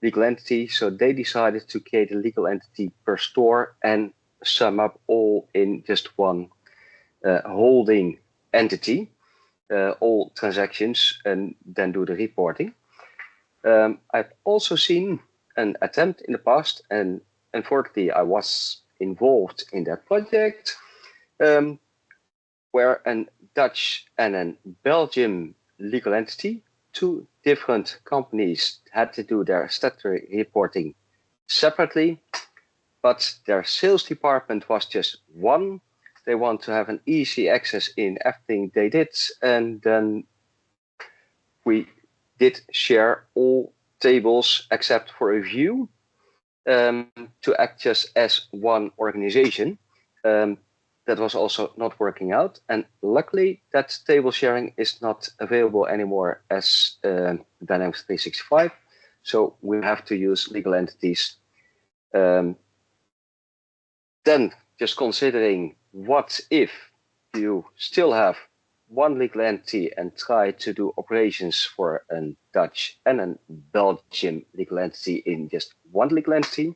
legal entity. So they decided to create a legal entity per store and sum up all in just one holding entity, all transactions, and then do the reporting. I've also seen an attempt in the past, and unfortunately I was involved in that project, where a Dutch and a Belgian legal entity, two different companies, had to do their statutory reporting separately, but their sales department was just one. They want to have an easy access in everything they did, and then we did share all tables except for a view to act just as one organization. That was also not working out, and luckily that table sharing is not available anymore as Dynamics 365, so we have to use legal entities. Then just considering, what if you still have one legal entity and try to do operations for a Dutch and a Belgian legal entity in just one legal entity?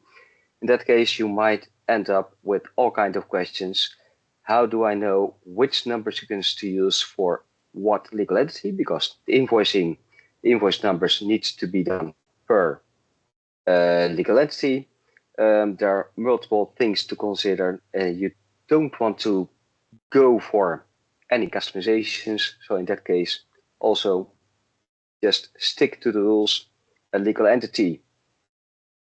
In that case, you might end up with all kinds of questions. How do I know which number sequence to use for what legal entity? Because the invoice numbers needs to be done per legal entity, there are multiple things to consider. You don't want to go for any customizations. So in that case, also just stick to the rules. A legal entity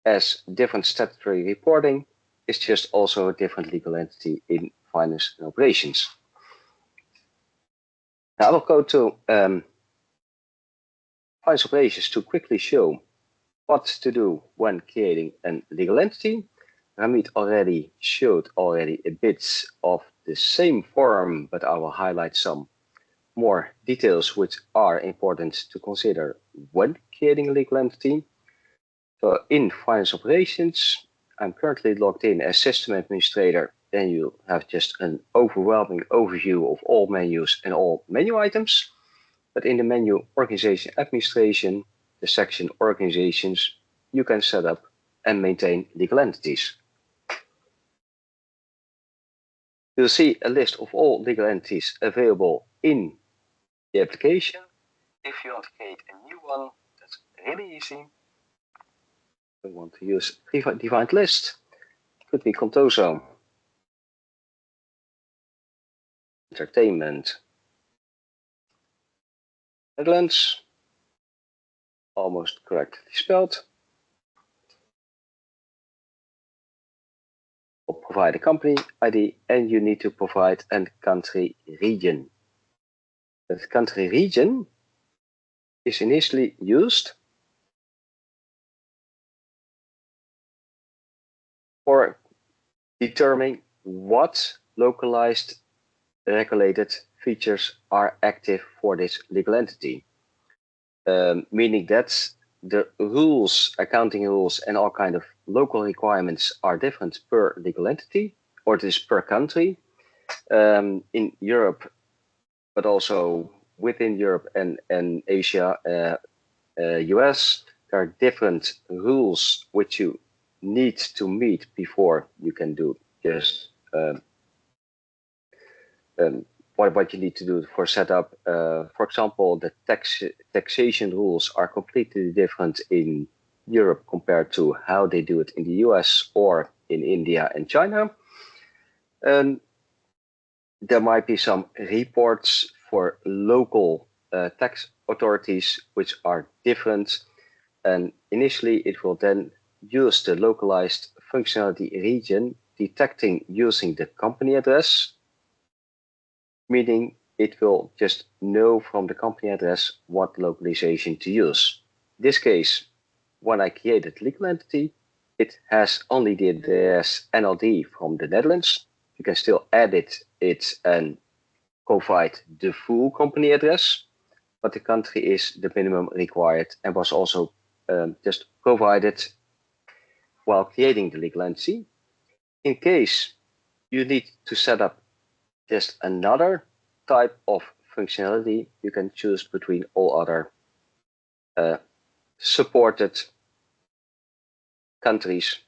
as different statutory reporting is just also a different legal entity in finance and operations. Now I will go to finance operations to quickly show what to do when creating a legal entity. Ramit already showed a bit of the same form, but I will highlight some more details which are important to consider when creating a legal entity. So in finance operations, I'm currently logged in as system administrator. Then you have just an overwhelming overview of all menus and all menu items. But in the menu organization administration, the section organizations, you can set up and maintain legal entities. You'll see a list of all legal entities available in the application. If you want to create a new one, that's really easy. We want to use defined list. Could be Contoso, entertainment, Netherlands, almost correctly spelled. We'll provide a company ID and you need to provide a country region. That country region is initially used for determining what localized regulated features are active for this legal entity. Meaning that the rules, accounting rules, and all kind of local requirements are different per legal entity, or it is per country. In Europe, but also within Europe and Asia, US, there are different rules which you need to meet before you can do just what you need to do for setup. For example, the taxation rules are completely different in Europe compared to how they do it in the US or in India and China. And there might be some reports for local tax authorities which are different. And initially, it will then use the localized functionality region detecting using the company address, meaning it will just know from the company address what localization to use. In this case, when I created legal entity, it has only the address NLD from the Netherlands. You can still edit it and provide the full company address, but the country is the minimum required and was also just provided while creating the legal entity. In case you need to set up just another type of functionality, you can choose between all other supported countries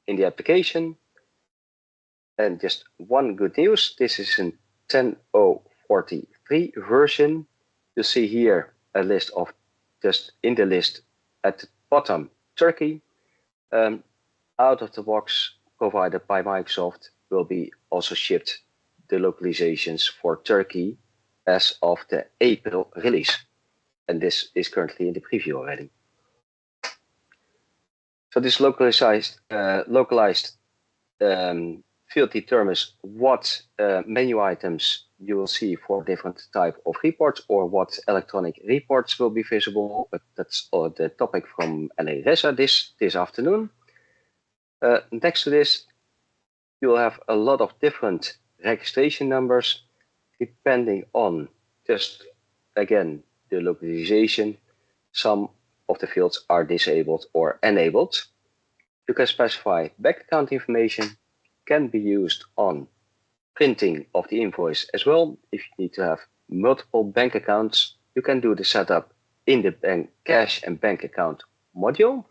in the application. And just one good news, this is a 10.043 version. You see here a list of, just in the list at the bottom, Turkey. Out of the box provided by Microsoft will be also shipped the localizations for Turkey as of the April release. And this is currently in the preview already. So this localized field determines what menu items you will see for different type of reports or what electronic reports will be visible. But that's the topic from Alireza this afternoon. Next to this, you'll have a lot of different registration numbers depending on just, again, the localization. Some of the fields are disabled or enabled. You can specify bank account information, can be used on printing of the invoice as well. If you need to have multiple bank accounts, you can do the setup in the bank cash and bank account module.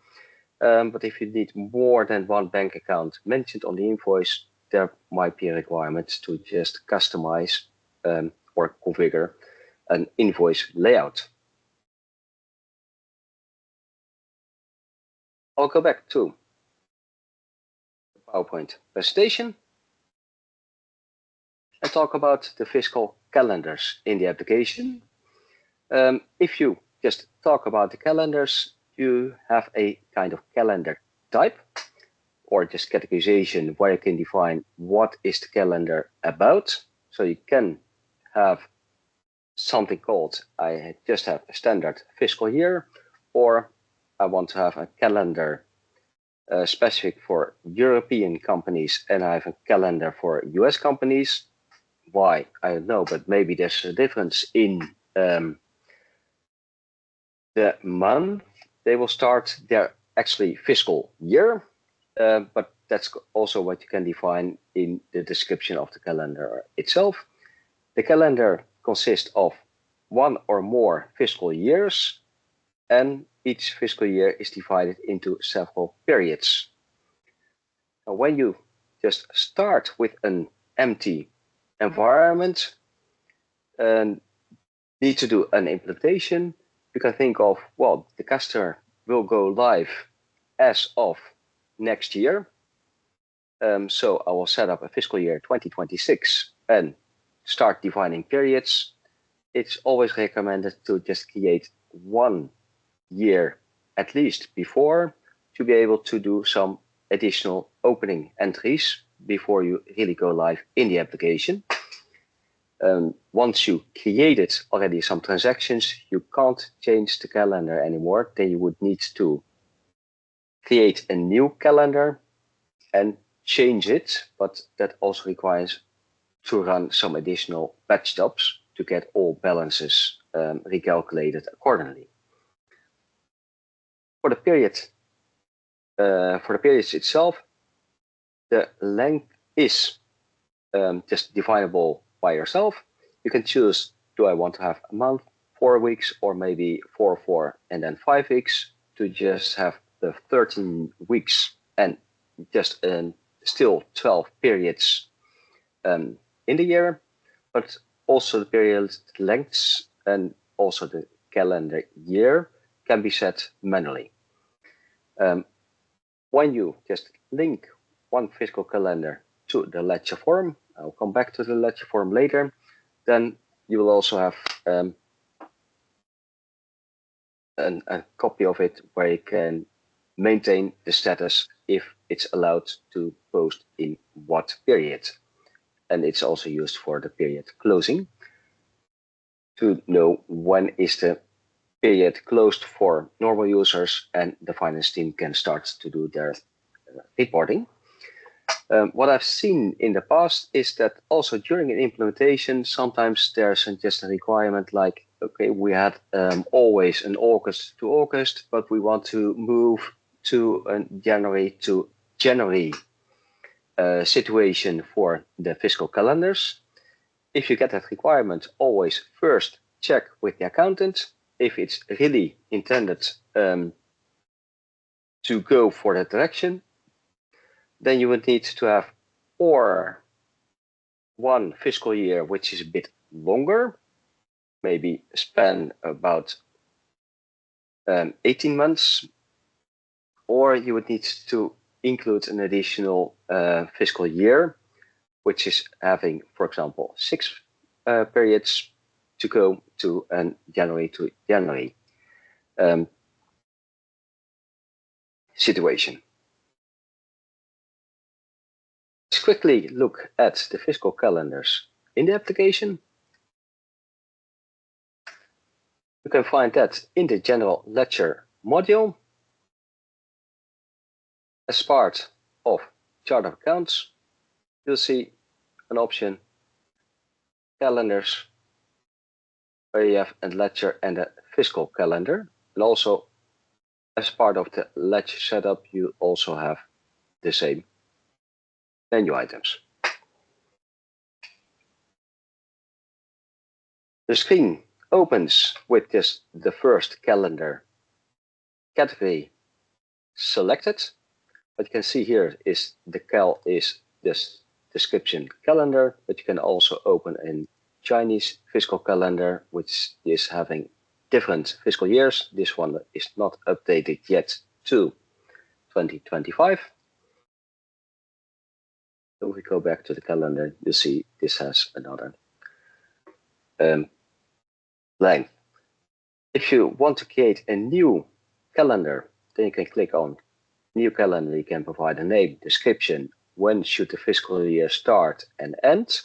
But if you need more than one bank account mentioned on the invoice, there might be a requirement to just customize or configure an invoice layout. I'll go back to the PowerPoint presentation and talk about the fiscal calendars in the application. If you just talk about the calendars, you have a kind of calendar type or just categorization where you can define what is the calendar about. So you can have something called, I just have a standard fiscal year, or I want to have a calendar specific for European companies and I have a calendar for US companies. Why? I don't know, but maybe there's a difference in the month they will start their actually fiscal year, but that's also what you can define in the description of the calendar itself. The calendar consists of one or more fiscal years, and each fiscal year is divided into several periods. Now, when you just start with an empty environment and need to do an implementation, you can think of, well, the customer will go live as of next year. So I will set up a fiscal year 2026 and start defining periods. It's always recommended to just create 1 year at least before to be able to do some additional opening entries before you really go live in the application. Once you created already some transactions, you can't change the calendar anymore. Then you would need to create a new calendar and change it, but that also requires to run some additional batch jobs to get all balances recalculated accordingly. For the periods itself, the length is just definable by yourself. You can choose, do I want to have a month, 4 weeks, or maybe 4, and then 5 weeks to just have the 13 weeks and just still 12 periods in the year, but also the period lengths and also the calendar year can be set manually. When you just link one fiscal calendar to the ledger form, I'll come back to the ledger form later, then you will also have a copy of it where you can maintain the status if it's allowed to post in what period. And it's also used for the period closing to know when is the period closed for normal users and the finance team can start to do their reporting. What I've seen in the past is that also during an implementation, sometimes there's just a requirement like, okay, we had always an August to August, but we want to move to a January to January situation for the fiscal calendars. If you get that requirement, always first check with the accountant if it's really intended to go for that direction. Then you would need to have or one fiscal year which is a bit longer, maybe span about 18 months, or you would need to include an additional fiscal year, which is having, for example, 6 periods to go to an January to January situation. Let's quickly look at the fiscal calendars in the application. You can find that in the General Ledger module. As part of Chart of Accounts, you'll see an option, Calendars, where you have a ledger and a fiscal calendar. And also, as part of the ledger setup, you also have the same menu items. The screen opens with just the first calendar category selected. What you can see here is the cal is this description calendar, but you can also open a Chinese fiscal calendar, which is having different fiscal years. This one is not updated yet to 2025. So if we go back to the calendar, you see this has another length. If you want to create a new calendar, then you can click on New Calendar. You can provide a name, description, when should the fiscal year start and end,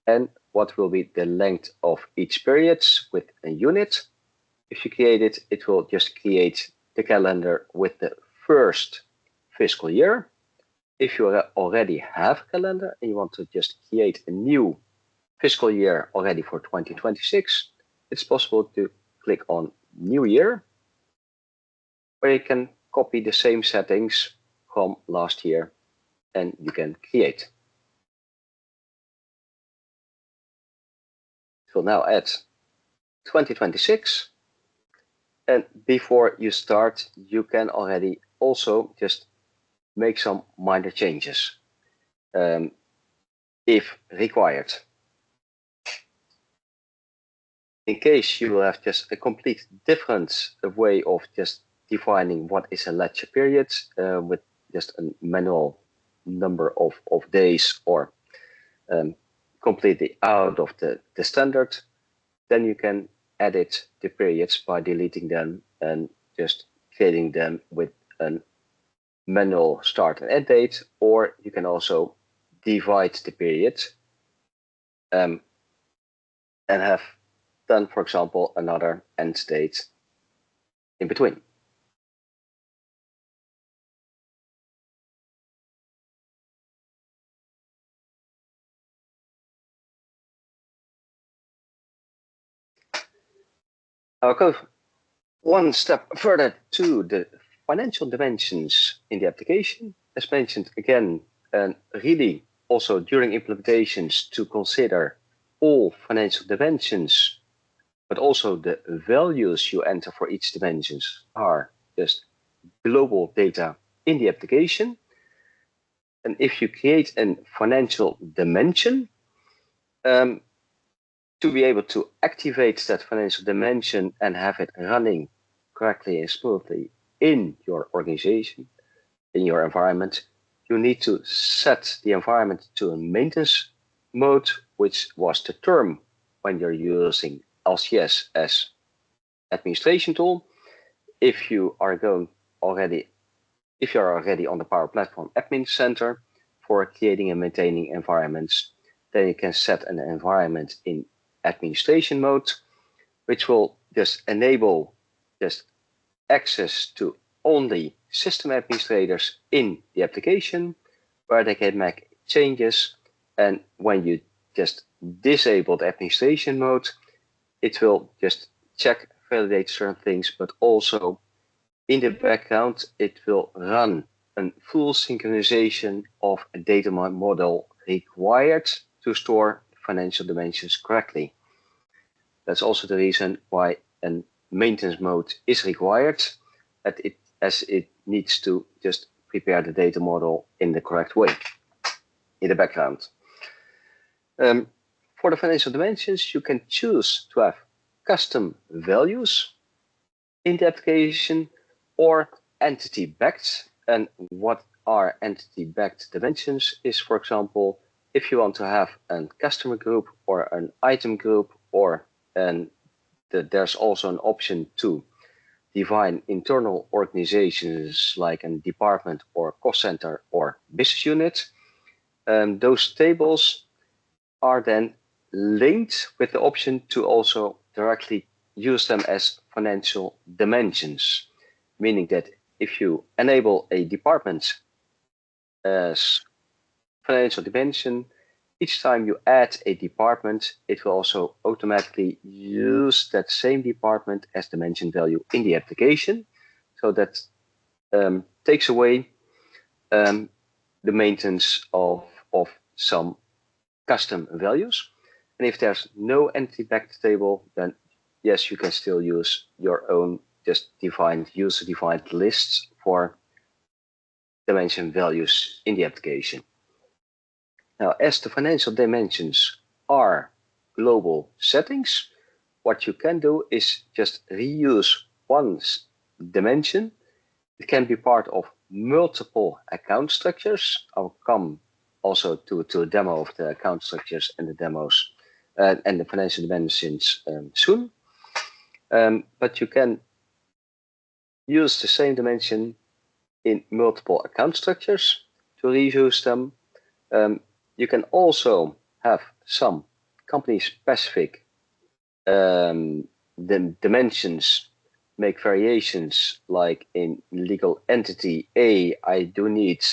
and what will be the length of each period with a unit. If you create it, it will just create the calendar with the first fiscal year. If you already have a calendar and you want to just create a new fiscal year already for 2026, it's possible to click on New Year, where you can copy the same settings from last year and you can create. So now add 2026, and before you start, you can already also just make some minor changes if required. In case you will have just a complete different way of just defining what is a ledger period with just a manual number of days or completely out of the standard, then you can edit the periods by deleting them and just creating them with a manual start and end date, or you can also divide the period and have done, for example, another end date in between. I'll go one step further to the financial dimensions in the application. As mentioned again, and really also during implementations to consider all financial dimensions, but also the values you enter for each dimensions are just global data in the application. And if you create a financial dimension, to be able to activate that financial dimension and have it running correctly and smoothly in your organization, in your environment, you need to set the environment to a maintenance mode, which was the term when you're using LCS as administration tool. If you are already on the Power Platform Admin Center for creating and maintaining environments, then you can set an environment in administration mode, which will just enable just access to only system administrators in the application, where they can make changes. And when you just disable the administration mode, it will just check, validate certain things, but also in the background, it will run a full synchronization of a data model required to store financial dimensions correctly. That's also the reason why a maintenance mode is required, as it needs to just prepare the data model in the correct way in the background. For the financial dimensions, you can choose to have custom values in the application or entity-backed. And what are entity-backed dimensions is, for example, if you want to have a customer group or an item group, there's also an option to define internal organizations like a department or cost center or business unit. Those tables are then linked with the option to also directly use them as financial dimensions, meaning that if you enable a department as financial dimension, each time you add a department, it will also automatically use that same department as dimension value in the application. So that takes away the maintenance of some custom values. And if there's no entity-backed table, then yes, you can still use your own just user-defined lists for dimension values in the application. Now, as the financial dimensions are global settings, what you can do is just reuse one dimension. It can be part of multiple account structures. I'll come also to a demo of the account structures and the demos and the financial dimensions soon. But you can use the same dimension in multiple account structures to reuse them. You can also have some company-specific dimensions, make variations, like in legal entity A, I do need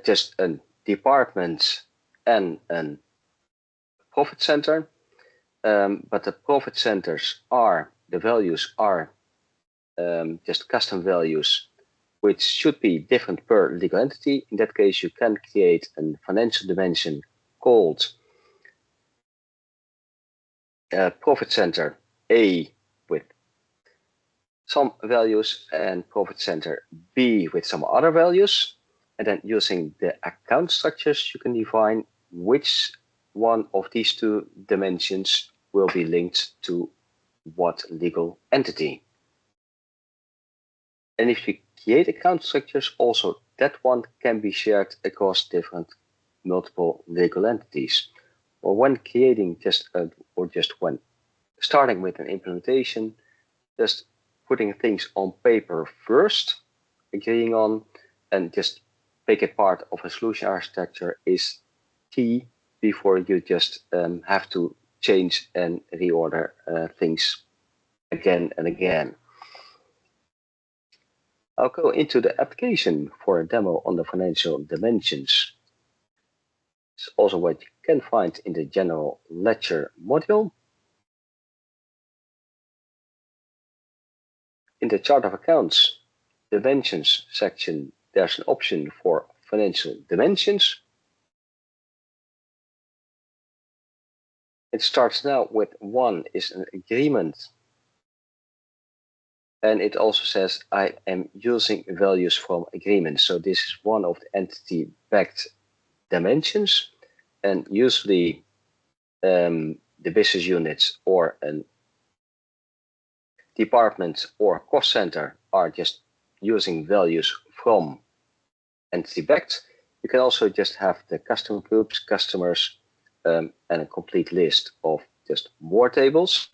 just a department and a profit center, but the profit centers the values are just custom values, which should be different per legal entity. In that case, you can create a financial dimension called profit center A with some values and profit center B with some other values. And then using the account structures, you can define which one of these two dimensions will be linked to what legal entity. And if you create account structures, also that one can be shared across different multiple legal entities. Or when creating when starting with an implementation, just putting things on paper first, agreeing on, and just make it part of a solution architecture is key before you just have to change and reorder things again and again. I'll go into the application for a demo on the financial dimensions. It's also what you can find in the general ledger module. In the chart of accounts dimensions section, there's an option for financial dimensions. It starts now with one is an agreement. And it also says I am using values from agreement. So this is one of the entity-backed dimensions. And usually the business units or a department or cost center are just using values from entity-backed. You can also just have the customer groups, customers, and a complete list of just more tables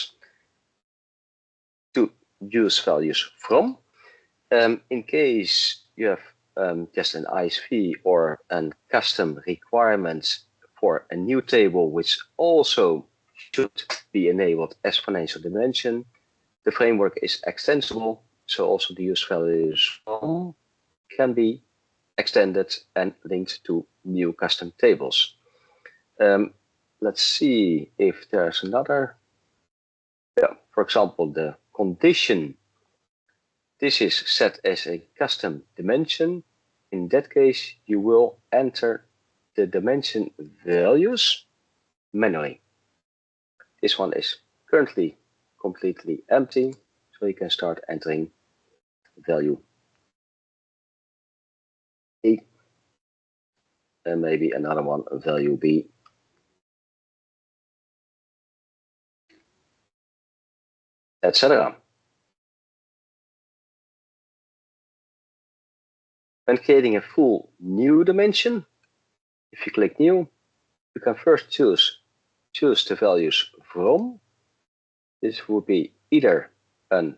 to use values from. In case you have just an ISV or a custom requirement for a new table, which also should be enabled as financial dimension, the framework is extensible, so also the use values from can be extended and linked to new custom tables. Let's see if there's another. Yeah, for example, the condition. This is set as a custom dimension. In that case, you will enter the dimension values manually. This one is currently completely empty, so you can start entering value A and maybe another one, value B. Etc. When creating a full new dimension, if you click new, you can first choose the values from. This would be either a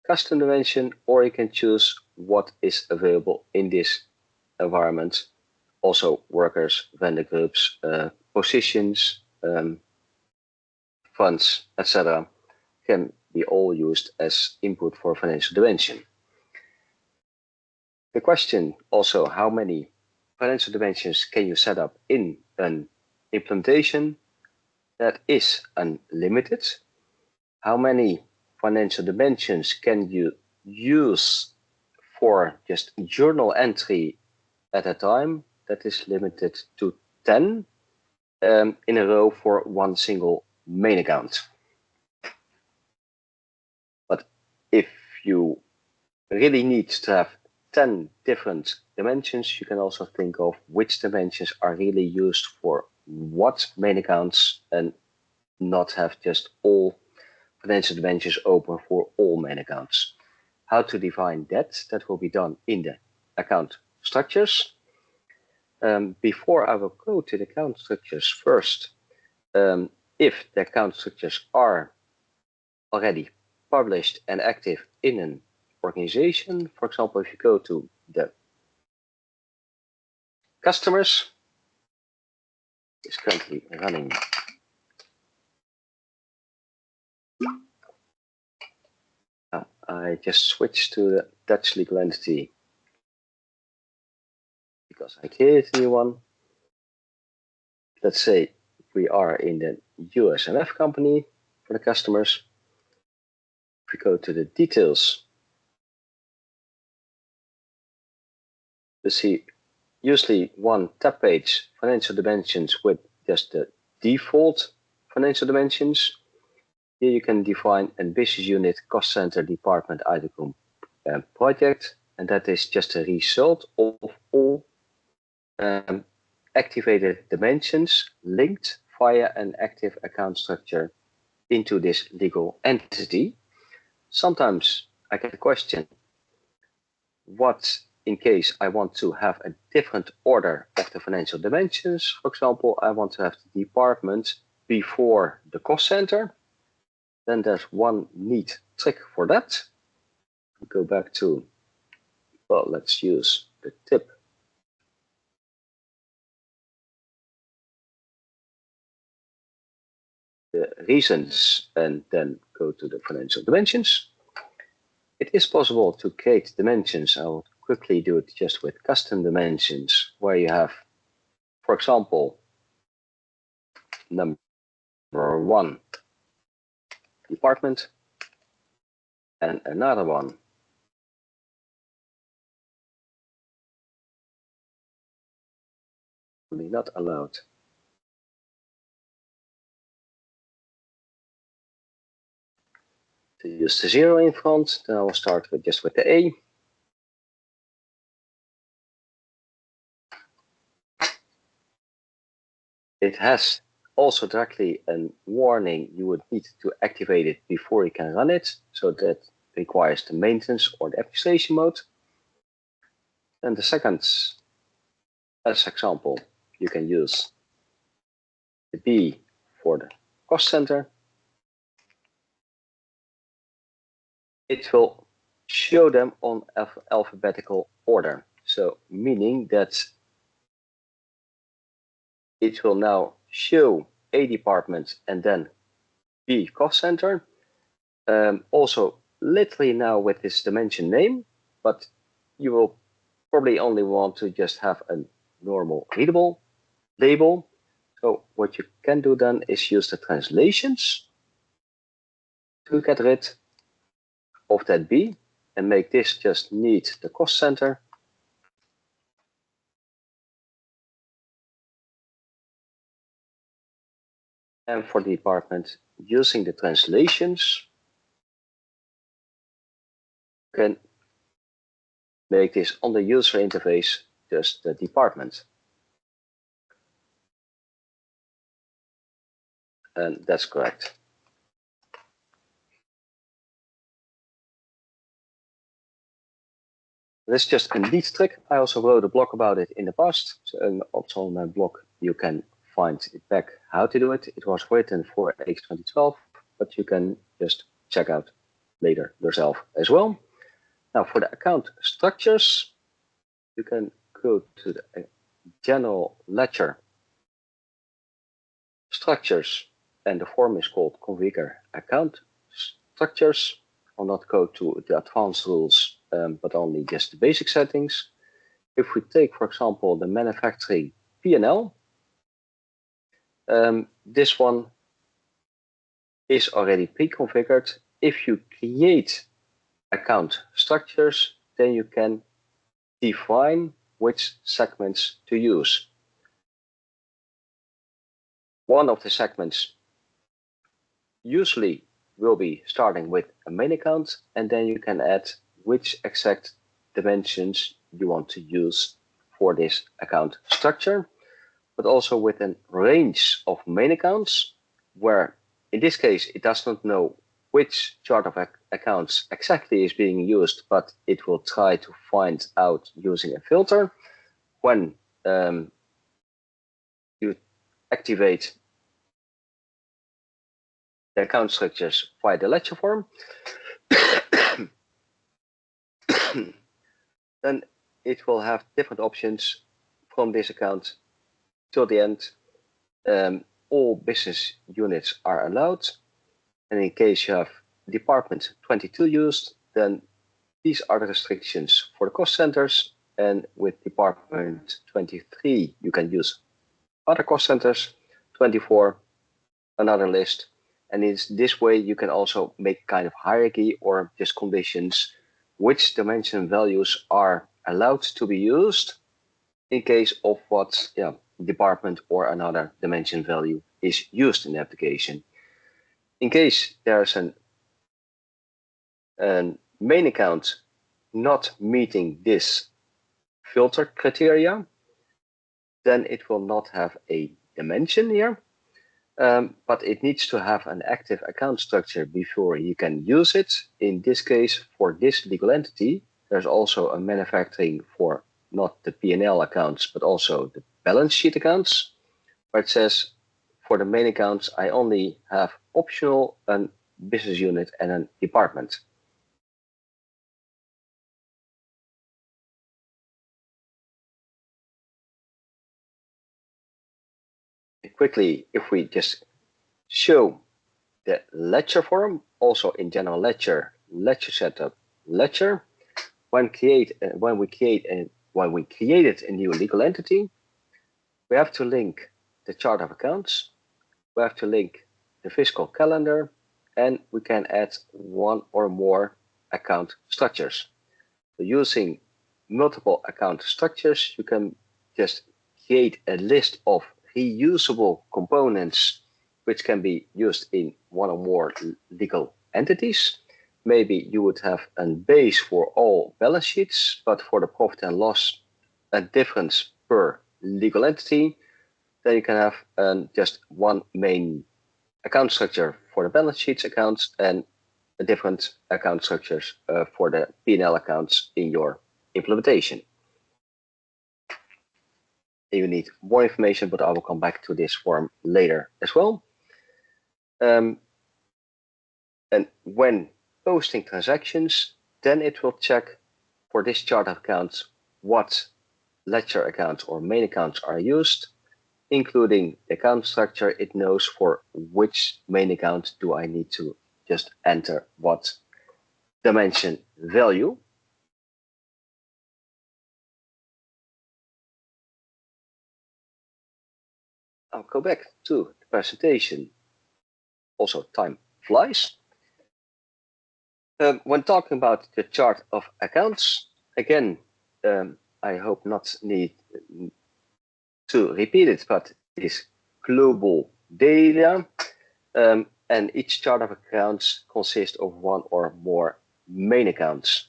custom dimension, or you can choose what is available in this environment. Also workers, vendor groups, positions, funds, etc. can be all used as input for financial dimension. The question also, how many financial dimensions can you set up in an implementation? That is unlimited. How many financial dimensions can you use for just journal entry at a time? That is limited to 10 in a row for one single main account. But if you really need to have 10 different dimensions, you can also think of which dimensions are really used for what main accounts and not have just all financial dimensions open for all main accounts. how to define that. That will be done in the account structures. Before I will go to the account structures first, if the account structures are already published and active in an organization, for example, if you go to the customers, it's currently running. I just switched to the Dutch legal entity because I created a new one. Let's say we are in the USMF company for the customers. If we go to the details, you see usually one tab page, financial dimensions with just the default financial dimensions. Here you can define a business unit, cost center, department, item group, and project, and that is just a result of all activated dimensions linked via an active account structure into this legal entity. Sometimes I get a question, what in case I want to have a different order of the financial dimensions? For example, I want to have the department before the cost center. Then there's one neat trick for that. Go back to, well, let's use the tip. The reasons and then go to the financial dimensions. It is possible to create dimensions. I will quickly do it just with custom dimensions where you have, for example, number 1 department and another one not allowed. To use the 0 in front, then I will start with just with the A. It has also directly a warning you would need to activate it before you can run it, so that requires the maintenance or the administration mode. And the second, as example, you can use the B for the cost center. It will show them on alphabetical order. So meaning that it will now show A department and then B cost center. Also literally now with this dimension name, but you will probably only want to just have a normal readable label. So what you can do then is use the translations to get rid of that B and make this just need the cost center. And for the department, using the translations, you can make this on the user interface just the department. And that's correct. This is just a neat trick. I also wrote a blog about it in the past. So also on my blog, you can find it back how to do it. It was written for AX 2012, but you can just check out later yourself as well. Now for the account structures, you can go to the general ledger structures, and the form is called configure account structures. I'll not go to the advanced rules, but only just the basic settings. If we take, for example, the manufacturing P&L, this one is already pre-configured. If you create account structures, then you can define which segments to use. One of the segments usually will be starting with a main account, and then you can add which exact dimensions you want to use for this account structure, but also with a range of main accounts where in this case it does not know which chart of accounts exactly is being used, but it will try to find out using a filter when you activate the account structures via the ledger form. Then it will have different options from this account till the end. All business units are allowed, and in case you have department 22 used, then these are the restrictions for the cost centers, and with department 23 you can use other cost centers, 24 another list, and in this way you can also make kind of hierarchy or just conditions which dimension values are allowed to be used in case of what department or another dimension value is used in the application. In case there's an main account not meeting this filter criteria, then it will not have a dimension here, but it needs to have an active account structure before you can use it. In this case, for this legal entity, there's also a manufacturing for not the P&L accounts, but also the balance sheet accounts, where it says for the main accounts, I only have optional a business unit and a department. Quickly, if we just show the ledger form, also in general ledger setup, ledger, when we created a new legal entity, we have to link the chart of accounts, we have to link the fiscal calendar, and we can add one or more account structures. So using multiple account structures, you can just create a list of reusable components which can be used in one or more legal entities. Maybe you would have a base for all balance sheets, but for the profit and loss, a difference per legal entity. Then you can have just one main account structure for the balance sheets accounts and a different account structures for the P&L accounts in your implementation. You need more information, but I will come back to this form later as well. And when posting transactions, then it will check for this chart of accounts what ledger accounts or main accounts are used, including the account structure. It knows for which main account do I need to just enter what dimension value. I'll go back to the presentation. Also, time flies. When talking about the chart of accounts, again, I hope not need to repeat it, but it is global data, and each chart of accounts consists of one or more main accounts.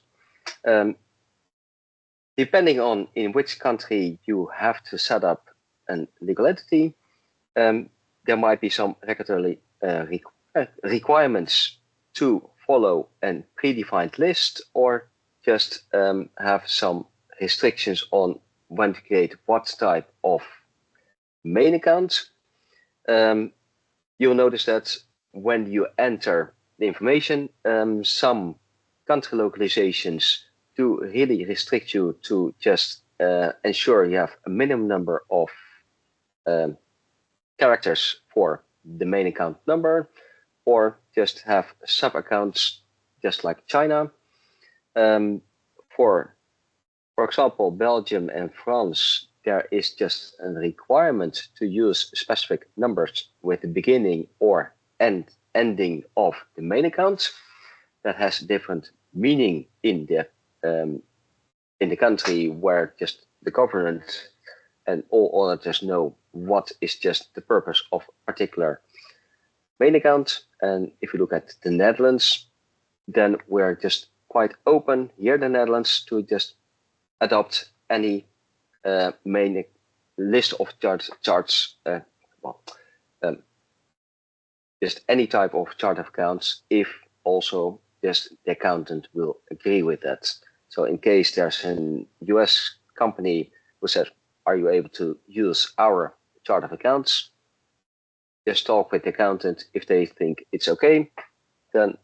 Depending on in which country you have to set up a legal entity, there might be some regulatory requirements to follow a predefined list, or just have some restrictions on when to create what type of main account. You'll notice that when you enter the information, some country localizations do really restrict you to just ensure you have a minimum number of characters for the main account number, or just have sub-accounts just like China. For example, Belgium and France, there is just a requirement to use specific numbers with the beginning or ending of the main account. That has different meaning in the country where just the government and all others know what is just the purpose of a particular main account. And if you look at the Netherlands, then we're just quite open here in the Netherlands to just adopt any main list of charts, just any type of chart of accounts, if also just the accountant will agree with that. So in case there's an US company who says, are you able to use our chart of accounts? Just talk with the accountant. If they think it's okay, then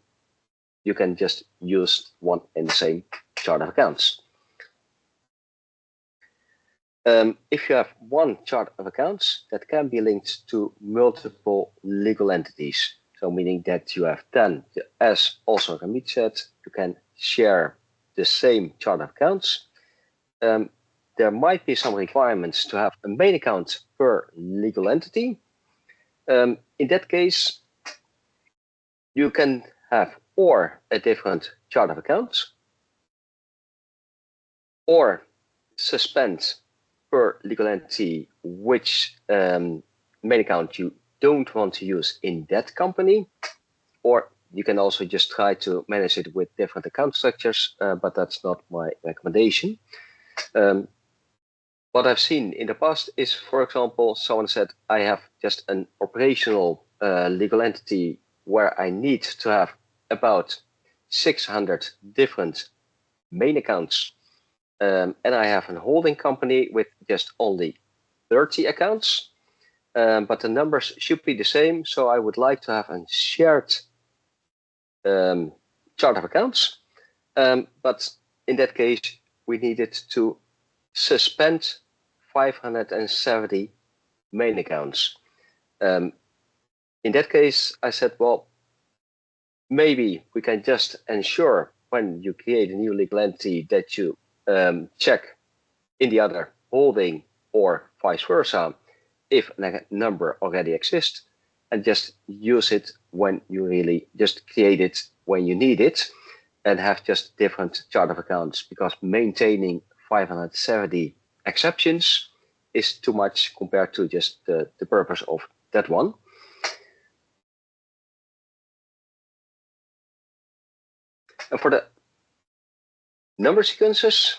you can just use one and the same chart of accounts. If you have one chart of accounts, that can be linked to multiple legal entities. So meaning that you have 10, as also Ramit said, you can share the same chart of accounts. There might be some requirements to have a main account per legal entity. In that case, you can have or a different chart of accounts, or suspend per legal entity which main account you don't want to use in that company, or you can also just try to manage it with different account structures, but that's not my recommendation. What I've seen in the past is, for example, someone said, I have just an operational legal entity where I need to have about 600 different main accounts. And I have a holding company with just only 30 accounts, but the numbers should be the same. So I would like to have a shared chart of accounts. But in that case, we needed to suspend 570 main accounts. In that case, I said, well, maybe we can just ensure when you create a new legal entity that you check in the other holding or vice versa if a number already exists, and just use it when you really just create it when you need it, and have just different chart of accounts, because maintaining 570 exceptions is too much compared to just the purpose of that one. And for the number sequences,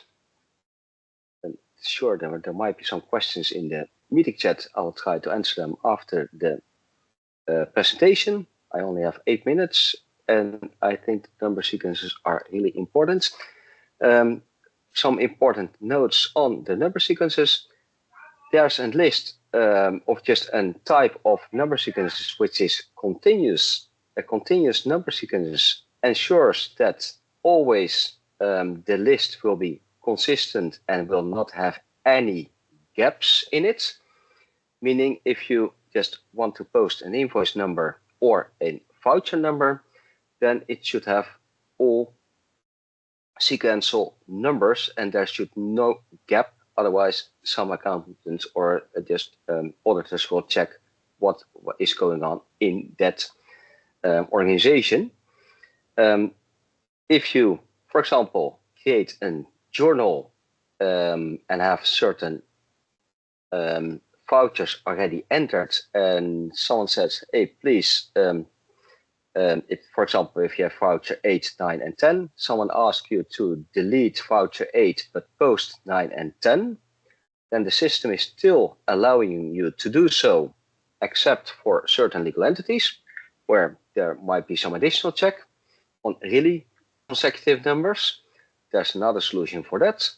and sure, there might be some questions in the meeting chat. I'll try to answer them after the presentation. I only have 8 minutes, and I think the number sequences are really important. Some important notes on the number sequences. There's a list of just a type of number sequences which is continuous. A continuous number sequence ensures that always the list will be consistent and will not have any gaps in it. Meaning if you just want to post an invoice number or a voucher number, then it should have all sequential numbers and there should no gap. Otherwise, some accountants or just auditors will check what is going on in that organization. If you, for example, create a journal and have certain vouchers already entered, and someone says, hey, please, if, for example, if you have voucher 8, 9, and 10, someone asks you to delete voucher 8 but post 9 and 10, then the system is still allowing you to do so, except for certain legal entities where there might be some additional check on really consecutive numbers. There's another solution for that.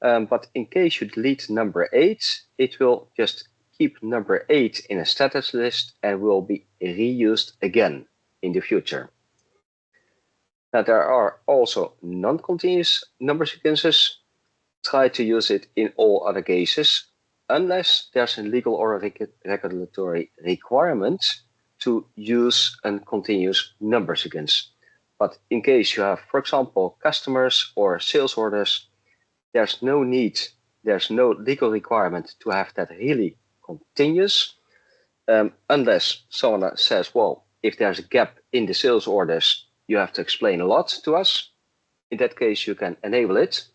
But in case you delete number 8, it will just keep number 8 in a status list and will be reused again in the future. Now, there are also non-continuous number sequences. Try to use it in all other cases, unless there's a legal or regulatory requirement to use a continuous number sequence. But in case you have, for example, customers or sales orders, there's no need, there's no legal requirement to have that really continuous, unless someone says, well, if there's a gap in the sales orders, you have to explain a lot to us. In that case, you can enable it.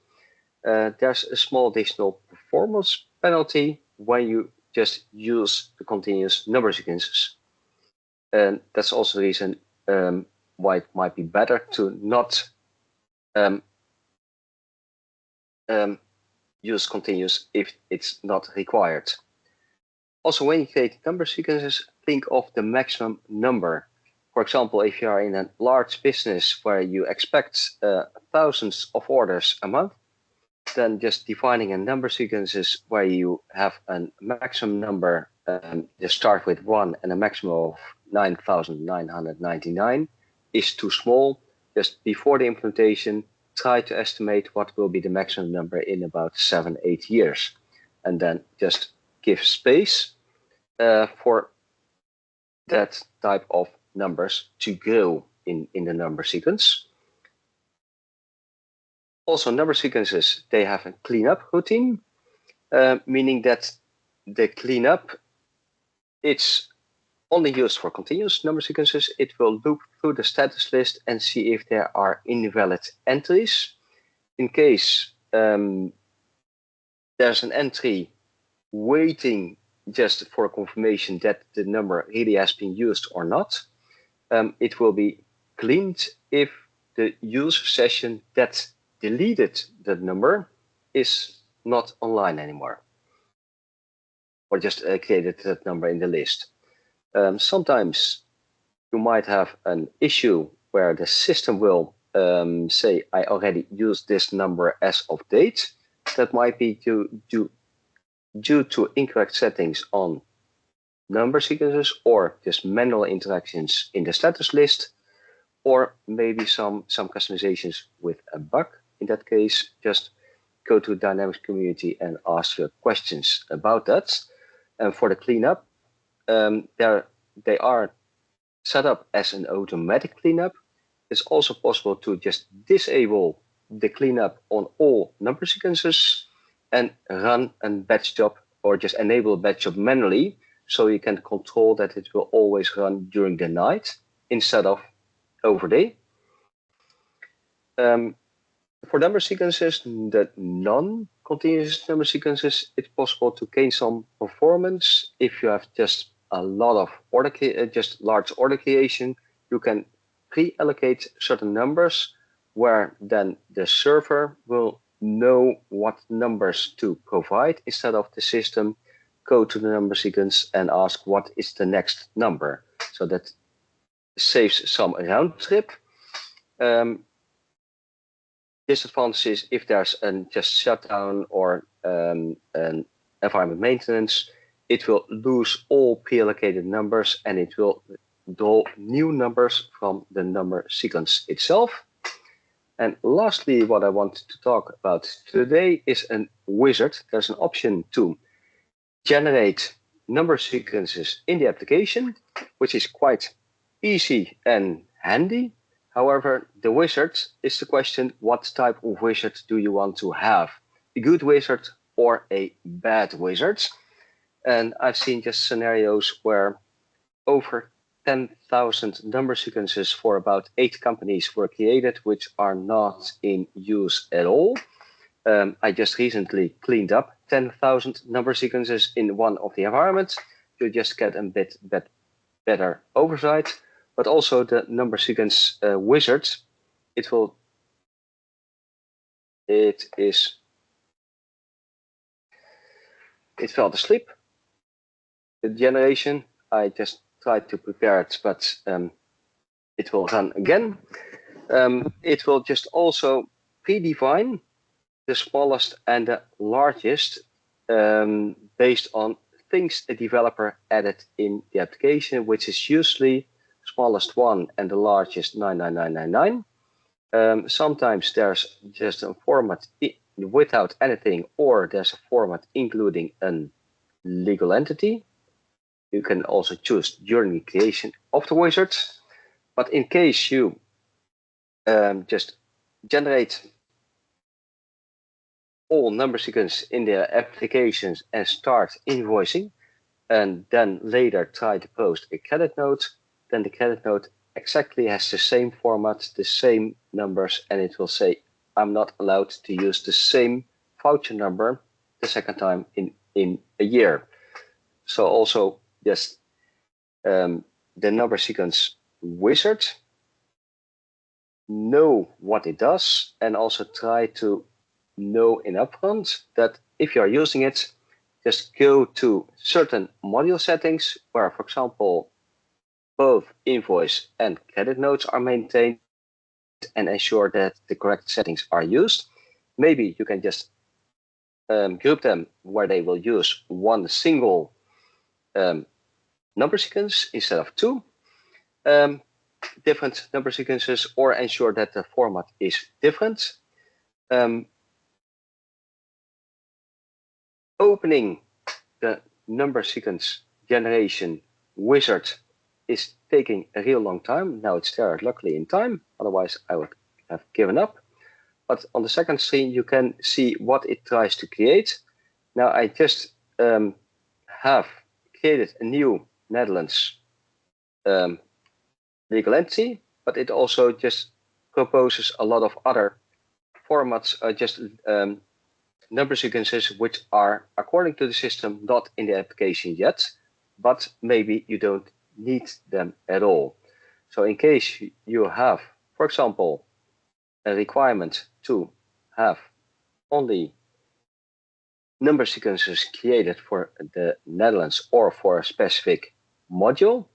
There's a small additional performance penalty when you just use the continuous number sequences. And that's also the reason why it might be better to not use continuous if it's not required. Also, when you create number sequences, think of the maximum number. For example, if you are in a large business where you expect thousands of orders a month, then just defining a number sequences where you have a maximum number, just start with 1 and a maximum of 9,999 is too small. Just before the implementation, try to estimate what will be the maximum number in about 7-8 years. And then just give space for that type of numbers to go in the number sequence. Also, number sequences, they have a cleanup routine, meaning that the cleanup, it's only used for continuous number sequences. It will look through the status list and see if there are invalid entries. In case there's an entry waiting just for a confirmation that the number really has been used or not, it will be cleaned if the user session that deleted the number is not online anymore, or just created that number in the list. Sometimes you might have an issue where the system will say, I already used this number as of date. That might be due to incorrect settings on number sequences, or just manual interactions in the status list, or maybe some customizations with a bug. In that case, just go to Dynamics community and ask your questions about that. And for the cleanup, they are set up as an automatic cleanup. It's also possible to just disable the cleanup on all number sequences and run a batch job, or just enable a batch job manually, so you can control that it will always run during the night instead of over day. For number sequences, the non-continuous number sequences, it's possible to gain some performance. If you have just a lot of large order creation, you can pre-allocate certain numbers, where then the server will know what numbers to provide, instead of the system go to the number sequence and ask what is the next number. So that saves some round trip. Disadvantage is if there's just shutdown or an environment maintenance, it will lose all pre-allocated numbers and it will draw new numbers from the number sequence itself. And lastly, what I want to talk about today is a wizard. There's an option to generate number sequences in the application, which is quite easy and handy. However, the wizard is the question, what type of wizard do you want to have? A good wizard or a bad wizard? And I've seen just scenarios where over 10,000 number sequences for about 8 companies were created, which are not in use at all. I just recently cleaned up 10,000 number sequences in one of the environments to just get a bit better oversight. But also the number sequence wizard, it fell asleep. The generation, I just tried to prepare it, but it will run again. It will just also predefine the smallest and the largest based on things the developer added in the application, which is usually smallest 1 and the largest 99999. Sometimes there's just a format without anything, or there's a format including a legal entity. You can also choose during the creation of the wizard. But in case you just generate all number sequence in the applications and start invoicing, and then later try to post a credit note, then the credit note exactly has the same format, the same numbers, and it will say, I'm not allowed to use the same voucher number the second time in a year. So also just the number sequence wizard, know what it does, and also try to know in upfront that if you are using it, just go to certain module settings where, for example, both invoice and credit notes are maintained and ensure that the correct settings are used. Maybe you can just group them where they will use one single number sequence instead of two different number sequences, or ensure that the format is different. Opening the number sequence generation wizard is taking a real long time. Now it's there luckily in time, otherwise I would have given up. But on the second screen you can see what it tries to create. Now I just have created a new Netherlands legal entity, but it also just proposes a lot of other formats, just number sequences which are, according to the system, not in the application yet, but maybe you don't need them at all. So in case you have, for example, a requirement to have only number sequences created for the Netherlands or for a specific module,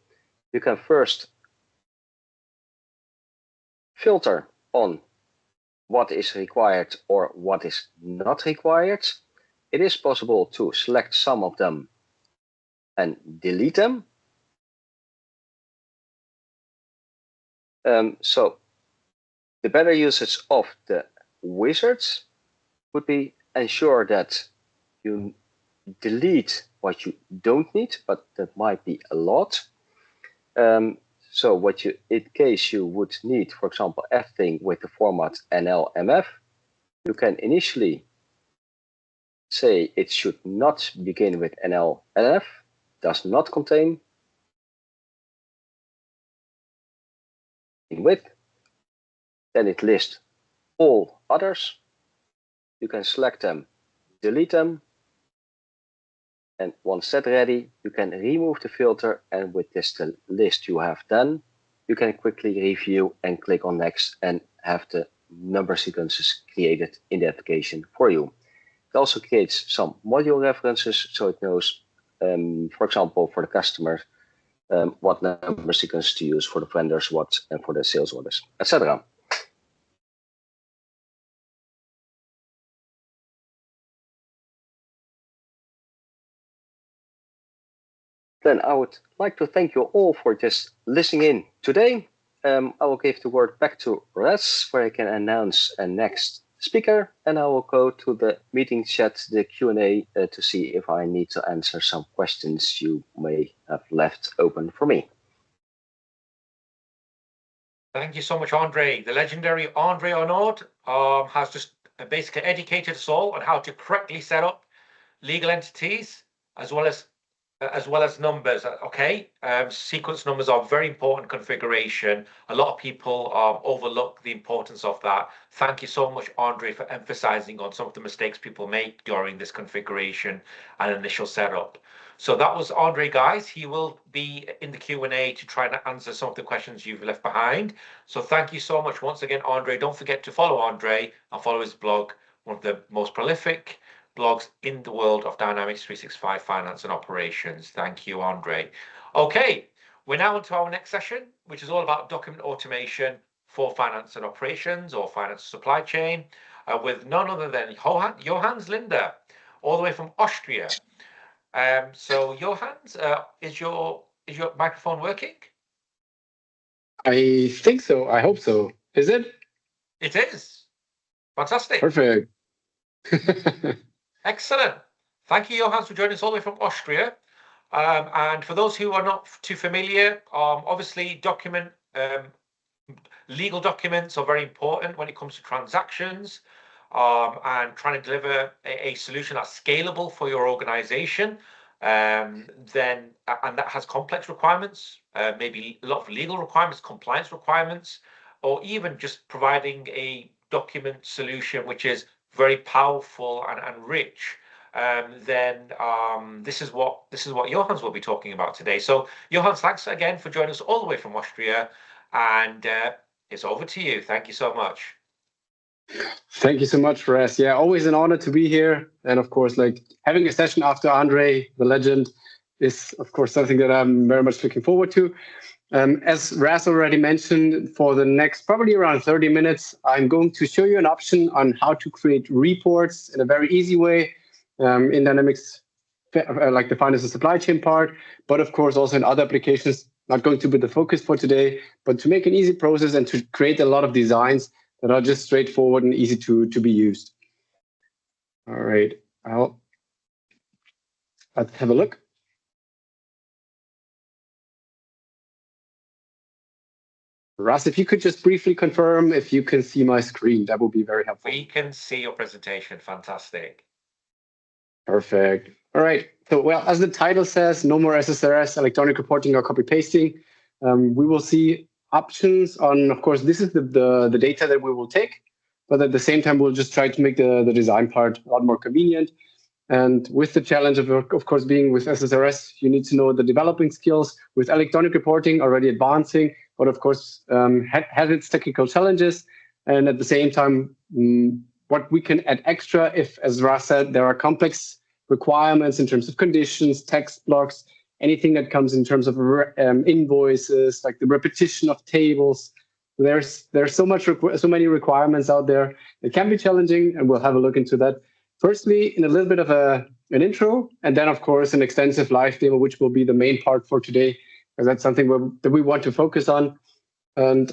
you can first filter on what is required or what is not required. It is possible to select some of them and delete them. So the better usage of the wizards would be ensure that you delete what you don't need, but that might be a lot. So what you, in case you would need, for example, everything with the format NL-MF, you can initially say it should not begin with NL-MF, does not contain with. Then it lists all others. You can select them, delete them. And once that's ready, you can remove the filter, and with this the list you have done, you can quickly review and click on next and have the number sequences created in the application for you. It also creates some module references, so it knows, for example, for the customers, what number sequence to use, for the vendors, what, and for the sales orders, etc. Then I would like to thank you all for just listening in today. I will give the word back to Raz, where I can announce a next speaker, and I will go to the meeting chat, the Q&A, to see if I need to answer some questions you may have left open for me. Thank you so much, Andre. The legendary Andre Arnaud has just basically educated us all on how to correctly set up legal entities as well as numbers. Okay, sequence numbers are very important configuration. A lot of people overlook the importance of that. Thank you so much, Andre, for emphasizing on some of the mistakes people make during this configuration and initial setup. So that was Andre, guys. He will be in the Q&A to try and answer some of the questions you've left behind. So thank you so much once again, Andre. Don't forget to follow Andre and follow his blog, one of the most prolific blogs in the world of Dynamics 365 finance and operations. Thank you, Andre. Okay, we're now on to our next session, which is all about document automation for finance and operations, or finance supply chain, with none other than Johannes Linder, all the way from Austria. So Johannes, is your microphone working? I think so. I hope so. Is it? It is. Fantastic. Perfect. Excellent. Thank you, Johannes, for joining us all the way from Austria. And for those who are not too familiar, obviously legal documents are very important when it comes to transactions, and trying to deliver a solution that's scalable for your organization. And that has complex requirements, maybe a lot of legal requirements, compliance requirements, or even just providing a document solution which is very powerful and rich. This is what Johannes will be talking about today. So Johannes, thanks again for joining us all the way from Austria, and it's over to you. Thank you so much. Thank you so much, Raz. Yeah, always an honor to be here. And of course, like having a session after Andre, the legend, is of course something that I'm very much looking forward to. As Raz already mentioned, for the next probably around 30 minutes, I'm going to show you an option on how to create reports in a very easy way in Dynamics, like the finance and supply chain part, but of course also in other applications. Not going to be the focus for today, but to make an easy process and to create a lot of designs that are just straightforward and easy to be used. All right, let's have a look. Raz, if you could just briefly confirm if you can see my screen, that would be very helpful. We can see your presentation. Fantastic. Perfect. All right. So, well, as the title says, no more SSRS, electronic reporting or copy pasting. We will see options on, of course, this is the data that we will take, but at the same time, we'll just try to make the design part a lot more convenient. And with the challenge of course, being with SSRS, you need to know the developing skills. With electronic reporting already advancing, but of course, had its technical challenges. And at the same time, what we can add extra if, as Raz said, there are complex requirements in terms of conditions, text blocks, anything that comes in terms of invoices, like the repetition of tables. There's so many requirements out there. It can be challenging, and we'll have a look into that. Firstly, in a little bit of an intro, and then, of course, an extensive live demo, which will be the main part for today, because that's something that we want to focus on. And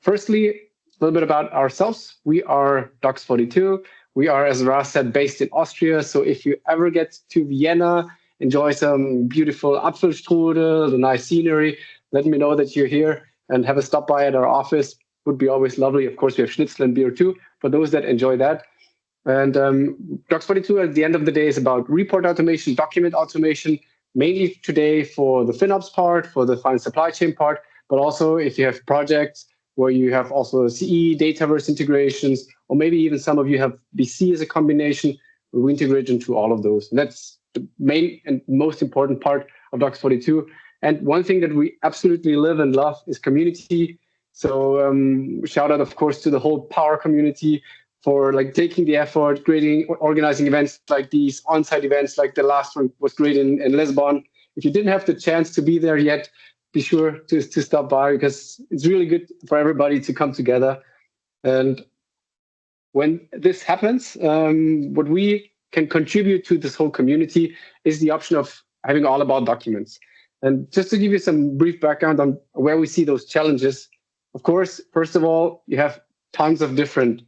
firstly, a little bit about ourselves. We are Docs42. We are, as Raz said, based in Austria. So if you ever get to Vienna, enjoy some beautiful Apfelstrudel, the nice scenery, let me know that you're here and have a stop by at our office. Would be always lovely. Of course, we have schnitzel and beer too, for those that enjoy that. And Docs42 at the end of the day is about report automation, document automation, mainly today for the FinOps part, for the finance supply chain part, but also if you have projects where you have also CE, Dataverse integrations, or maybe even some of you have BC as a combination, we integrate into all of those. And that's the main and most important part of Docs42. And one thing that we absolutely live and love is community. So shout out, of course, to the whole Power community for like taking the effort, creating, organizing events like these, on-site events like the last one was great in Lisbon. If you didn't have the chance to be there yet, be sure to stop by, because it's really good for everybody to come together. And when this happens, what we can contribute to this whole community is the option of having all about documents. And just to give you some brief background on where we see those challenges, of course, first of all, you have tons of different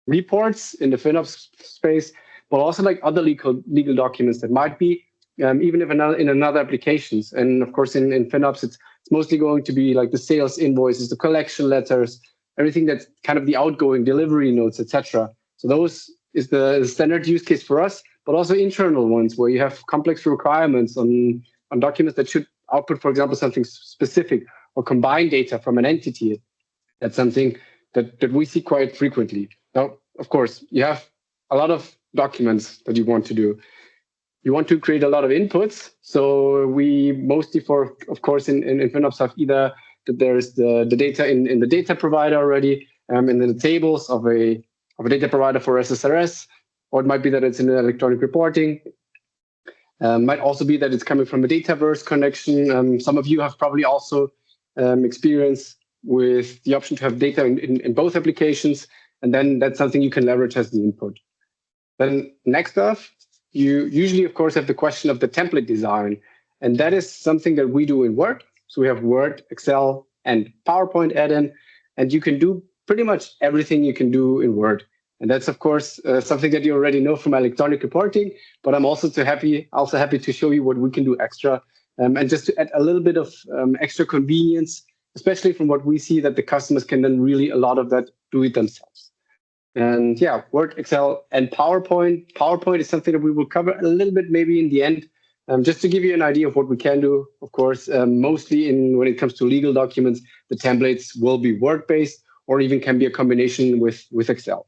reports in the FinOps space, but also like other legal documents that might be even if in another applications. And of course, in FinOps, it's mostly going to be like the sales invoices, the collection letters, everything that's kind of the outgoing delivery notes, etc. So those is the standard use case for us, but also internal ones where you have complex requirements on documents that should output, for example, something specific or combine data from an entity. That's something that we see quite frequently. Now, of course, you have a lot of documents that you want to do. You want to create a lot of inputs. So we mostly of course, in FinOps have either that there's the data in the data provider already, and in the tables of a data provider for SSRS, or it might be that it's in electronic reporting. Might also be that it's coming from a Dataverse connection. Some of you have probably also experience with the option to have data in both applications, and then that's something you can leverage as the input. Then next up, you usually, of course, have the question of the template design. And that is something that we do in Word. So we have Word, Excel, and PowerPoint add-in. And you can do pretty much everything you can do in Word. And that's, of course, something that you already know from electronic reporting. But I'm also happy to show you what we can do extra. And just to add a little bit of extra convenience, especially from what we see that the customers can then really a lot of that do it themselves. And yeah, Word, Excel, and PowerPoint. PowerPoint is something that we will cover a little bit maybe in the end, just to give you an idea of what we can do. Of course, mostly when it comes to legal documents, the templates will be Word-based or even can be a combination with Excel.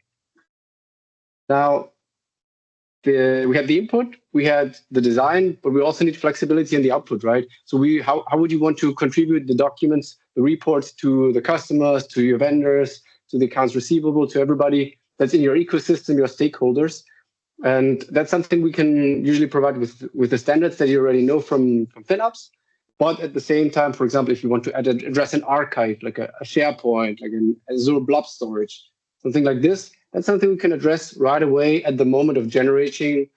Now, we had the input, we had the design, but we also need flexibility in the output, right? So how would you want to contribute the documents, the reports to the customers, to your vendors, to the accounts receivable, to everybody that's in your ecosystem, your stakeholders. And that's something we can usually provide with the standards that you already know from FinOps. But at the same time, for example, if you want to address an archive, like a SharePoint, like an Azure Blob Storage, something like this, that's something we can address right away at the moment of generating,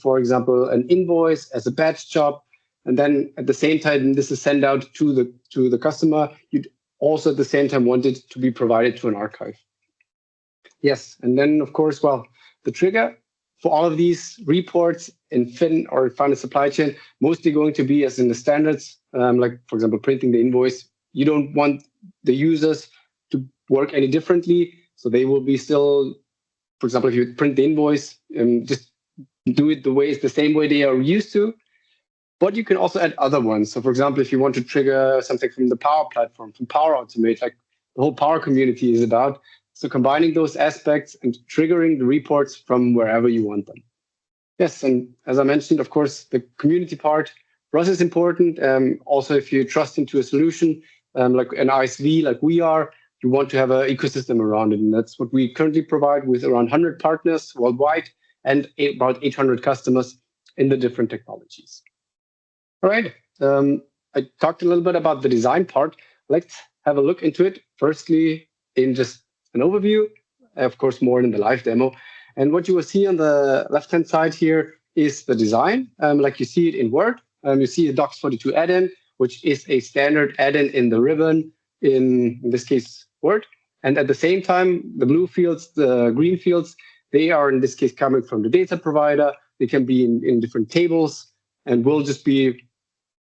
for example, an invoice as a batch job. And then at the same time, this is sent out to the customer. You'd also at the same time want it to be provided to an archive. Yes, and then of course, well, the trigger for all of these reports in Fin or finance supply chain, mostly going to be as in the standards, like for example, printing the invoice. You don't want the users to work any differently. So they will be still, for example, if you print the invoice, just do it the same way they are used to. But you can also add other ones. So for example, if you want to trigger something from the Power Platform, from Power Automate, like the whole Power community is about. So combining those aspects and triggering the reports from wherever you want them. Yes, and as I mentioned, of course, the community part for us is important. Also, if you trust into a solution like an ISV, like we are, you want to have an ecosystem around it. And that's what we currently provide with around 100 partners worldwide and about 800 customers in the different technologies. All right, I talked a little bit about the design part. Let's have a look into it. Firstly, in just an overview, of course, more in the live demo. And what you will see on the left-hand side here is the design, like you see it in Word. You see the Docs42 add-in, which is a standard add-in in the ribbon, in this case, Word. And at the same time, the blue fields, the green fields, they are in this case coming from the data provider. They can be in different tables and will just be,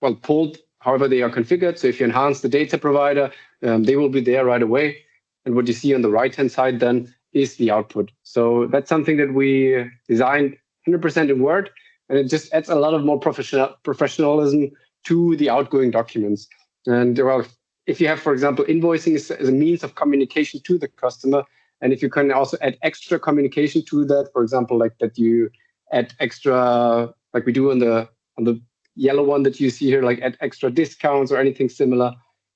well, pulled however they are configured. So if you enhance the data provider, they will be there right away. And what you see on the right-hand side then is the output. So that's something that we designed 100% in Word, and it just adds a lot of more professionalism to the outgoing documents. And well, if you have, for example, invoicing as a means of communication to the customer, and if you can also add extra communication to that, for example, like that you add extra, like we do on the yellow one that you see here, like add extra discounts or anything similar,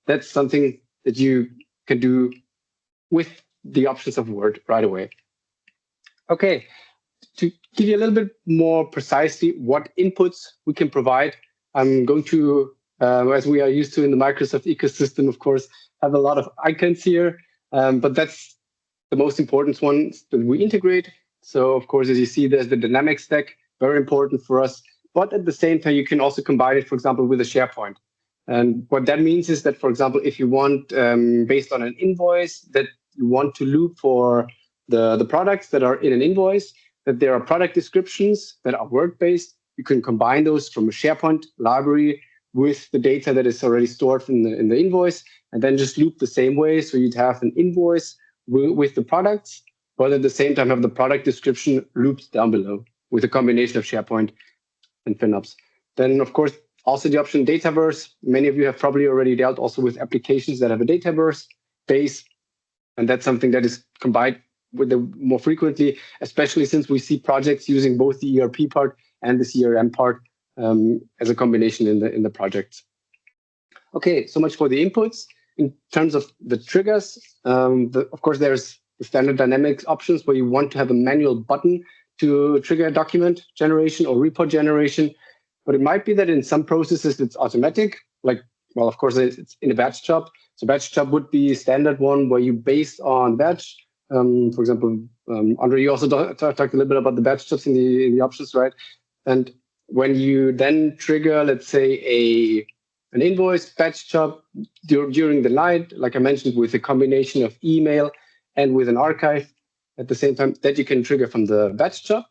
that's something that you can do with the options of Word right away. Okay, to give you a little bit more precisely what inputs we can provide, I'm going to, as we are used to in the Microsoft ecosystem, of course, have a lot of icons here, but that's the most important ones that we integrate. So of course, as you see, there's the dynamic stack, very important for us. But at the same time, you can also combine it, for example, with a SharePoint. And what that means is that, for example, if you want, based on an invoice, that you want to loop for the products that are in an invoice, that there are product descriptions that are Word-based, you can combine those from a SharePoint library with the data that is already stored in the invoice, and then just loop the same way. So you'd have an invoice with the products, but at the same time have the product description looped down below with a combination of SharePoint and FinOps. Then, of course, also the option Dataverse. Many of you have probably already dealt also with applications that have a Dataverse base, and that's something that is combined with the more frequently, especially since we see projects using both the ERP part and the CRM part as a combination in the projects. Okay, so much for the inputs. In terms of the triggers, of course, there's the standard dynamics options where you want to have a manual button to trigger a document generation or report generation. But it might be that in some processes it's automatic, like, well, of course, it's in a batch job. So batch job would be a standard one where you based on batch. For example, Andre, you also talked a little bit about the batch jobs in the options, right? And when you then trigger, let's say, an invoice batch job during the night, like I mentioned, with a combination of email and with an archive at the same time, that you can trigger from the batch job.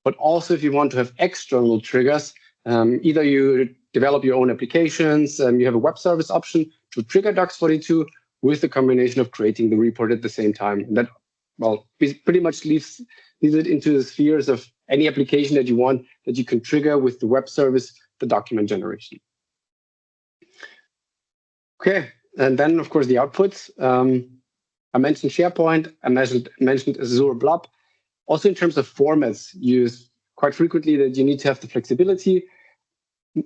But also if you want to have external triggers, either you develop your own applications, you have a web service option to trigger Docs42 with the combination of creating the report at the same time. And that, well, pretty much leaves it into the spheres of any application that you want that you can trigger with the web service, the document generation. Okay, and then of course the outputs. I mentioned SharePoint, I mentioned Azure Blob. Also in terms of formats, used quite frequently that you need to have the flexibility.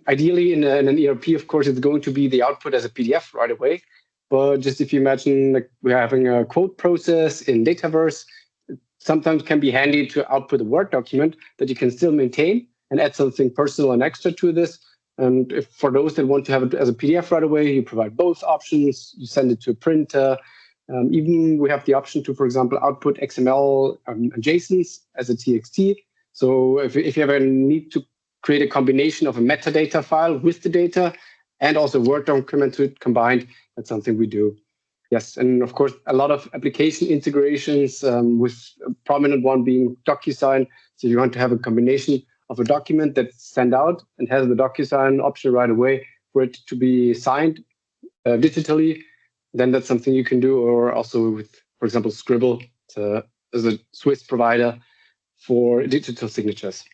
Ideally in an ERP, of course, it's going to be the output as a PDF right away. But just if you imagine like we're having a quote process in Dataverse, it sometimes can be handy to output a Word document that you can still maintain and add something personal and extra to this. And if for those that want to have it as a PDF right away, you provide both options. You send it to a printer. Even we have the option to, for example, output XML and JSONs as a TXT. So if you ever need to create a combination of a metadata file with the data and also Word document to it combined, that's something we do. Yes, and of course, a lot of application integrations with a prominent one being DocuSign. So you want to have a combination of a document that's sent out and has the DocuSign option right away for it to be signed digitally, then that's something you can do. Or also with, for example, Scribble as a Swiss provider for digital signatures.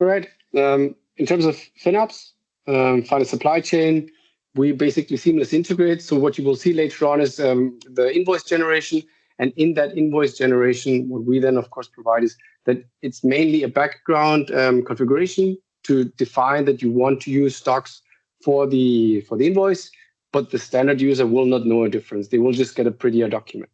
All right. In terms of FinOps, finance supply chain, we basically seamless integrate. So what you will see later on is the invoice generation. And in that invoice generation, what we then, of course, provide is that it's mainly a background configuration to define that you want to use stocks for the invoice, but the standard user will not know a difference. They will just get a prettier document.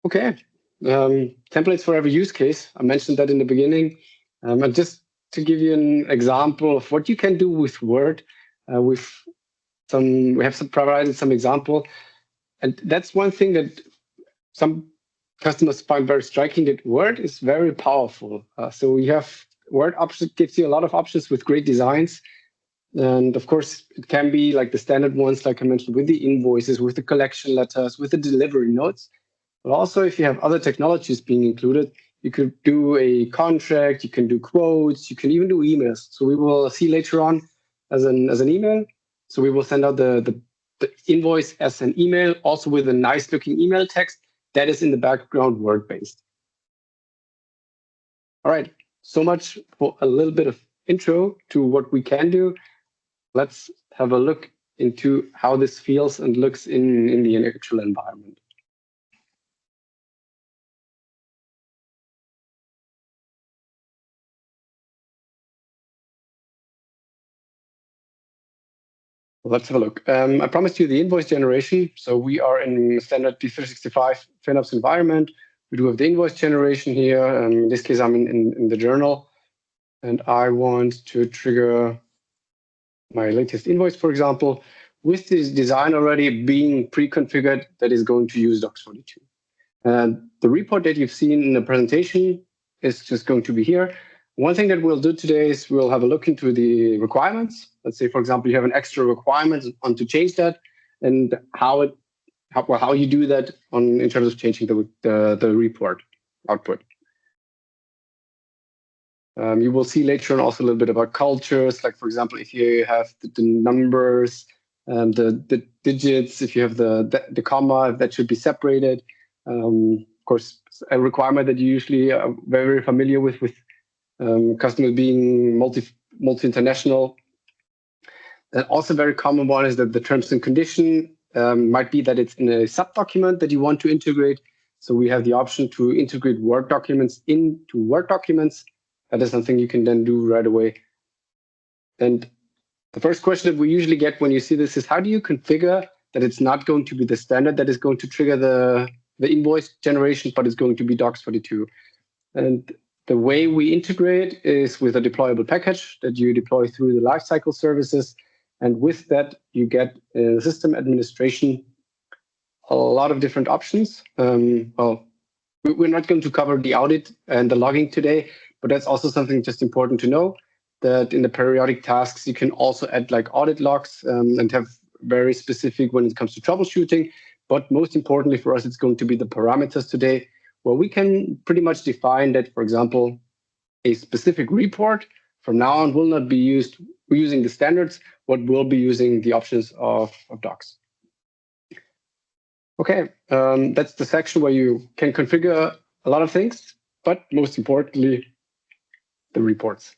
Okay. Templates for every use case. I mentioned that in the beginning. And just to give you an example of what you can do with Word, we have provided some example. And that's one thing that some customers find very striking, that Word is very powerful. So you have Word options, gives you a lot of options with great designs. And of course, it can be like the standard ones, like I mentioned, with the invoices, with the collection letters, with the delivery notes. But also, if you have other technologies being included, you could do a contract, you can do quotes, you can even do emails. So we will see later on as an email. So we will send out the invoice as an email, also with a nice looking email text that is in the background Word-based. All right, so much for a little bit of intro to what we can do. Let's have a look into how this feels and looks in the actual environment. Let's have a look. I promised you the invoice generation. So we are in standard D365 FinOps environment. We do have the invoice generation here. In this case, I'm in the journal. And I want to trigger my latest invoice, for example, with this design already being pre-configured that is going to use Docs42. And the report that you've seen in the presentation is just going to be here. One thing that we'll do today is we'll have a look into the requirements. Let's say, for example, you have an extra requirement on to change that, and how you do that in terms of changing the report output. You will see later on also a little bit about cultures, like, for example, if you have the numbers, the digits, if you have the comma, that should be separated. Of course, a requirement that you usually are very familiar with customers being multi-international. And also a very common one is that the terms and condition might be that it's in a sub-document that you want to integrate. So we have the option to integrate Word documents into Word documents. That is something you can then do right away. And the first question that we usually get when you see this is, how do you configure that it's not going to be the standard that is going to trigger the invoice generation, but it's going to be Docs42? And the way we integrate is with a deployable package that you deploy through the lifecycle services. And with that, you get system administration, a lot of different options. Well, we're not going to cover the audit and the logging today, but that's also something just important to know, that in the periodic tasks, you can also add like audit logs and have very specific when it comes to troubleshooting. But most importantly for us, it's going to be the parameters today, where we can pretty much define that, for example, a specific report from now on will not be used using the standards, but will be using the options of Docs. Okay, that's the section where you can configure a lot of things, but most importantly, the reports.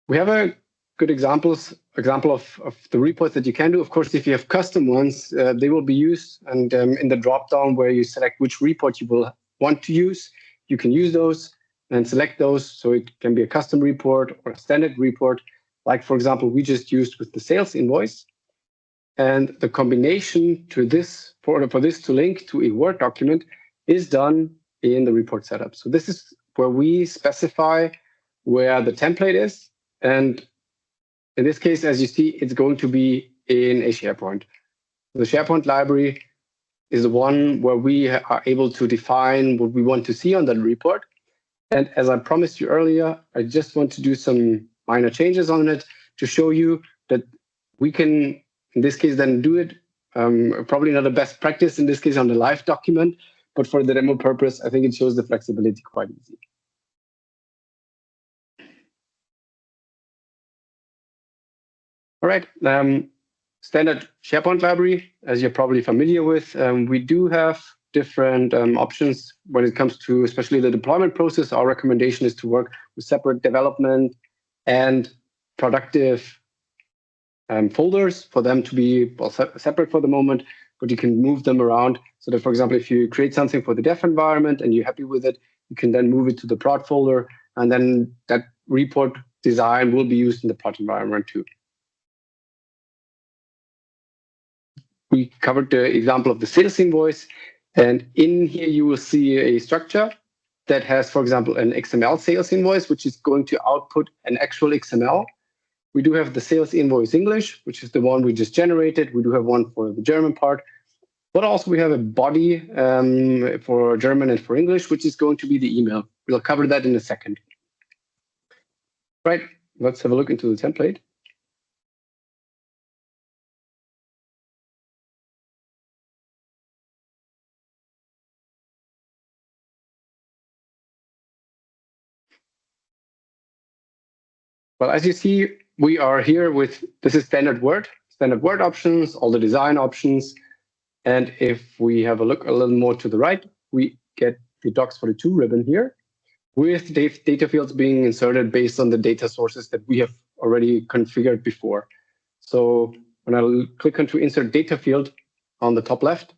We have a good example of the reports that you can do. Of course, if you have custom ones, they will be used. And in the drop-down where you select which report you will want to use, you can use those and select those. So it can be a custom report or a standard report, like, for example, we just used with the sales invoice. And the combination to this, for this to link to a Word document, is done in the report setup. So this is where we specify where the template is. And in this case, as you see, it's going to be in a SharePoint. The SharePoint library is the one where we are able to define what we want to see on that report. And as I promised you earlier, I just want to do some minor changes on it to show you that we can, in this case, then do it. Probably not a best practice in this case on the live document, but for the demo purpose, I think it shows the flexibility quite easy. All right, standard SharePoint library, as you're probably familiar with, we do have different options when it comes to especially the deployment process. Our recommendation is to work with separate development and productive folders for them to be separate for the moment, but you can move them around so that, for example, if you create something for the dev environment and you're happy with it, you can then move it to the prod folder, and then that report design will be used in the prod environment too. We covered the example of the sales invoice, and in here you will see a structure that has, for example, an XML sales invoice, which is going to output an actual XML. We do have the sales invoice English, which is the one we just generated. We do have one for the German part, but also we have a body for German and for English, which is going to be the email. We'll cover that in a second. Right, let's have a look into the template. Well, as you see, we are here with, this is standard Word options, all the design options. And if we have a look a little more to the right, we get the Docs42 ribbon here with data fields being inserted based on the data sources that we have already configured before. So when I click onto insert data field on the top left,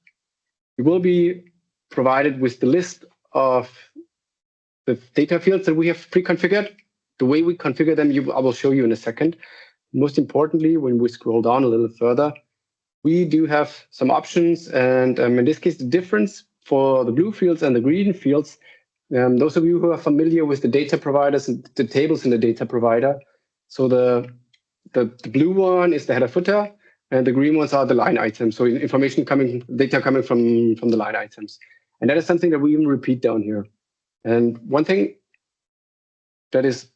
you will be provided with the list of the data fields that we have pre-configured. The way we configure them, I will show you in a second. Most importantly, when we scroll down a little further, we do have some options. And in this case, the difference for the blue fields and the green fields, those of you who are familiar with the data providers and the tables in the data provider, so the blue one is the header footer, and the green ones are the line items. So information coming, data coming from the line items. And that is something that we even repeat down here. And one thing that is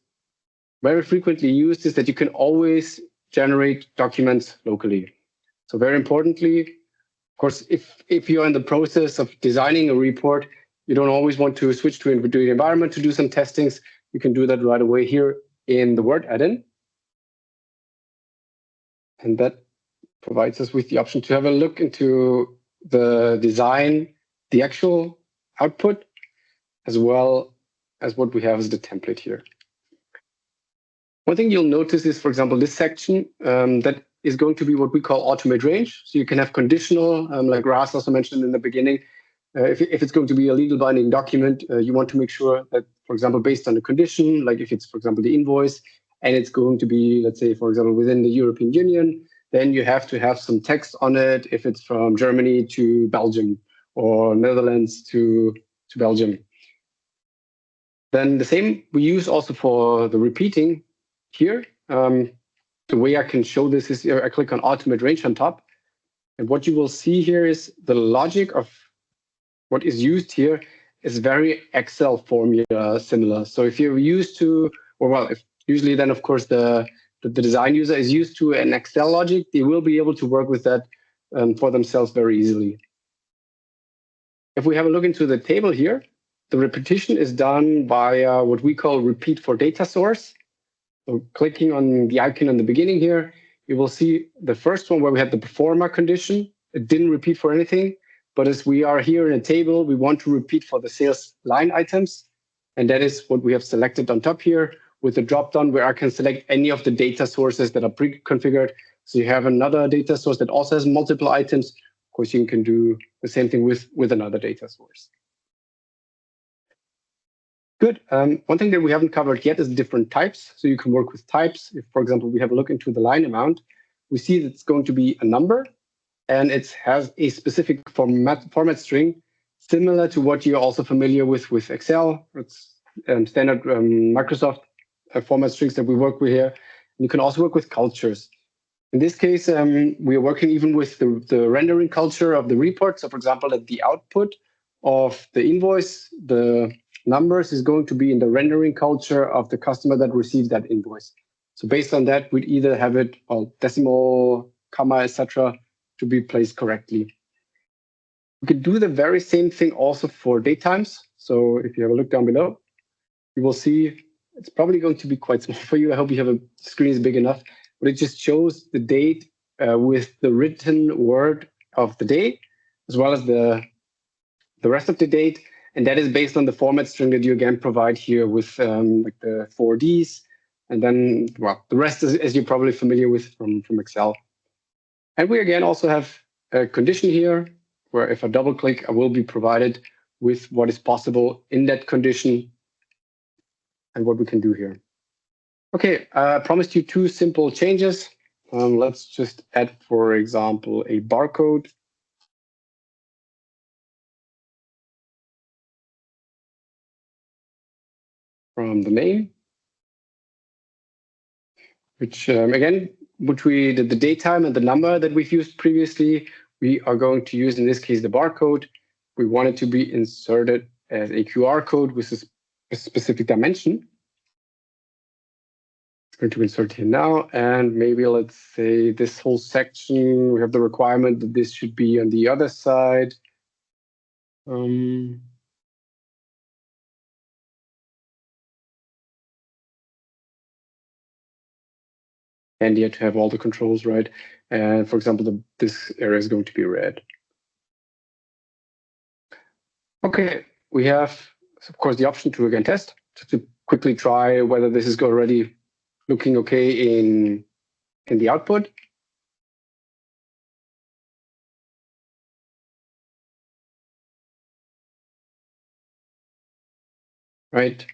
very frequently used is that you can always generate documents locally. So very importantly, of course, if you're in the process of designing a report, you don't always want to switch to the environment to do some testings. You can do that right away here in the Word add-in. And that provides us with the option to have a look into the design, the actual output, as well as what we have as the template here. One thing you'll notice is, for example, this section that is going to be what we call automate range. So you can have conditional, like Ras also mentioned in the beginning. If it's going to be a legal binding document, you want to make sure that, for example, based on the condition, like if it's, for example, the invoice, and it's going to be, let's say, for example, within the European Union, then you have to have some text on it if it's from Germany to Belgium or Netherlands to Belgium. Then the same we use also for the repeating here. The way I can show this is I click on Automate Range on top. And what you will see here is the logic of what is used here is very Excel formula similar. So if you're used to, or well, if usually then, of course, the design user is used to an Excel logic, they will be able to work with that for themselves very easily. If we have a look into the table here, the repetition is done by what we call repeat for data source. So clicking on the icon in the beginning here, you will see the first one where we had the performer condition. It didn't repeat for anything, but as we are here in a table, we want to repeat for the sales line items. And that is what we have selected on top here with the dropdown where I can select any of the data sources that are pre-configured. So you have another data source that also has multiple items. Of course, you can do the same thing with another data source. Good. One thing that we haven't covered yet is different types. So you can work with types. If, for example, we have a look into the line amount, we see that it's going to be a number, and it has a specific format string, similar to what you're also familiar with Excel. It's standard Microsoft format strings that we work with here. You can also work with cultures. In this case, we are working even with the rendering culture of the report. So for example, at the output of the invoice, the numbers is going to be in the rendering culture of the customer that receives that invoice. So based on that, we'd either have it, well, decimal, comma, etc., to be placed correctly. We could do the very same thing also for date times. So if you have a look down below, you will see it's probably going to be quite small for you. I hope you have a screen is big enough, but it just shows the date with the written word of the day, as well as the rest of the date. And that is based on the format string that you again provide here with like the 4Ds. And then, well, the rest is, as you're probably familiar with from Excel. And we again also have a condition here where if I double click, I will be provided with what is possible in that condition and what we can do here. Okay, I promised you 2 simple changes. Let's just add, for example, a barcode. From the name, which again, the date time and the number that we've used previously, we are going to use in this case the barcode. We want it to be inserted as a QR code with a specific dimension. It's going to insert here now, and maybe let's say this whole section, we have the requirement that this should be on the other side. And yet to have all the controls right. And for example, this area is going to be red. Okay, we have, of course, the option to again test, just to quickly try whether this is already looking okay in the output. Right.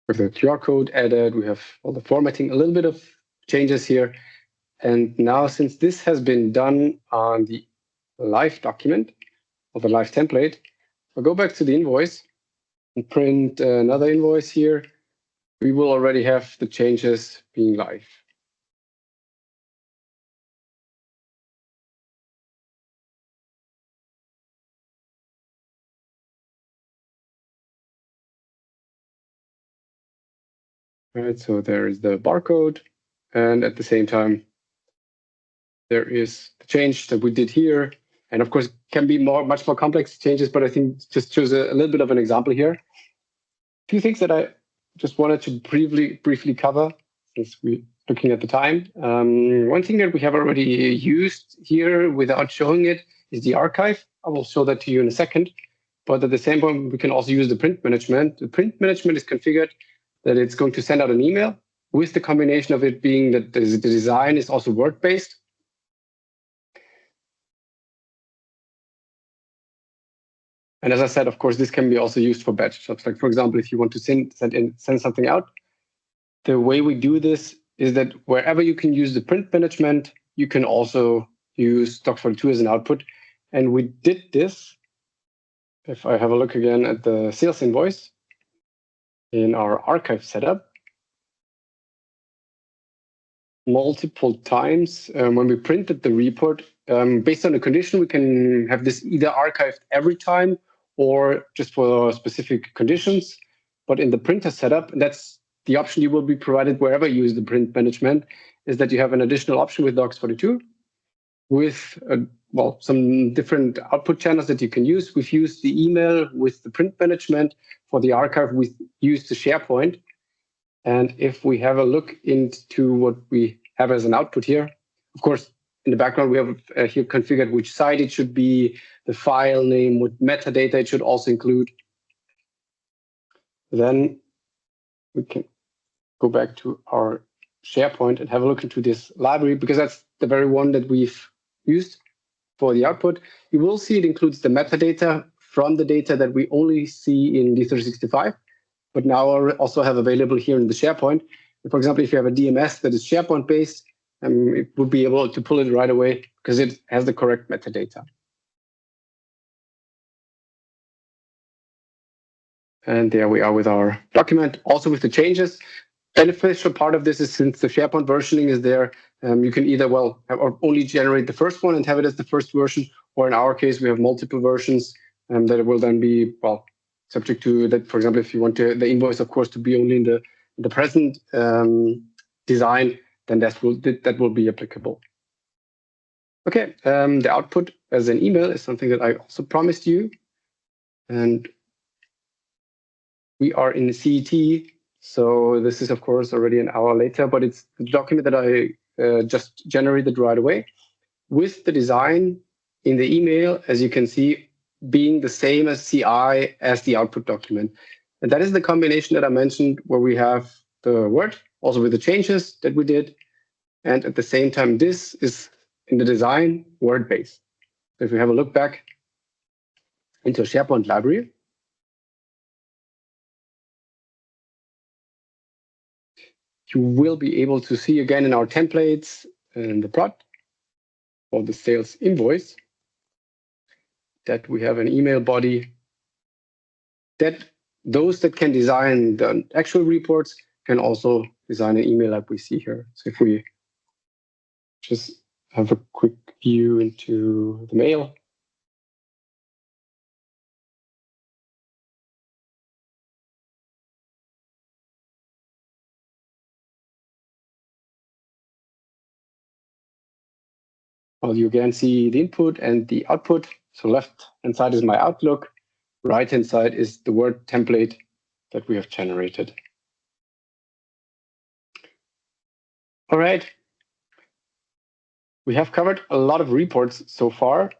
With the QR code added, we have all the formatting, a little bit of changes here. And now, since this has been done on the live document or the live template, I'll go back to the invoice and print another invoice here. We will already have the changes being live. All right, so there is the barcode, and at the same time, there is the change that we did here. And of course, can be much more complex changes, but I think just choose a little bit of an example here. 2 things that I just wanted to briefly cover, since we're looking at the time. One thing that we have already used here without showing it is the archive. I will show that to you in a second. But at the same time, we can also use the print management. The print management is configured that it's going to send out an email with the combination of it being that the design is also word-based. And as I said, of course, this can be also used for batch jobs. Like, for example, if you want to send something out, the way we do this is that wherever you can use the print management, you can also use Docs42 as an output. And we did this, if I have a look again at the sales invoice in our archive setup, multiple times when we printed the report. Based on the condition, we can have this either archived every time or just for specific conditions. But in the printer setup, and that's the option you will be provided wherever you use the print management, is that you have an additional option with Docs42 with well, some different output channels that you can use. We've used the email with the print management. For the archive, we used the SharePoint. And if we have a look into what we have as an output here, of course, in the background, we have here configured which site it should be, the file name, what metadata it should also include. Then we can go back to our SharePoint and have a look into this library, because that's the very one that we've used for the output. You will see it includes the metadata from the data that we only see in D365, but now also have available here in the SharePoint. For example, if you have a DMS that is SharePoint based, it would be able to pull it right away because it has the correct metadata. And there we are with our document, also with the changes. Beneficial part of this is since the SharePoint versioning is there, you can either, well, or only generate the first one and have it as the first version, or in our case, we have multiple versions that will then be, well, subject to that. For example, if you want the invoice, of course, to be only in the present design, then that will be applicable. Okay, the output as an email is something that I also promised you. And we are in CET, so this is, of course, already an hour later, but it's the document that I just generated right away with the design in the email, as you can see, being the same as CI as the output document. And that is the combination that I mentioned where we have the Word, also with the changes that we did. And at the same time, this is in the design Word-based. So if we have a look back into a SharePoint library, you will be able to see again in our templates in the plot or the sales invoice that we have an email body that those that can design the actual reports can also design an email like we see here. So if we just have a quick view into the mail. Well, you again see the input and the output. So left-hand side is my Outlook. Right-hand side is the Word template that we have generated. All right. We have covered a lot of reports so far.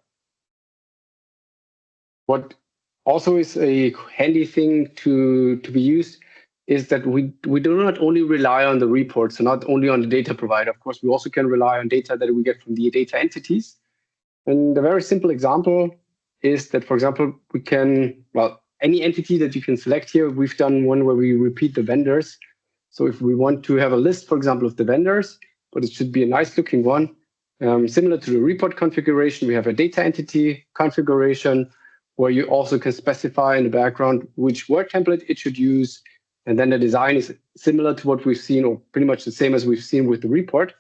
What also is a handy thing to be used is that we do not only rely on the reports, so not only on the data provider. Of course, we also can rely on data that we get from the data entities. And a very simple example is that, for example, we can, well, any entity that you can select here, we've done one where we repeat the vendors. So if we want to have a list, for example, of the vendors, but it should be a nice looking one, similar to the report configuration, we have a data entity configuration where you also can specify in the background which Word template it should use. And then the design is similar to what we've seen, or pretty much the same as we've seen with the report.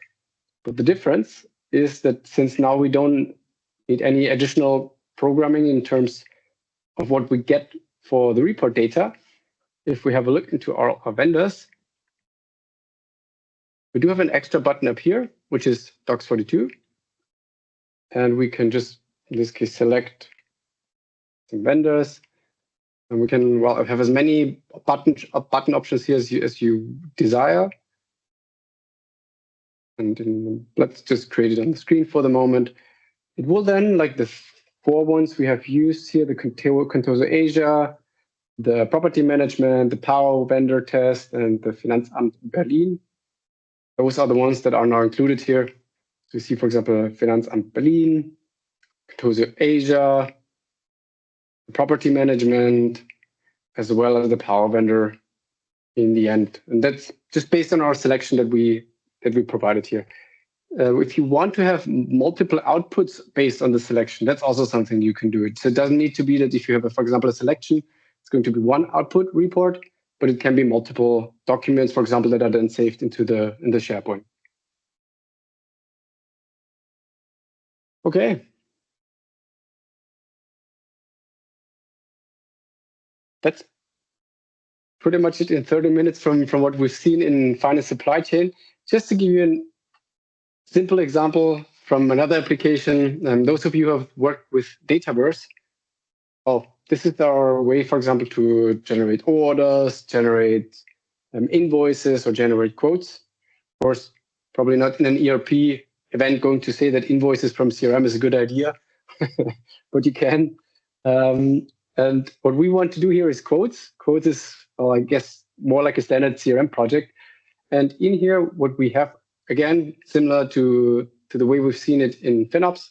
But the difference is that since now we don't need any additional programming in terms of what we get for the report data, if we have a look into our vendors, we do have an extra button up here, which is Docs42. And we can just, in this case, select some vendors. And we can, well, have as many button options here as you desire. And let's just create it on the screen for the moment. It will then, like the 4 ones we have used here, the Contoso Asia, the property management, the power vendor test, and the Finanzamt Berlin. Those are the ones that are now included here. So you see, for example, Finanzamt Berlin, Contoso Asia, the property management, as well as the power vendor in the end. And that's just based on our selection that we provided here. If you want to have multiple outputs based on the selection, that's also something you can do. So it doesn't need to be that if you have, for example, a selection, it's going to be one output report, but it can be multiple documents, for example, that are then saved into the SharePoint. Okay. That's pretty much it in 30 minutes from what we've seen in finance supply chain. Just to give you a simple example from another application, and those of you who have worked with Dataverse, this is our way, for example, to generate orders, generate invoices, or generate quotes. Of course, probably not in an ERP event going to say that invoices from CRM is a good idea, but you can. And what we want to do here is quotes. Quotes is, I guess, more like a standard CRM project. And in here, what we have, again, similar to the way we've seen it in FinOps,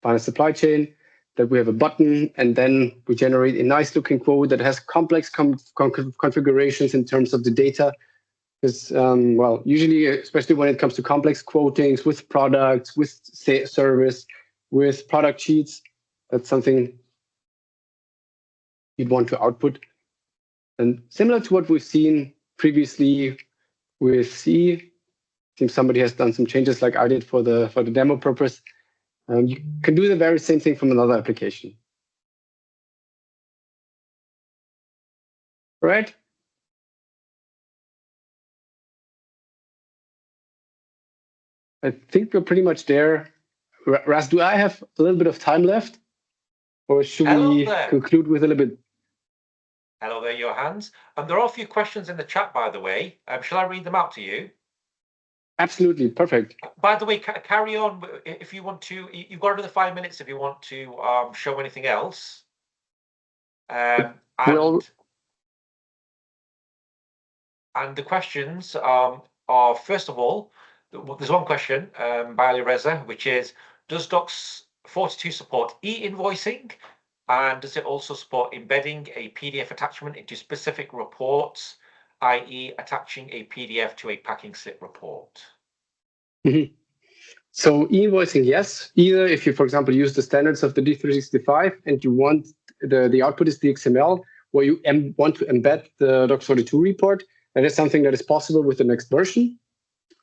finance supply chain, that we have a button, and then we generate a nice looking quote that has complex configurations in terms of the data. Because, well, usually, especially when it comes to complex quotings with products, with service, with product sheets, that's something you'd want to output. And similar to what we've seen previously with C, I think somebody has done some changes like I did for the demo purpose. You can do the very same thing from another application. Right? I think we're pretty much there. Raz, do I have a little bit of time left? Or should we conclude with a little bit? Hello there, Johannes. There are a few questions in the chat, by the way. Shall I read them out to you? Absolutely, perfect. By the way, carry on if you want to. You've got another 5 minutes if you want to show anything else. And the questions are, first of all, there's one question by Alireza, which is, does Docs 42 support e-invoicing? And does it also support embedding a PDF attachment into specific reports, i.e. attaching a PDF to a packing slip report? Mm-hmm. So e-invoicing, yes. Either if you, for example, use the standards of the D365 and you want the output is the XML, where you want to embed the Docs42 report, that is something that is possible with the next version.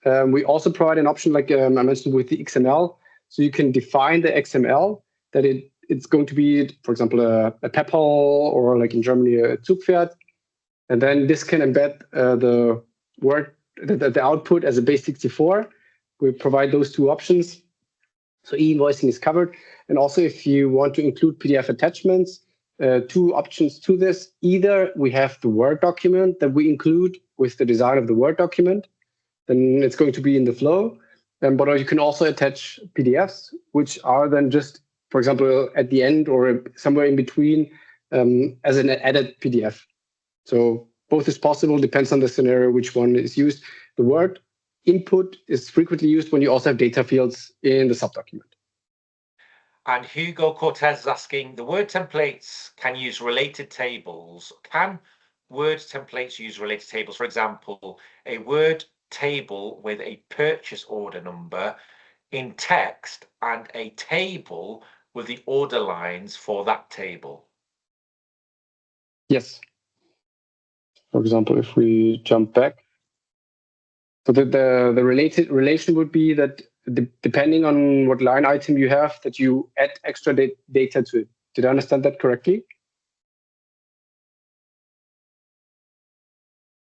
We also provide an option, like I mentioned, with the XML. So you can define the XML that it's going to be, for example, a PEPAL or like in Germany, a Zugpferd. And then this can embed the output as a base64. We provide those two options. So e-invoicing is covered. And also if you want to include PDF attachments, two options to this. Either we have the Word document that we include with the design of the Word document, then it's going to be in the flow. But you can also attach PDFs, which are then just, for example, at the end or somewhere in between as an added PDF. So both is possible, depends on the scenario, which one is used. The Word input is frequently used when you also have data fields in the subdocument. And Hugo Cortez is asking, the Word templates can use related tables. Can Word templates use related tables? For example, a Word table with a purchase order number in text and a table with the order lines for that table. Yes. For example, if we jump back, so the relation would be that depending on what line item you have, that you add extra data to it. Did I understand that correctly?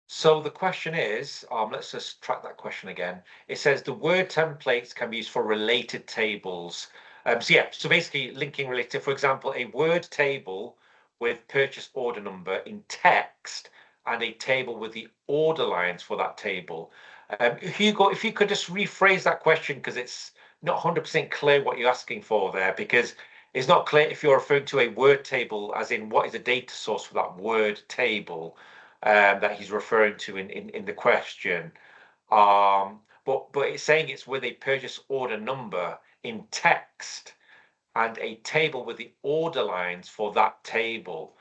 So the question is, let's just track that question again. It says the Word templates can be used for related tables. So basically linking related, for example, a Word table with purchase order number in text and a table with the order lines for that table. Hugo, if you could just rephrase that question, because it's not 100% clear what you're asking for there, because it's not clear if you're referring to a Word table, as in what is the data source for that Word table that he's referring to in the question. But it's saying it's with a purchase order number in text and a table with the order lines for that table.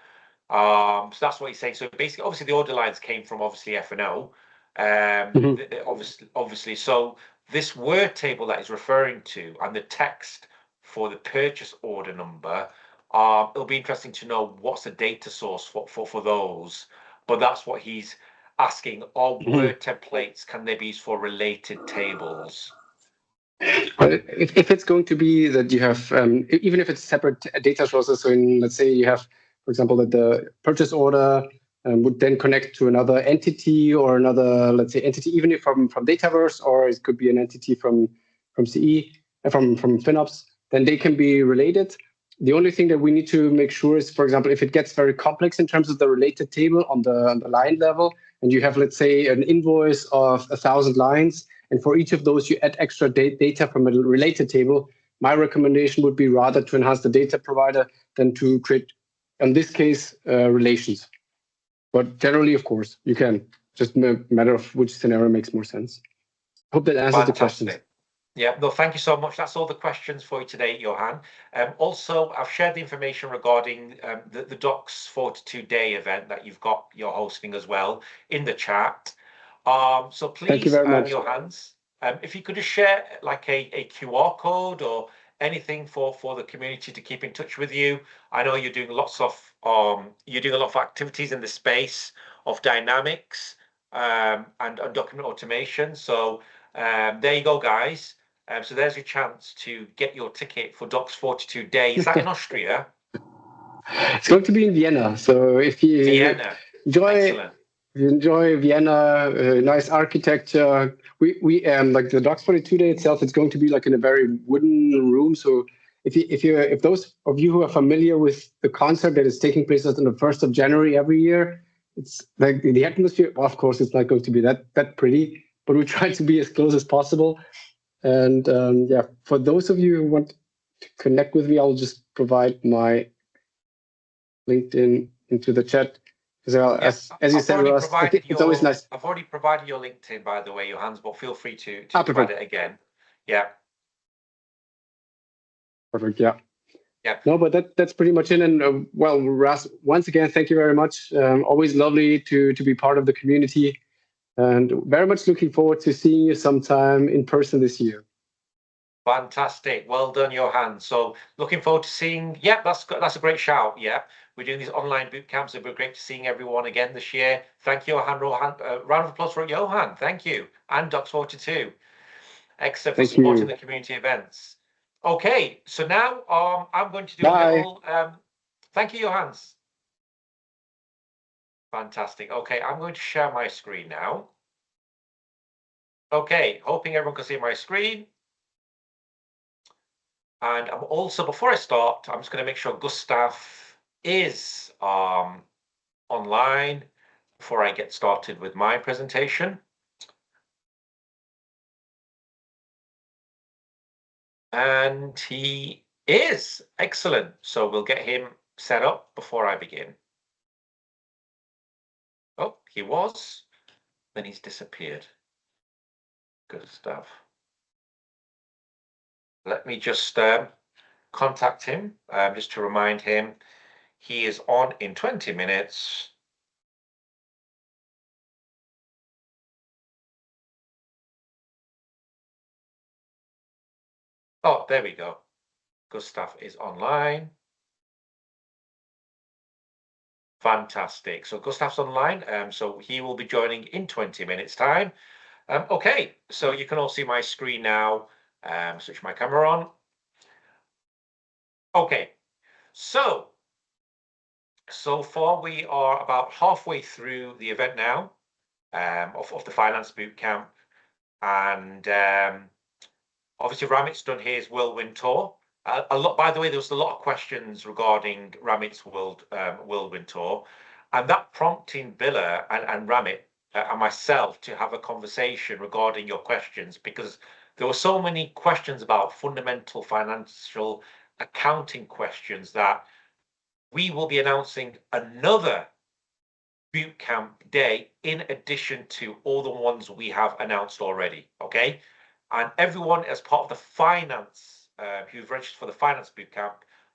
So that's what he's saying. So basically, obviously, the order lines came from obviously F&O. Obviously, so this Word table that he's referring to and the text for the purchase order number, it'll be interesting to know what's the data source for those. But that's what he's asking. Are Word templates, can they be used for related tables? If it's going to be that you have, even if it's separate data sources, so let's say you have, for example, that the purchase order would then connect to another entity or another, let's say, entity, even if from Dataverse, or it could be an entity from CE, from FinOps, then they can be related. The only thing that we need to make sure is, for example, if it gets very complex in terms of the related table on the line level, and you have, let's say, an invoice of 1,000 lines, and for each of those, you add extra data from a related table, my recommendation would be rather to enhance the data provider than to create, in this case, relations. But generally, of course, you can. Just a matter of which scenario makes more sense. Hope that answers the question. Yeah, no, thank you so much. That's all the questions for you today, Johan. Also, I've shared the information regarding the Docs 42 day event that you've got, you're hosting as well, in the chat. So please, thank you very much. Johannes, if you could just share like a QR code or anything for the community to keep in touch with you? I know you're doing lots of activities in the space of dynamics and document automation. So there you go, guys. So there's your chance to get your ticket for Docs 42 Day. Is that in Austria? It's going to be in Vienna. So if you enjoy Vienna, nice architecture, we like the Docs 42 Day itself, it's going to be like in a very wooden room. So if those of you who are familiar with the concept that is taking place on the 1st of January every year, it's like the atmosphere, of course, it's not going to be that pretty, but we try to be as close as possible. And yeah, for those of you who want to connect with me, I'll just provide my LinkedIn into the chat. So as you said, Ross, it's always nice. I've already provided your LinkedIn, by the way, Johannes, but feel free to provide it again. Yeah. Perfect. Yeah. Yeah. No, but that's pretty much it. And well, Ras, once again, thank you very much. Always lovely to be part of the community, and very much looking forward to seeing you sometime in person this year. Fantastic. Well done, Johan. So looking forward to seeing. Yeah, that's a great shout. Yeah, we're doing these online boot camps. It'll be great to seeing everyone again this year. Thank you, Johan. Round of applause for Johan. Thank you, and Docs 42. Excellent for supporting the community events. Okay, so now I'm going to do a little. Thank you, Johannes. Fantastic. Okay, I'm going to share my screen now. Okay, hoping everyone can see my screen. And I'm also, before I start, I'm just going to make sure Gustav is online before I get started with my presentation. And he is. Excellent. So we'll get him set up before I begin. Oh, he was. Then he's disappeared. Gustav. Let me just contact him just to remind him he is on in 20 minutes. Oh, there we go. Gustav is online. Fantastic. So Gustav's online. So he will be joining in 20 minutes time. Okay, so you can all see my screen now. Switch my camera on. Okay, so far we are about halfway through the event now of the Finance Bootcamp. And obviously Ramit's done his Whirlwind Tour. By the way, there was a lot of questions regarding Ramit's Whirlwind Tour, and that prompting Billur and Ramit and myself to have a conversation regarding your questions, because there were so many questions about fundamental financial accounting questions that we will be announcing another bootcamp day in addition to all the ones we have announced already. Okay, and everyone as part of the finance who've registered for the Finance Bootcamp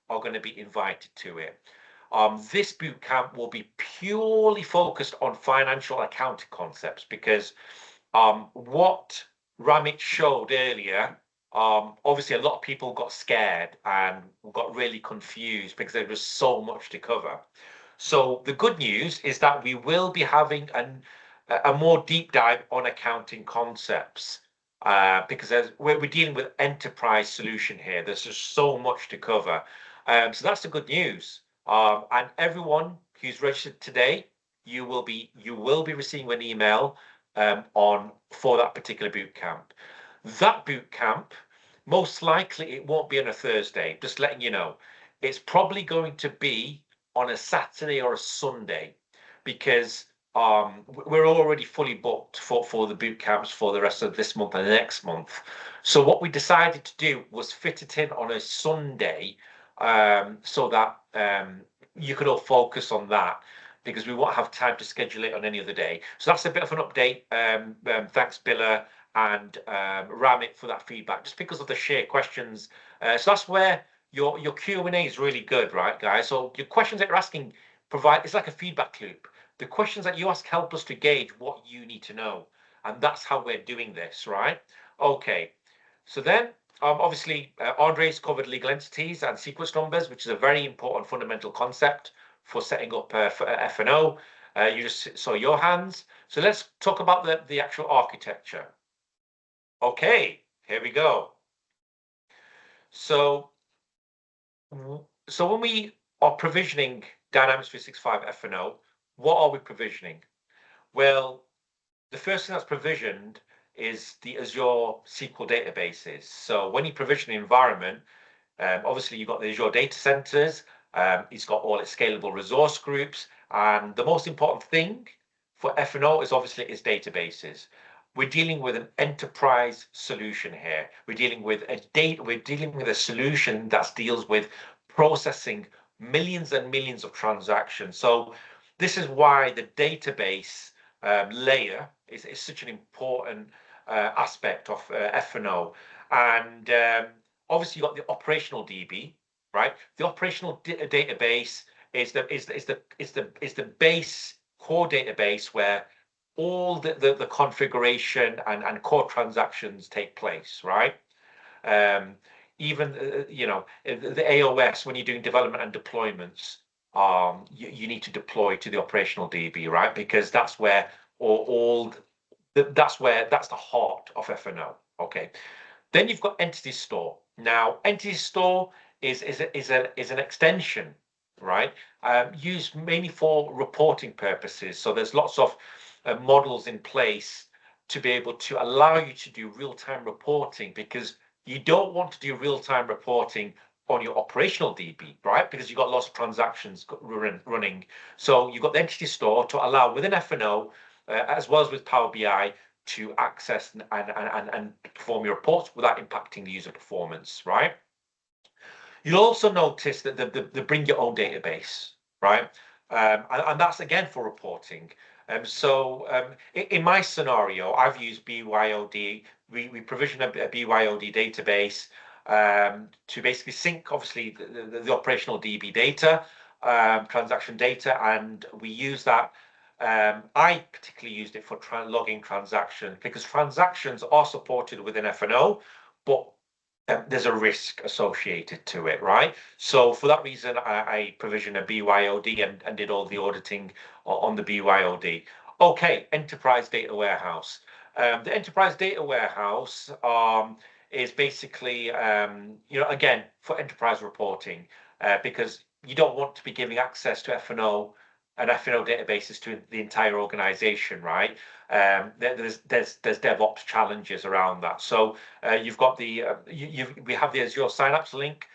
are going to be invited to it. This bootcamp will be purely focused on financial accounting concepts, because what Ramit showed earlier, obviously a lot of people got scared and got really confused because there was so much to cover. So the good news is that we will be having a more deep dive on accounting concepts. Because we're dealing with enterprise solution here. There's just so much to cover. So that's the good news. And everyone who's registered today, you will be receiving an email for that particular bootcamp. That bootcamp, most likely it won't be on a Thursday, just letting you know. It's probably going to be on a Saturday or a Sunday, because we're already fully booked for the boot camps for the rest of this month and the next month. So what we decided to do was fit it in on a Sunday, so that you could all focus on that, because we won't have time to schedule it on any other day. So that's a bit of an update. Thanks, Billur and Ramit, for that feedback, just because of the sheer questions. So that's where your Q&A is really good, right, guys? So your questions that you're asking it's like a feedback loop. The questions that you ask help us to gauge what you need to know. And that's how we're doing this, right? Okay. So then Obviously, Andre's covered legal entities and sequence numbers, which is a very important fundamental concept for setting up for F&O. You just saw your hands. So let's talk about the actual architecture. Okay, here we go. So when we are provisioning Dynamics 365 F&O, what are we provisioning? Well, the first thing that's provisioned is the Azure SQL databases. So when you provision the environment, obviously you've got the Azure data centers, it's got all its scalable resource groups, and the most important thing for F&O is obviously its databases. We're dealing with an enterprise solution here. We're dealing with a solution that deals with processing millions and millions of transactions. So this is why the database layer is such an important aspect of F&O. And obviously you've got the operational DB, right? The operational database is the base core database where all the configuration and core transactions take place, right? Even the AOS, when you're doing development and deployments, you need to deploy to the operational DB, right? Because that's where that's the heart of F&O. Okay. Then you've got Entity Store. Now, Entity Store is an extension, right? Used mainly for reporting purposes. So there's lots of models in place to be able to allow you to do real-time reporting, because you don't want to do real-time reporting on your operational DB, right? Because you've got lots of transactions running. So you've got the Entity Store to allow within F&O, as well as with Power BI, to access and perform your reports without impacting the user performance, right? You'll also notice that the bring your own database, right? And that's again for reporting. In my scenario, I've used BYOD. We provision a BYOD database to basically sync, obviously, the operational DB data, transaction data, and we use that. I particularly used it for logging transactions, because transactions are supported within F&O, but there's a risk associated to it, right? So for that reason, I provisioned a BYOD and did all the auditing on the BYOD. Okay, Enterprise Data Warehouse. The Enterprise Data Warehouse is basically, again, for enterprise reporting, because you don't want to be giving access to F&O and F&O databases to the entire organization, right? There's DevOps challenges around that. So you've got we have the Azure Synapse link,